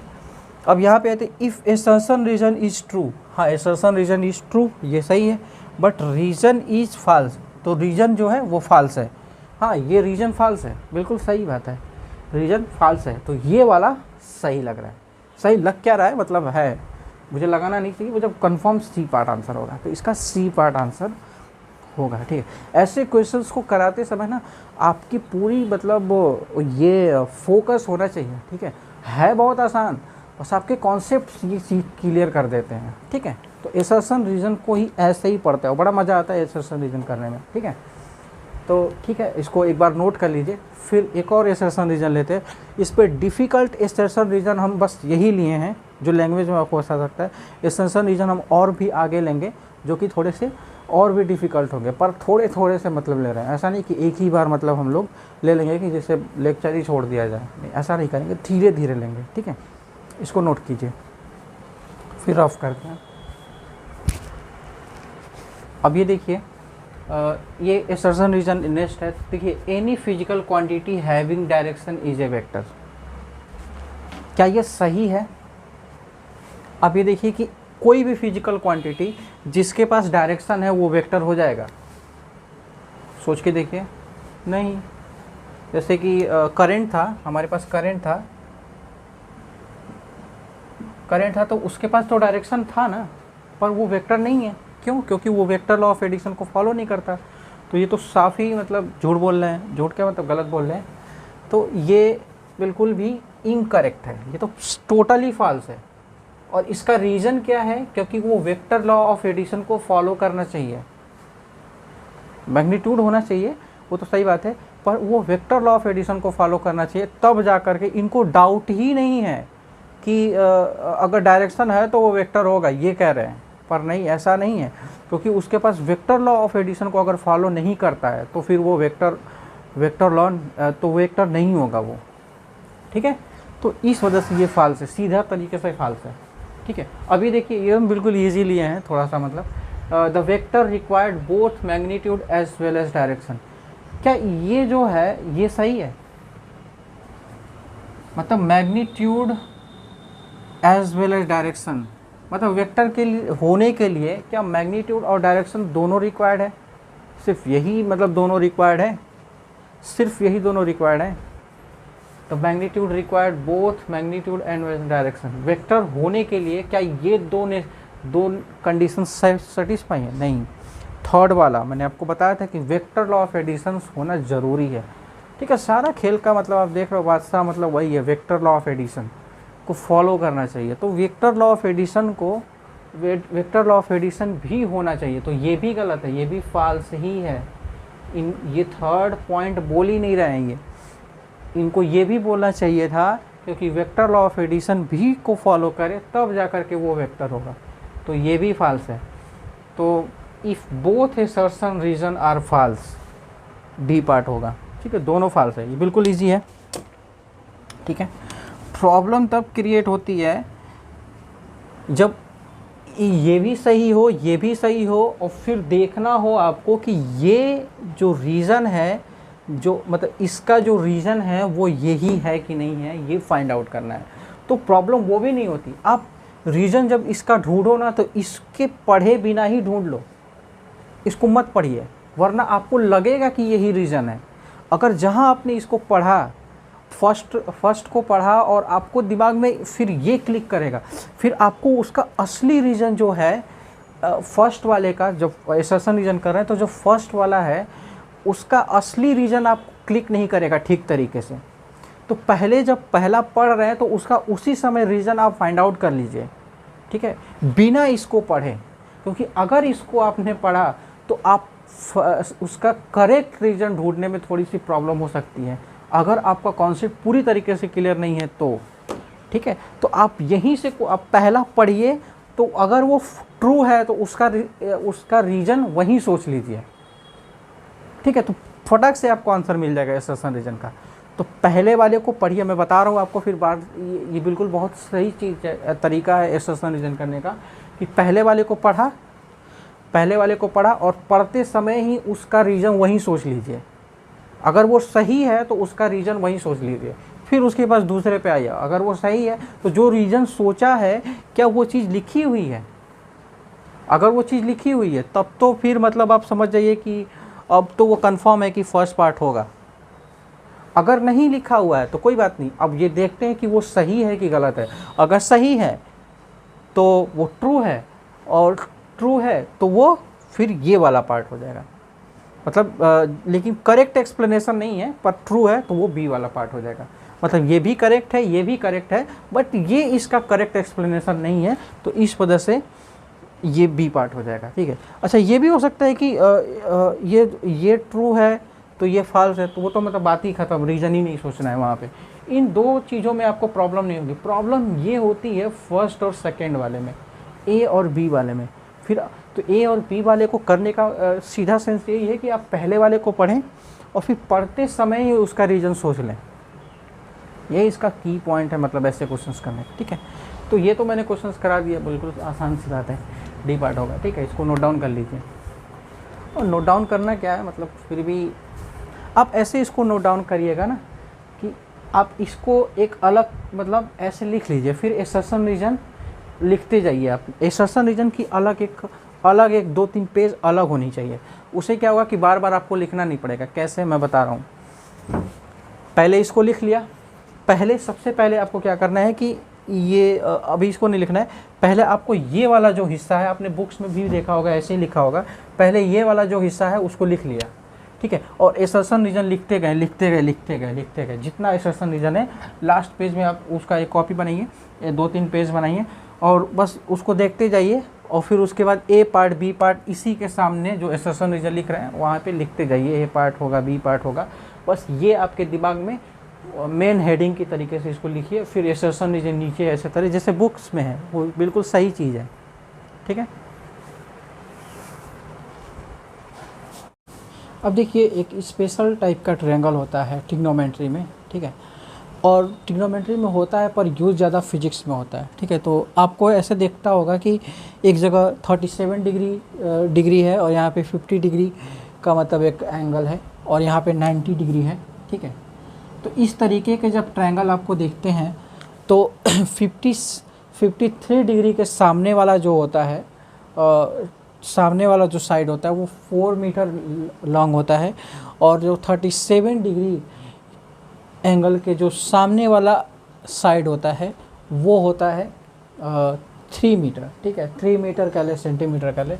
अब यहाँ पे आते if assertion reason is true. हाँ, एसर्शन रीजन इज़ ट्रू, ये सही है, बट रीजन इज़ फॉल्स, तो रीजन जो है वो फॉल्स है। हाँ, ये रीजन फॉल्स है, बिल्कुल सही बात है, रीजन फॉल्स है। तो ये वाला सही लग रहा है। सही लग क्या रहा है, मतलब है, मुझे लगाना नहीं चाहिए, वो जब कन्फर्म सी पार्ट आंसर होगा तो इसका सी पार्ट आंसर होगा। ठीक है, ऐसे क्वेश्चंस को कराते समय ना आपकी पूरी मतलब ये फोकस होना चाहिए। ठीक है बहुत आसान, बस आपके कॉन्सेप्ट ये चीज़ क्लियर कर देते हैं। ठीक है, तो एसर्शन रीजन को ही ऐसे ही पढ़ते हो, बड़ा मज़ा आता है एसर्शन रीजन करने में। ठीक है, तो ठीक है, इसको एक बार नोट कर लीजिए। फिर एक और एसर्शन रीजन लेते हैं। इस पर डिफ़िकल्ट एसर्शन रीजन हम बस यही लिए हैं जो लैंग्वेज में आपको बता सकता है। एसर्शन रीजन हम और भी आगे लेंगे जो कि थोड़े से और भी डिफ़िकल्ट होंगे, पर थोड़े थोड़े से मतलब ले रहे हैं। ऐसा नहीं कि एक ही बार मतलब हम लोग ले लेंगे कि जैसे लेक्चर ही छोड़ दिया जाए, नहीं, ऐसा नहीं करेंगे, धीरे धीरे लेंगे। ठीक है, इसको नोट कीजिए, फिर ऑफ करते हैं। अब ये देखिए, ये एसर्शन रीजन नेक्स्ट है। देखिए, any physical quantity having direction is a vector. क्या ये सही है? अब ये देखिए कि कोई भी फिजिकल क्वांटिटी जिसके पास डायरेक्शन है वो वेक्टर हो जाएगा। सोच के देखिए, नहीं। जैसे कि करंट था, हमारे पास करंट था तो उसके पास तो डायरेक्शन था ना, पर वो वेक्टर नहीं है। क्यों? क्योंकि वो वेक्टर लॉ ऑफ एडिशन को फॉलो नहीं करता। तो ये तो साफ ही मतलब झूठ बोल रहे हैं। झूठ क्या मतलब गलत बोल रहे हैं। तो ये बिल्कुल भी इनकरेक्ट है, ये तो टोटली फॉल्स है। और इसका रीज़न क्या है? क्योंकि वो वेक्टर लॉ ऑफ एडिशन को फॉलो करना चाहिए। मैग्नीट्यूड होना चाहिए, वो तो सही बात है, पर वो वेक्टर लॉ ऑफ एडिशन को फॉलो करना चाहिए, तब जा कर के इनको डाउट ही नहीं है कि अगर डायरेक्शन है तो वो वेक्टर होगा, ये कह रहे हैं। पर नहीं, ऐसा नहीं है, क्योंकि उसके पास वेक्टर लॉ ऑफ एडिशन को अगर फॉलो नहीं करता है तो फिर वो वेक्टर लॉ तो वेक्टर नहीं होगा वो। ठीक है, तो इस वजह से ये फॉल्स है, सीधा तरीके से फॉल्स है। ठीक है, अभी देखिए ये हम बिल्कुल ईजी लिए हैं, थोड़ा सा मतलब the vector required both magnitude as well as direction. क्या ये जो है ये सही है? मतलब magnitude as well as direction, मतलब वेक्टर के लिए होने के लिए क्या मैग्नीट्यूड और डायरेक्शन दोनों रिक्वायर्ड है? सिर्फ यही मतलब दोनों रिक्वायर्ड है? सिर्फ यही दोनों रिक्वायर्ड है? तो magnitude required both magnitude and direction. Vector होने के लिए क्या ये दो कंडीशन सेटिस्फाई है? नहीं। थर्ड वाला मैंने आपको बताया था कि वेक्टर लॉ ऑफ एडिशन होना ज़रूरी है। ठीक है, सारा खेल का मतलब आप देख रहे हो बादशाह मतलब वही है, वेक्टर लॉ ऑफ एडिशन को फॉलो करना चाहिए। तो वेक्टर लॉ ऑफ एडिशन को वेक्टर लॉ ऑफ एडिशन भी होना चाहिए, तो ये भी गलत है, ये भी फॉल्स ही है। ये थर्ड पॉइंट बोल ही नहीं रहे हैं ये, इनको ये भी बोलना चाहिए था क्योंकि वेक्टर लॉ ऑफ एडिशन भी को फॉलो करे तब जा कर के वो वेक्टर होगा, तो ये भी फॉल्स है। तो if both assertion reason are false, D part होगा। ठीक है, दोनों फॉल्स है, ये बिल्कुल इजी है। ठीक है, प्रॉब्लम तब क्रिएट होती है जब ये भी सही हो, ये भी सही हो, और फिर देखना हो आपको कि ये जो रीज़न है, जो मतलब इसका जो रीज़न है वो यही है कि नहीं है, ये फाइंड आउट करना है। तो प्रॉब्लम वो भी नहीं होती। आप रीज़न जब इसका ढूंढो ना तो इसके पढ़े बिना ही ढूंढ लो, इसको मत पढ़िए, वरना आपको लगेगा कि यही रीज़न है। अगर जहाँ आपने इसको पढ़ा, फर्स्ट को पढ़ा और आपको दिमाग में फिर ये क्लिक करेगा, फिर आपको उसका असली रीज़न जो है फर्स्ट वाले का, जब असर्शन रीज़न कर रहे हैं तो जो फर्स्ट वाला है उसका असली रीज़न आप क्लिक नहीं करेगा ठीक तरीके से। तो पहले जब पहला पढ़ रहे हैं तो उसका उसी समय रीज़न आप फाइंड आउट कर लीजिए। ठीक है, बिना इसको पढ़े, क्योंकि अगर इसको आपने पढ़ा तो आप उसका करेक्ट रीज़न ढूंढने में थोड़ी सी प्रॉब्लम हो सकती है, अगर आपका कॉन्सेप्ट पूरी तरीके से क्लियर नहीं है तो। ठीक है, तो आप यहीं से आप पहला पढ़िए, तो अगर वो ट्रू है तो उसका रीज़न वहीं सोच लीजिए। ठीक है, तो फटाक से आपको आंसर मिल जाएगा असर्शन रीजन का। तो पहले वाले को पढ़िए, मैं बता रहा हूँ आपको, फिर बात ये बिल्कुल बहुत सही चीज़ है, तरीका है असर्शन रीजन करने का, कि पहले वाले को पढ़ा और पढ़ते समय ही उसका रीज़न वहीं सोच लीजिए। अगर वो सही है तो उसका रीज़न वहीं सोच लीजिए, फिर उसके पास दूसरे पे आइए। अगर वो सही है तो जो रीज़न सोचा है क्या वो चीज़ लिखी हुई है? अगर वो चीज़ लिखी हुई है तब तो फिर मतलब आप समझ जाइए कि अब तो वो कंफर्म है कि फर्स्ट पार्ट होगा। अगर नहीं लिखा हुआ है तो कोई बात नहीं, अब ये देखते हैं कि वो सही है कि गलत है। अगर सही है तो वो ट्रू है, और ट्रू है तो वो फिर ये वाला पार्ट हो जाएगा। मतलब लेकिन करेक्ट एक्सप्लेनेशन नहीं है, पर ट्रू है तो वो बी वाला पार्ट हो जाएगा। मतलब ये भी करेक्ट है, ये भी करेक्ट है, बट ये इसका करेक्ट एक्सप्लेनेशन नहीं है, तो इस वजह से ये बी पार्ट हो जाएगा। ठीक है, अच्छा ये भी हो सकता है कि ये ट्रू है तो ये फॉल्स है, तो वो तो मतलब बात ही ख़त्म, रीज़न ही नहीं सोचना है वहाँ पे। इन दो चीज़ों में आपको प्रॉब्लम नहीं होगी। प्रॉब्लम ये होती है फर्स्ट और सेकंड वाले में, ए और बी वाले में। फिर तो ए और बी वाले को करने का सीधा सेंस यही है कि आप पहले वाले को पढ़ें और फिर पढ़ते समय ही उसका रीज़न सोच लें। ये इसका की पॉइंट है, मतलब ऐसे क्वेश्चंस करने। ठीक है, तो ये तो मैंने क्वेश्चंस करा दिया, बिल्कुल आसान सी बात है, डी पार्ट होगा। ठीक है, इसको नोट डाउन कर लीजिए। और नोट डाउन करना क्या है, मतलब फिर भी आप ऐसे इसको नोट डाउन करिएगा ना कि आप इसको एक अलग मतलब ऐसे लिख लीजिए, फिर असर्शन रीजन लिखते जाइए। आप असर्शन रीजन की अलग एक 2-3 पेज अलग होनी चाहिए। उसे क्या होगा कि बार बार आपको लिखना नहीं पड़ेगा। कैसे, मैं बता रहा हूँ। पहले इसको लिख लिया, सबसे पहले आपको क्या करना है कि ये अभी इसको नहीं लिखना है, पहले आपको ये वाला जो हिस्सा है, आपने बुक्स में भी देखा होगा, ऐसे ही लिखा होगा, पहले ये वाला जो हिस्सा है उसको लिख लिया। ठीक है, और असर्शन रीजन लिखते गए, जितना असर्शन रीजन है लास्ट पेज में आप उसका एक कॉपी बनाइए, 2-3 पेज बनाइए और बस उसको देखते जाइए। और फिर उसके बाद ए पार्ट बी पार्ट इसी के सामने जो असर्शन रीजन लिख रहे हैं वहाँ पे लिखते जाइए, ए पार्ट होगा बी पार्ट होगा। बस ये आपके दिमाग में मेन हेडिंग की तरीके से इसको लिखिए, फिर असर्शन रीजन नीचे ऐसे तरह जैसे बुक्स में है, वो बिल्कुल सही चीज़ है। ठीक है, अब देखिए एक स्पेशल टाइप का ट्रायंगल होता है ट्रिग्नोमेट्री में। ठीक है, और ट्रिग्नोमेट्री में होता है पर यूज़ ज़्यादा फिजिक्स में होता है। ठीक है, तो आपको ऐसे देखता होगा कि एक जगह 37 डिग्री है और यहाँ पे 50 डिग्री का मतलब एक एंगल है, और यहाँ पे 90 डिग्री है। ठीक है, तो इस तरीके के जब ट्रायंगल आपको देखते हैं तो 53 डिग्री के सामने वाला जो होता है, सामने वाला जो साइड होता है वो 4 मीटर लॉन्ग होता है, और जो 37 डिग्री एंगल के जो सामने वाला साइड होता है वो होता है 3 मीटर, ठीक है, 3 मीटर कह ले, सेंटीमीटर कह ले,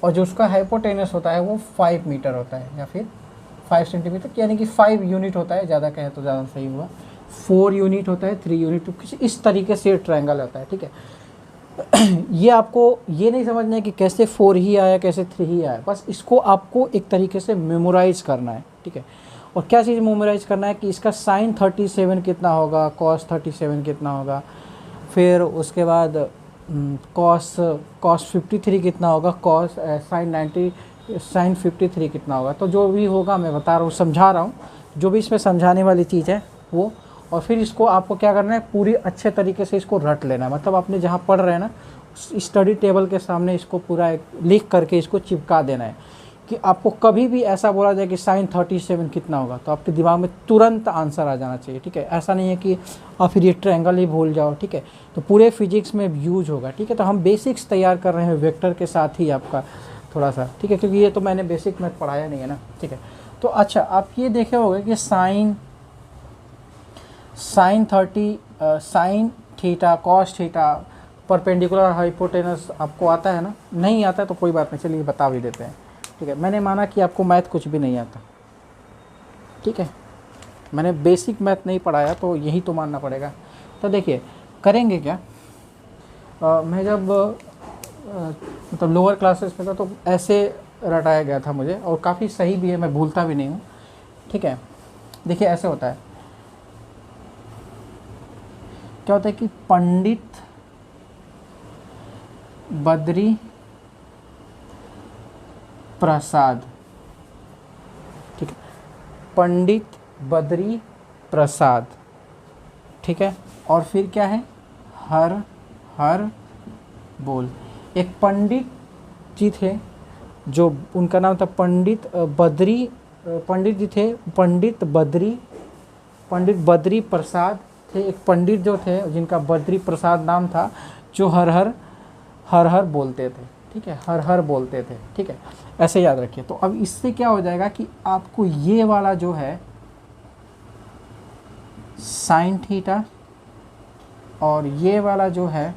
और जो उसका हाइपोटेनस होता है वो 5 मीटर होता है, या फिर 5 सेंटीमीटर, यानी कि 5 यूनिट होता है, ज़्यादा कहे तो ज़्यादा सही हुआ, 4 यूनिट होता है, 3 यूनिट, तो कुछ इस तरीके से ट्रायंगल होता है, ठीक है। ये आपको ये नहीं समझना है कि कैसे 4 ही आया कैसे 3 ही आया, बस इसको आपको एक तरीके से मेमोराइज करना है, ठीक है। और क्या चीज़ मेमोराइज करना है कि इसका साइन 37 कितना होगा, कॉस 37 कितना होगा, फिर उसके बाद कॉस 53 कितना होगा, कॉस साइन 53 कितना होगा। तो जो भी होगा मैं बता रहा हूँ, समझा रहा हूँ, जो भी इसमें समझाने वाली चीज़ है वो, और फिर इसको आपको क्या करना है, पूरी अच्छे तरीके से इसको रट लेना है, मतलब आपने जहाँ पढ़ रहे हैं ना स्टडी टेबल के सामने इसको पूरा लिख करके इसको चिपका देना है, कि आपको कभी भी ऐसा बोला जाए कि साइन 37 कितना होगा तो आपके दिमाग में तुरंत आंसर आ जाना चाहिए, ठीक है। ऐसा नहीं है कि आप फिर ये ट्रायंगल ही भूल जाओ, ठीक है। तो पूरे फिजिक्स में यूज होगा, ठीक है। तो हम बेसिक्स तैयार कर रहे हैं वेक्टर के साथ ही आपका थोड़ा सा, ठीक है, क्योंकि ये तो मैंने बेसिक मैथ पढ़ाया नहीं है ना, ठीक है। तो अच्छा, आप ये देखे होंगे कि sine theta cos theta perpendicular hypotenuse आपको आता है ना, नहीं आता है तो कोई बात नहीं, चलिए बता भी देते हैं, ठीक है। मैंने माना कि आपको मैथ कुछ भी नहीं आता, ठीक है, मैंने बेसिक मैथ नहीं पढ़ाया तो यही तो मानना पड़ेगा। तो देखिए करेंगे क्या, मैं जब मतलब लोअर क्लासेस में था तो ऐसे रटाया गया था मुझे, और काफ़ी सही भी है, मैं भूलता भी नहीं हूँ, ठीक है। देखिए ऐसे होता है, क्या होता है कि पंडित बद्री प्रसाद, ठीक है, पंडित बद्री प्रसाद, ठीक है, और फिर क्या है, हर हर बोल। एक पंडित जी थे जो, उनका नाम था पंडित बद्री, पंडित जी थे पंडित बद्री प्रसाद थे, एक पंडित जो थे जिनका बद्री प्रसाद नाम था, जो हर हर बोलते थे, ठीक है, हर हर बोलते थे, ठीक है, ऐसे याद रखिए। तो अब इससे क्या हो जाएगा कि आपको ये वाला जो है साइन थीटा, और ये वाला जो है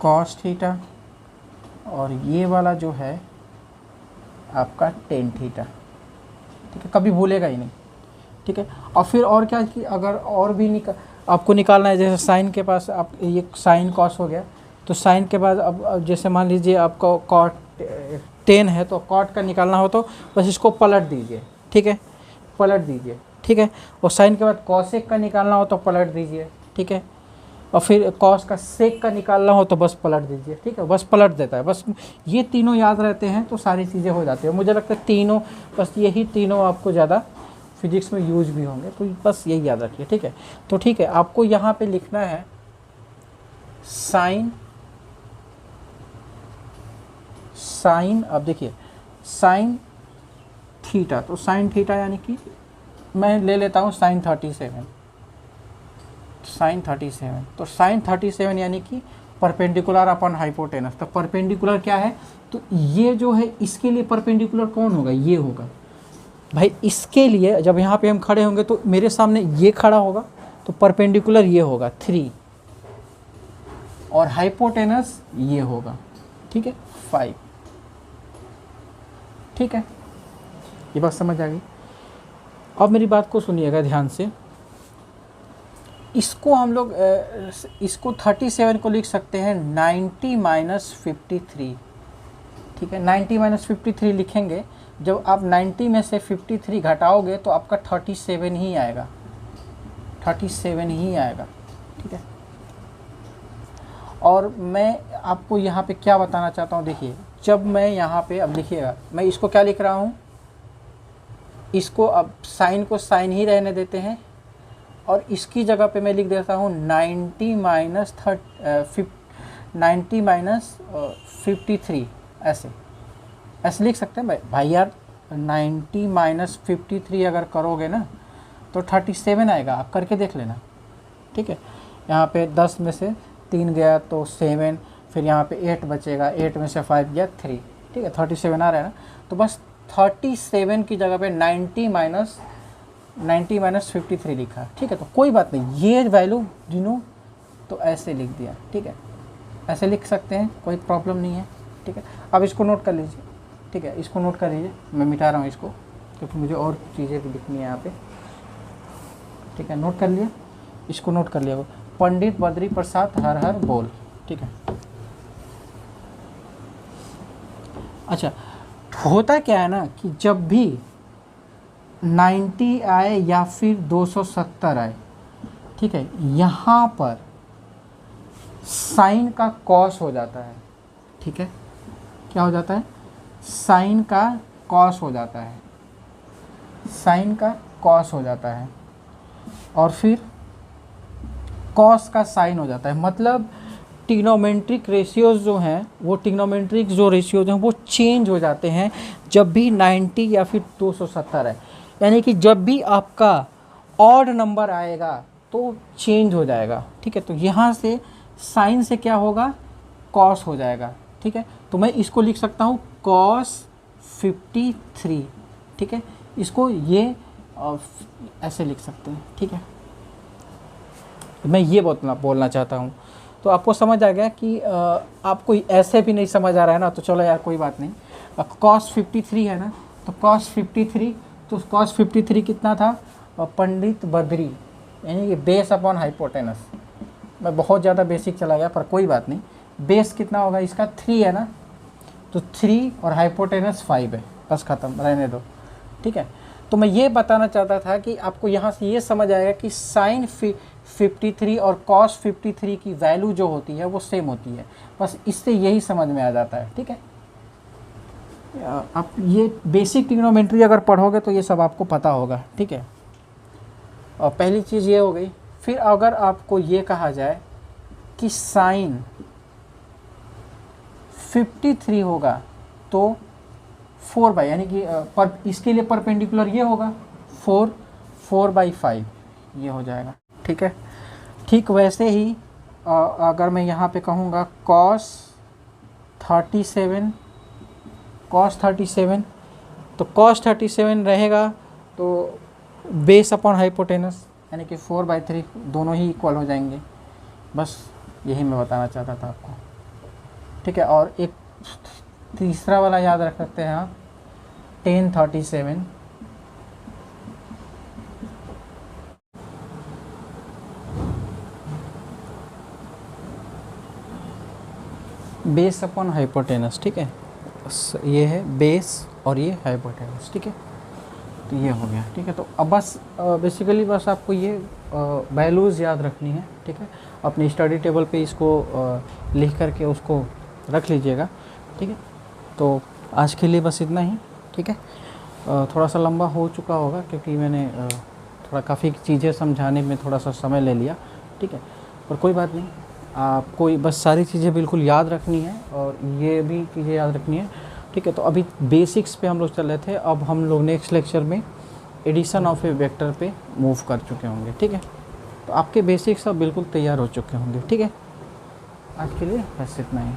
कॉस थीटा, और ये वाला जो है आपका टेन थीटा, ठीक है, कभी भूलेगा ही नहीं, ठीक है। और फिर और क्या कि अगर और भी आपको निकालना है, जैसे साइन के पास आप ये साइन कॉस हो गया, तो साइन के बाद अब जैसे मान लीजिए आपका कॉट 10 है, तो कॉट का निकालना हो तो बस इसको पलट दीजिए, ठीक है, पलट दीजिए, ठीक है। और साइन के बाद कॉसेक का निकालना हो तो पलट दीजिए, ठीक है। और फिर कॉस का सेक का निकालना हो तो बस पलट दीजिए, ठीक है, बस पलट देता है। बस ये तीनों याद रहते हैं तो सारी चीज़ें हो जाती है। मुझे लगता है तीनों, बस यही तीनों आपको ज़्यादा फिजिक्स में यूज भी होंगे, तो बस यही याद रखिए, ठीक है। तो ठीक है, आपको यहाँ पे लिखना है साइन, अब देखिए साइन थीटा, तो साइन थीटा यानी कि मैं ले लेता हूँ साइन 37, तो साइन 37 यानी कि परपेंडिकुलर अपन हाइपोटेनस। तो परपेंडिकुलर क्या है, तो ये जो है इसके लिए परपेंडिकुलर कौन होगा, ये होगा भाई। इसके लिए जब यहाँ पे हम खड़े होंगे तो मेरे सामने ये खड़ा होगा, तो परपेंडिकुलर ये होगा 3, और हाइपोटेनस ये होगा, ठीक है, 5, ठीक है। ये बात समझ आ गई। अब मेरी बात को सुनिएगा ध्यान से, इसको हम लोग इसको 37 को लिख सकते हैं 90 माइनस 53, ठीक है। 90 माइनस 53 लिखेंगे, जब आप 90 में से 53 घटाओगे तो आपका 37 ही आएगा, 37 ही आएगा, ठीक है। और मैं आपको यहाँ पे क्या बताना चाहता हूँ, देखिए जब मैं यहाँ पे, अब लिखिएगा, मैं इसको क्या लिख रहा हूँ, इसको अब साइन को साइन ही रहने देते हैं, और इसकी जगह पे मैं लिख देता हूँ 90 माइनस 53, ऐसे लिख सकते हैं भाई यार। 90 माइनस 53 अगर करोगे ना तो 37 आएगा, आप करके देख लेना, ठीक है। यहाँ पे 10 में से 3 गया तो 7, फिर यहाँ पे 8 बचेगा, 8 में से 5 गया 3, ठीक है 37 आ रहा है ना। तो बस 37 की जगह पे 90 माइनस 53 लिखा, ठीक है। तो कोई बात नहीं, ये वैल्यू गिनो तो ऐसे लिख दिया, ठीक है, ऐसे लिख सकते हैं, कोई प्रॉब्लम नहीं है, ठीक है। अब इसको नोट कर लीजिए, ठीक है, इसको नोट कर लीजिए, मैं मिटा रहा हूँ इसको क्योंकि मुझे और चीज़ें भी लिखनी है यहाँ पे, ठीक है। नोट कर लिया, इसको नोट कर लिया, पंडित बद्री प्रसाद हर हर बोल, ठीक है। अच्छा, होता क्या है ना कि जब भी 90 आए या फिर 270 आए, ठीक है, यहाँ पर साइन का कॉस हो जाता है, ठीक है। क्या हो जाता है? साइन का कॉस हो जाता है, साइन का कॉस हो जाता है, और फिर कॉस का साइन हो जाता है। मतलब ट्रिग्नोमेट्रिक रेशियोज़ जो हैं, वो ट्रिग्नोमेट्रिक जो रेशियोज़ हैं वो चेंज हो जाते हैं जब भी 90 या फिर 270 है। यानी कि जब भी आपका ऑड नंबर आएगा तो चेंज हो जाएगा, ठीक है। तो यहाँ से साइन से क्या होगा? कॉस हो जाएगा, ठीक है। तो मैं इसको लिख सकता हूँ कॉस 53, ठीक है। इसको ये ऐसे लिख सकते हैं, ठीक है। मैं ये बोलना चाहता हूँ। तो आपको समझ आ गया कि आपको ऐसे भी नहीं समझ आ रहा है ना, तो चलो यार कोई बात नहीं। कॉस 53 है ना, तो कॉस 53 कितना था? पंडित बद्री, यानी कि बेस अपॉन हाइपोटेनस। मैं बहुत ज़्यादा बेसिक चला गया पर कोई बात नहीं। बेस कितना होगा इसका? 3 है ना, तो 3 और हाइपोटेनस 5 है, बस ख़त्म, रहने दो, ठीक है। तो मैं ये बताना चाहता था कि आपको यहाँ से ये समझ आएगा कि साइन 53 और कॉस 53 की वैल्यू जो होती है वो सेम होती है, बस इससे यही समझ में आ जाता है, ठीक है। आप ये बेसिक ट्रिग्नोमेट्री अगर पढ़ोगे तो ये सब आपको पता होगा, ठीक है। और पहली चीज़ ये हो गई। फिर अगर आपको ये कहा जाए कि साइन 53 होगा तो 4/, यानी कि इसके लिए परपेंडिकुलर ये होगा 4/5 ये हो जाएगा, ठीक है। ठीक वैसे ही अगर मैं यहाँ पे कहूँगा cos 37, तो cos 37 रहेगा तो बेस अपॉन हाइपोटेनस, यानी कि 4/3 दोनों ही इक्वल हो जाएंगे। बस यही मैं बताना चाहता था आपको, ठीक है। और एक तीसरा वाला याद रख सकते हैं आप, tan 37 बेस अपॉन हाइपोटेनस, ठीक है। ये है बेस और ये हाइपोटेनस, ठीक है। तो ये हो गया, ठीक है। तो अब बस बेसिकली बस आपको ये वैल्यूज़ याद रखनी है, ठीक है। अपनी स्टडी टेबल पे इसको लिख करके उसको रख लीजिएगा, ठीक है। तो आज के लिए बस इतना ही, ठीक है। थोड़ा सा लंबा हो चुका होगा क्योंकि मैंने थोड़ा काफ़ी चीज़ें समझाने में थोड़ा सा समय ले लिया, ठीक है। पर कोई बात नहीं, आपको बस सारी चीज़ें बिल्कुल याद रखनी है और ये भी चीज़ें याद रखनी है, ठीक है। तो अभी बेसिक्स पे हम लोग चल रहे थे, अब हम लोग नेक्स्ट लेक्चर में एडिशन ऑफ ए वेक्टर पे मूव कर चुके होंगे, ठीक है। तो आपके बेसिक्स अब बिल्कुल तैयार हो चुके होंगे, ठीक है। आज के लिए बस इतना ही।